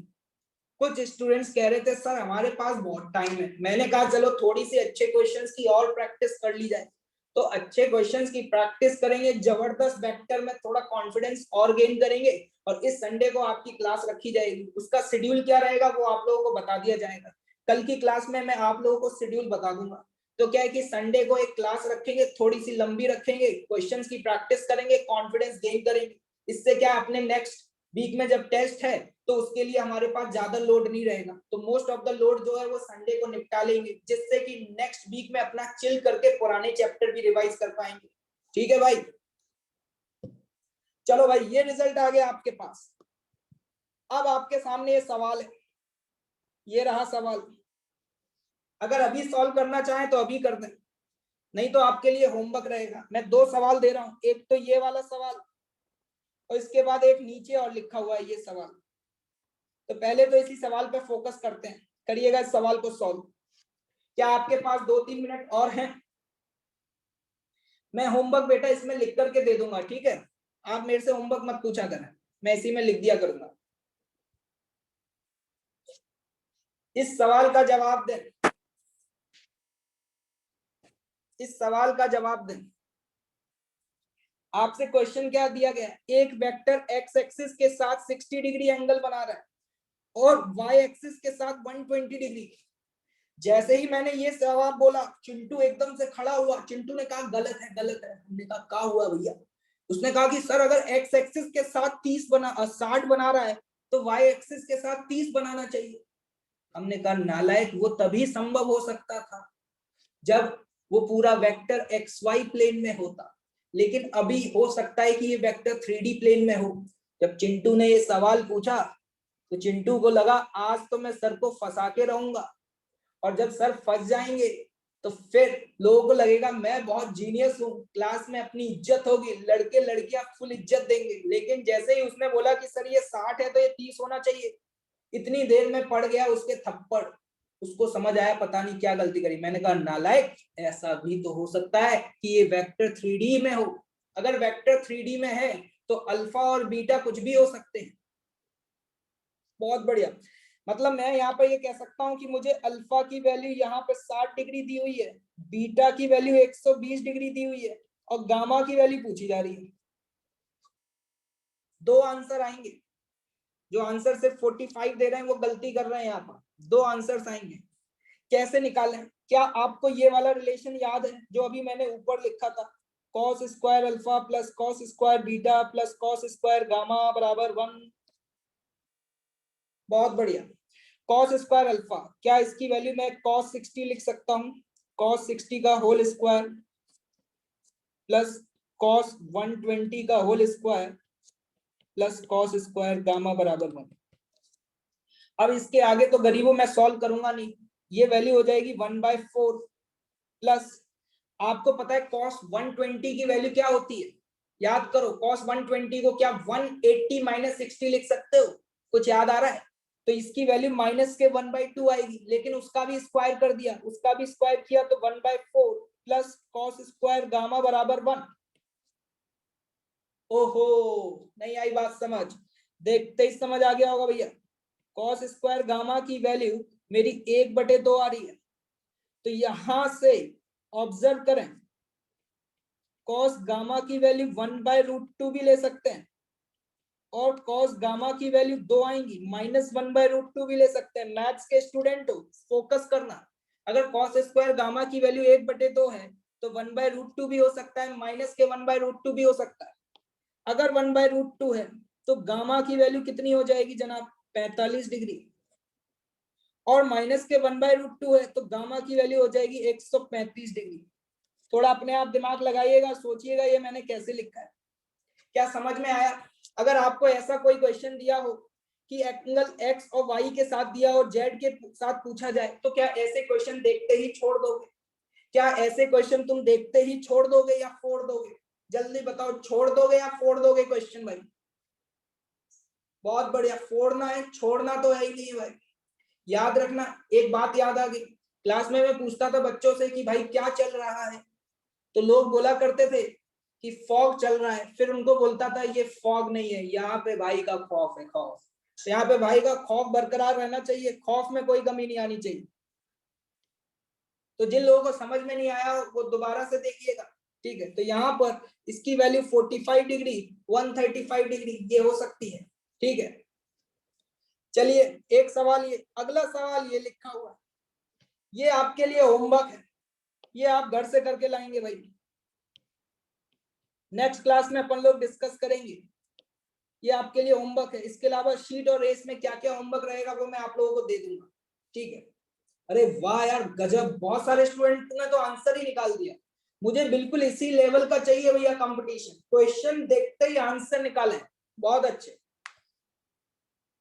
कुछ स्टूडेंट्स कह रहे थे सर हमारे पास बहुत टाइम है, मैंने कहा चलो थोड़ी सी अच्छे क्वेश्चंस की और प्रैक्टिस कर ली जाए। तो अच्छे क्वेश्चंस की प्रैक्टिस करेंगे, जबरदस्त वेक्टर में थोड़ा कॉन्फिडेंस और गेन करेंगे, और इस संडे को आपकी क्लास रखी जाएगी। उसका शेड्यूल क्या रहेगा वो आप लोगों को बता दिया जाएगा। कल की क्लास में मैं आप लोगों को शेड्यूल बता दूंगा। तो क्या है कि संडे को एक क्लास रखेंगे, थोड़ी सी लंबी रखेंगे, क्वेश्चंस की प्रैक्टिस करेंगे, कॉन्फिडेंस गेन करेंगे। इससे क्या अपने नेक्स्ट वीक में जब टेस्ट है तो उसके लिए हमारे पास ज्यादा लोड नहीं रहेगा। तो मोस्ट ऑफ द लोड जो है वो संडे को निपटा लेंगे, जिससे कि नेक्स्ट वीक में अपना चिल करके पुराने चैप्टर भी रिवाइज कर पाएंगे। ठीक है भाई? चलो भाई, ये रिजल्ट आ गया आपके पास। अब आपके सामने ये सवाल है, ये रहा सवाल। अगर अभी सॉल्व करना चाहें तो अभी कर दें, नहीं तो आपके लिए होमवर्क रहेगा। मैं 2 सवाल दे रहा हूं, एक तो ये वाला सवाल और इसके बाद एक नीचे और लिखा हुआ है ये सवाल। तो पहले तो इसी सवाल पे फोकस करते हैं, करिएगा इस सवाल को सॉल्व। क्या आपके पास 2-3 मिनट और हैं? मैं होमवर्क बेटा इसमें लिख करके दे दूंगा, ठीक है? आप मेरे से होमवर्क मत पूछा करें, मैं इसी में लिख दिया करूंगा। इस सवाल का जवाब दें, इस सवाल का जवाब दें। आपसे क्वेश्चन क्या दिया गया है? एक वेक्टर एक्स एक्सिस के साथ 60 डिग्री एंगल बना रहा है और वाई एक्सिस के साथ 120 डिग्री। जैसे ही मैंने ये सवाल बोला, चिंटू एकदम से खड़ा हुआ। चिंटू ने कहा गलत है, गलत है। हमने कहा क्या हुआ भैया? उसने कहा कि सर अगर एक्स एक्सिस के साथ 60 बना रहा है तो वाई एक्सिस के साथ 30 बनाना चाहिए। हमने कहा नालायक, वो तभी संभव हो सकता था जब वो पूरा वेक्टर एक्स वाई प्लेन में होता, लेकिन अभी हो सकता है कि ये वेक्टर 3D प्लेन में हो। जब चिंटू ने ये सवाल पूछा तो चिंटू को लगा आज तो मैं सर को फंसा के रहूंगा, और जब सर फंस जाएंगे तो फिर लोगों को लगेगा मैं बहुत जीनियस हूँ, क्लास में अपनी इज्जत होगी, लड़के लड़कियां फुल इज्जत देंगे। लेकिन जैसे ही उसने बोला कि सर ये 60 है तो ये 30 होना चाहिए, इतनी देर में पड़ गया उसके थप्पड़। उसको समझ आया पता नहीं क्या गलती करी। मैंने कहा नालायक, ऐसा भी तो हो सकता है कि ये वेक्टर 3D में हो। अगर वेक्टर 3D में है तो अल्फा और बीटा कुछ भी हो सकते हैं। बहुत बढ़िया। मतलब मैं यहाँ पर ये कह सकता हूँ कि मुझे अल्फा की वैल्यू यहाँ पे 60 डिग्री दी हुई है, बीटा की वैल्यू 120 डिग्री दी हुई है, और गामा की वैल्यू पूछी जा रही है। 2 आंसर आएंगे। जो आंसर सिर्फ 45 दे रहे हैं वो गलती कर रहे हैं। यहाँ पर 2 आंसर्स आएंगे। कैसे निकालें? क्या आपको ये वाला रिलेशन याद है जो अभी मैंने ऊपर लिखा था? Cos square alpha plus cos square beta plus cos square gamma बराबर 1। बहुत बढ़िया। कॉस स्क्वायर अल्फा, क्या इसकी वैल्यू मैं कॉस 60 लिख सकता हूं? कॉस 60 का होल स्क्वायर प्लस कॉस 120 का whole square plus cos square gamma बराबर 1। अब इसके आगे तो गरीबों मैं सॉल्व करूंगा नहीं, ये वैल्यू हो जाएगी 1/4 प्लस, आपको पता है cos 120 की वैल्यू क्या होती है? याद करो, cos 120 को क्या 180 माइनस 60 लिख सकते हो? कुछ याद आ रहा है? तो इसकी वैल्यू माइनस के 1/2 आएगी, लेकिन उसका भी स्क्वायर कर दिया, उसका भी स्क्वायर किया तो 1/4 प्लस कॉस स्क्वायर गामा बराबर 1। ओहो, नहीं आई बात समझ? देखते ही समझ आ गया होगा भैया। कॉस स्क्वायर गामा की वैल्यू मेरी 1/2 आ रही है, तो यहां से ऑब्जर्व करें, कॉस गामा की वैल्यू 1/√2 भी ले सकते हैं, और कॉस गामा की वैल्यू 2 आएंगी, -1/√2 भी ले सकते हैं। मैथ्स के स्टूडेंट हो, फोकस करना। अगर कॉस स्क्वायर गामा की वैल्यू 1/2 है तो 1/√2 भी हो सकता है, माइनस के 1/√2 भी हो सकता है। अगर 1/√2 है तो गामा की वैल्यू कितनी हो जाएगी जनाब? 45 डिग्री। और माइनस के 1/√2 है तो गामा की वैल्यू हो जाएगी 135 डिग्री। थोड़ा अपने आप दिमाग लगाइएगा, सोचिएगा ये मैंने कैसे लिखा है। क्या समझ में आया? अगर आपको ऐसा कोई क्वेश्चन दिया हो कि एंगल एक्स और वाई के साथ दिया और जेड के साथ पूछा जाए, तो क्या ऐसे क्वेश्चन देखते ही छोड़ दोगे? क्या ऐसे क्वेश्चन तुम देखते ही छोड़ दोगे या फोड़ दोगे? जल्दी बताओ, छोड़ दोगे या फोड़ दोगे क्वेश्चन भाई? बहुत बढ़िया, फोड़ना है, छोड़ना तो है ही नहीं भाई। याद रखना, एक बात याद आ गई, क्लास में मैं पूछता था बच्चों से कि भाई क्या चल रहा है, तो लोग बोला करते थे कि फॉग चल रहा है, फिर उनको बोलता था ये फॉग नहीं है, यहाँ पे भाई का खौफ है, खौफ। तो यहाँ पे भाई का खौफ बरकरार रहना चाहिए, खौफ में कोई कमी नहीं आनी चाहिए। तो जिन लोगों को समझ में नहीं आया वो दोबारा से देखिएगा, ठीक है? तो यहाँ पर इसकी वैल्यू 45 डिग्री 135 डिग्री ये हो सकती है, ठीक है? चलिए एक सवाल, ये अगला सवाल ये लिखा हुआ है, ये आपके लिए होमवर्क है, ये आप घर से करके लाएंगे भाई, नेक्स्ट क्लास में अपन लोग डिस्कस करेंगे। ये आपके लिए होमवर्क है, इसके अलावा शीट और रेस में क्या क्या होमवर्क रहेगा वो मैं आप लोगों को दे दूंगा, ठीक है? अरे वाह यार गजब, बहुत सारे स्टूडेंट ने तो आंसर ही निकाल दिया। मुझे बिल्कुल इसी लेवल का चाहिए भैया कंपटीशन, क्वेश्चन देखते ही आंसर निकालें। बहुत अच्छे।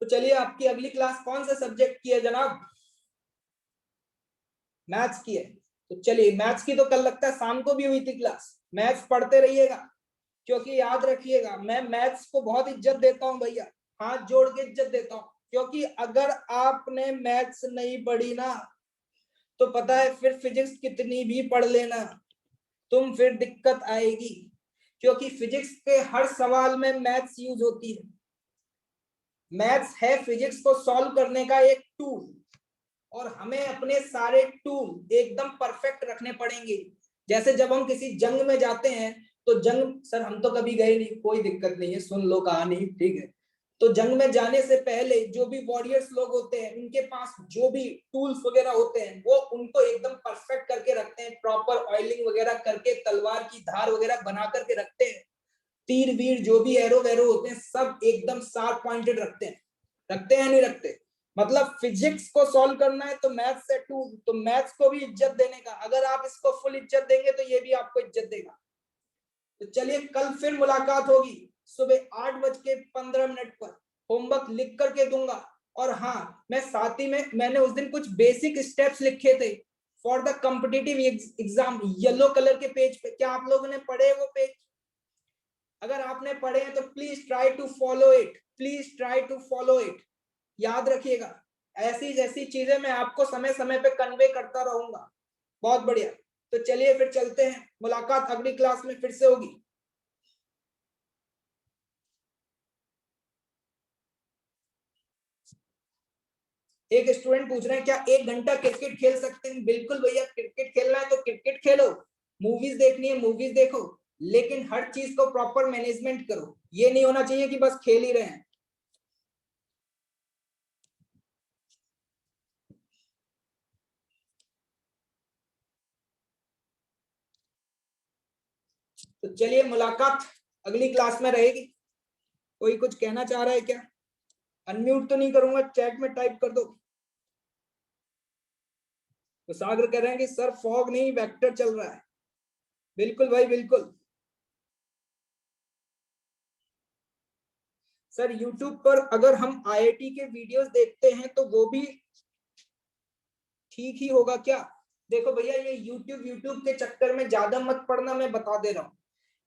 तो चलिए, आपकी अगली क्लास कौन से सब्जेक्ट की है जनाब? मैथ्स की है। तो चलिए, मैथ्स की तो कल लगता है शाम को भी हुई थी क्लास। मैथ्स पढ़ते रहिएगा, क्योंकि याद रखिएगा मैं मैथ्स को बहुत इज्जत देता हूं भैया, हाथ जोड़ के इज्जत देता हूं। क्योंकि अगर आपने मैथ्स नहीं पढ़ी ना, तो पता है फिर फिजिक्स कितनी भी पढ़ लेना, तुम फिर दिक्कत आएगी। क्योंकि फिजिक्स के हर सवाल में मैथ्स यूज होती है। मैथ्स है फिजिक्स को सॉल्व करने का एक टूल, और हमें अपने सारे टूल एकदम परफेक्ट रखने पड़ेंगे। जैसे जब हम किसी जंग में जाते हैं, तो जंग, सर हम तो कभी गए नहीं, कोई दिक्कत नहीं है, सुन लो कहानी, ठीक है? तो जंग में जाने से पहले जो भी वॉरियर्स लोग होते हैं, उनके पास जो भी टूल्स वगैरह होते हैं, वो उनको एकदम परफेक्ट करके रखते हैं, प्रॉपर ऑयलिंग वगैरह करके, तलवार की धार वगैरह बना करके रखते हैं। तीर वीर जो भी एरो वैरो होते हैं, सब एकदम शार्प पॉइंटेड रखते हैं। रखते हैं नहीं रखते? मतलब फिजिक्स को सॉल्व करना है तो मैथ्स से टूल, तो मैथ्स को भी इज्जत देने का, अगर आप इसको फुल इज्जत देंगे तो ये भी आपको इज्जत देगा। तो चलिए, कल फिर मुलाकात होगी सुबह 8:15 पर, होमवर्क लिख करके दूंगा। और हाँ, मैं साथ ही में, मैंने उस दिन कुछ बेसिक स्टेप्स लिखे थे for the competitive exam, yellow colour के पेज पे। क्या आप लोगों ने पढ़े वो पेज? अगर आपने पढ़े हैं तो please try to follow it, please try to follow it. याद रखिएगा, ऐसी जैसी चीजें मैं आपको समय समय पे कन्वे करता रहूंगा। बहुत बढ़िया। तो चलिए फिर चलते हैं, मुलाकात अगली क्लास में फिर से होगी। एक स्टूडेंट पूछ रहे हैं क्या 1 घंटा क्रिकेट खेल सकते हैं? बिल्कुल भैया, क्रिकेट खेलना है तो क्रिकेट खेलो, मूवीज देखनी है मूवीज देखो, लेकिन हर चीज को प्रॉपर मैनेजमेंट करो। ये नहीं होना चाहिए कि बस खेल ही रहे हैं। तो चलिए मुलाकात अगली क्लास में रहेगी। कोई कुछ कहना चाह रहा है क्या? अनम्यूट तो नहीं करूंगा, चैट में टाइप कर दो। तो सागर कह रहे हैं कि सर फॉग नहीं वेक्टर चल रहा है। बिल्कुल भाई बिल्कुल। सर यूट्यूब पर अगर हम आईआईटी के वीडियोस देखते हैं तो वो भी ठीक ही होगा क्या? देखो भैया, ये यूट्यूब के चक्कर में ज्यादा मत पड़ना, मैं बता दे रहा हूँ।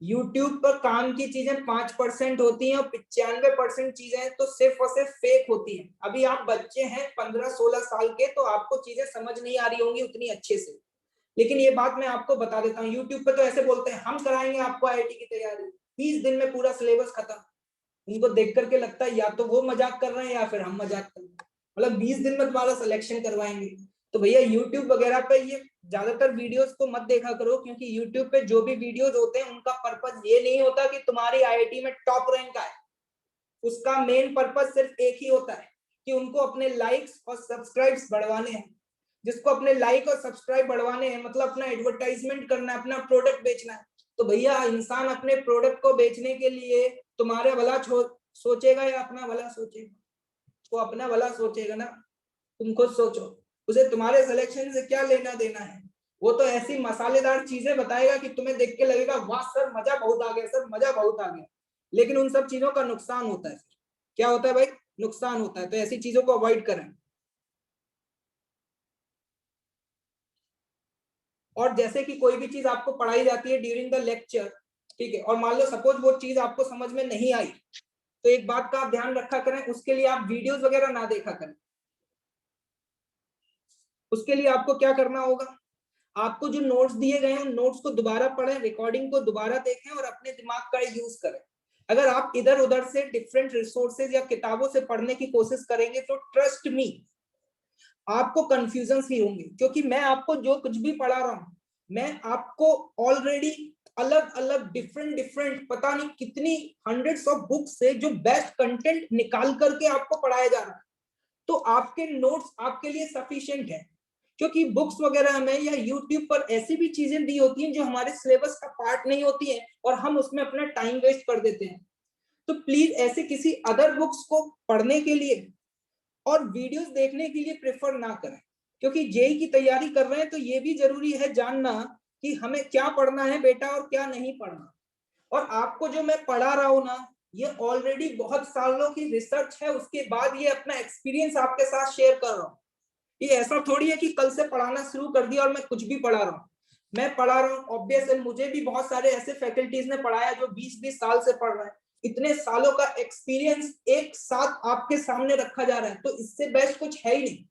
यूट्यूब पर काम की चीजें 5% होती हैं और 95% चीजें तो सिर्फ और सिर्फ फेक होती हैं। अभी आप बच्चे हैं 15-16 साल के, तो आपको चीजें समझ नहीं आ रही होंगी उतनी अच्छे से, लेकिन ये बात मैं आपको बता देता हूँ, यूट्यूब पे तो ऐसे बोलते हैं हम कराएंगे आपको आईआईटी की तैयारी, 20 दिन में पूरा सिलेबस खत्म। उनको देख करके लगता है या तो वो मजाक कर रहे हैं या फिर हम मजाक कर रहे हैं, मतलब 20 दिन में तुम्हारा सिलेक्शन करवाएंगे। तो भैया यूट्यूब वगैरह पे ये ज्यादातर वीडियोस को मत देखा करो, क्योंकि यूट्यूब पे जो भी वीडियोस होते हैं उनका पर्पस ये नहीं होता कि तुम्हारी आईआईटी में टॉप रैंक आए। उसका मेन पर्पस सिर्फ एक ही होता है कि उनको अपने लाइक्स और सब्सक्राइब्स बढ़वाने हैं। जिसको अपने लाइक और सब्सक्राइब बढ़वाने हैं, मतलब अपना एडवर्टाइजमेंट करना है, अपना प्रोडक्ट बेचना है। तो भैया इंसान अपने प्रोडक्ट को बेचने के लिए तुम्हारे भला सोचेगा या अपना भला सोचेगा? वो अपना भला सोचेगा ना। तुम खुद सोचो, उसे तुम्हारे सिलेक्शन से क्या लेना देना है? वो तो ऐसी मसालेदार चीजें बताएगा कि तुम्हें देख के लगेगा वाह सर मजा बहुत आ गया, सर मजा बहुत आ गया, लेकिन उन सब चीजों का नुकसान होता है। क्या होता है भाई? नुकसान होता है। तो ऐसी चीजों को अवॉइड करें। और जैसे कि कोई भी चीज आपको पढ़ाई जाती है ड्यूरिंग द लेक्चर, ठीक है, और मान लो सपोज वो चीज आपको समझ में नहीं आई, तो एक बात का आप ध्यान रखा करें, उसके लिए आप वीडियोस वगैरह ना देखा करें। उसके लिए आपको क्या करना होगा, आपको जो नोट्स दिए गए हैं उन नोट्स को दोबारा पढ़ें, रिकॉर्डिंग को दोबारा देखें और अपने दिमाग का यूज करें। अगर आप इधर उधर से डिफरेंट रिसोर्सेज या किताबों से पढ़ने की कोशिश करेंगे तो ट्रस्ट मी आपको कंफ्यूजन ही होंगे, क्योंकि मैं आपको जो कुछ भी पढ़ा रहा हूं, मैं आपको ऑलरेडी अलग अलग डिफरेंट डिफरेंट पता नहीं कितनी हंड्रेड्स ऑफ बुक्स से जो बेस्ट कंटेंट निकाल करके आपको पढ़ाया जा रहा है। तो आपके नोट्स आपके लिए सफिशिएंट है, क्योंकि बुक्स वगैरह में या यूट्यूब पर ऐसी भी चीजें दी होती हैं जो हमारे सिलेबस का पार्ट नहीं होती हैं और हम उसमें अपना टाइम वेस्ट कर देते हैं। तो प्लीज ऐसे किसी अदर बुक्स को पढ़ने के लिए और वीडियोस देखने के लिए प्रेफर ना करें, क्योंकि जेई की तैयारी कर रहे हैं तो ये भी जरूरी है जानना कि हमें क्या पढ़ना है बेटा और क्या नहीं पढ़ना। और आपको जो मैं पढ़ा रहा हूं ना, ये ऑलरेडी बहुत सालों की रिसर्च है, उसके बाद ये अपना एक्सपीरियंस आपके साथ शेयर कर रहा हूँ। ये ऐसा थोड़ी है कि कल से पढ़ाना शुरू कर दिया और मैं कुछ भी पढ़ा रहा हूँ। मैं पढ़ा रहा हूँ ऑब्वियस है, मुझे भी बहुत सारे ऐसे फैकल्टीज ने पढ़ाया जो 20-20 साल से पढ़ रहे हैं। इतने सालों का एक्सपीरियंस एक साथ आपके सामने रखा जा रहा है, तो इससे बेस्ट कुछ है ही नहीं।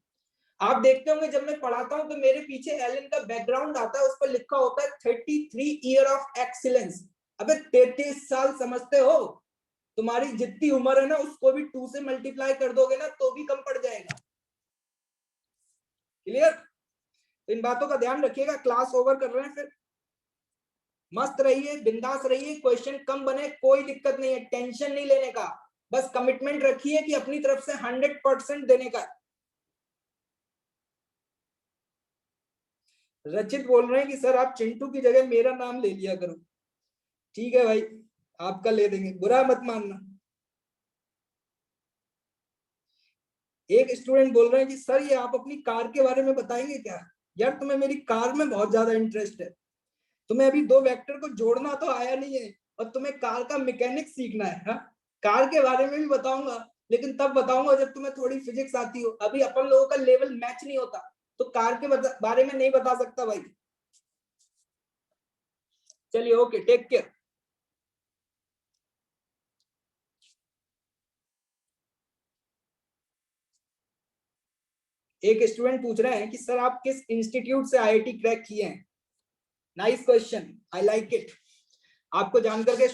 आप देखते होंगे जब मैं पढ़ाता हूं तो मेरे पीछे एलन का बैकग्राउंड आता है, उस पर लिखा होता है 33 ईयर ऑफ एक्सीलेंस। अबे 33 साल समझते हो? तुम्हारी जितनी उम्र है ना उसको भी 2 से मल्टीप्लाई कर दोगे ना तो भी कम पड़ जाएगा। क्लियर? तो इन बातों का ध्यान रखिएगा। क्लास ओवर कर रहे हैं, फिर मस्त रहिए, बिंदास रहिए, क्वेश्चन कम बने कोई दिक्कत नहीं है, टेंशन नहीं लेने का, बस कमिटमेंट रखिए कि अपनी तरफ से 100% देने का। रचित बोल रहे हैं कि सर आप चिंटू की जगह मेरा नाम ले लिया करो। ठीक है भाई, आपका ले देंगे, बुरा मत मानना। एक स्टूडेंट बोल रहे हैं कि सर ये आप अपनी कार के बारे में बताएंगे क्या? यार तुम्हें मेरी कार में बहुत ज्यादा इंटरेस्ट है, तुम्हें अभी दो वेक्टर को जोड़ना तो आया नहीं है और तुम्हें कार का मैकेनिक सीखना है। हा? कार के बारे में भी बताऊंगा, लेकिन तब बताऊंगा जब तुम्हें थोड़ी फिजिक्स आती हो। अभी अपन लोगों का लेवल मैच नहीं होता, तो कार के बारे में नहीं बता सकता भाई। चलिए ओके, टेक केयर। एक स्टूडेंट पूछ रहे हैं कि सर आप किस इंस्टीट्यूट से आईआईटी क्रैक किए हैं? Nice question, I like it. आपको जानकर के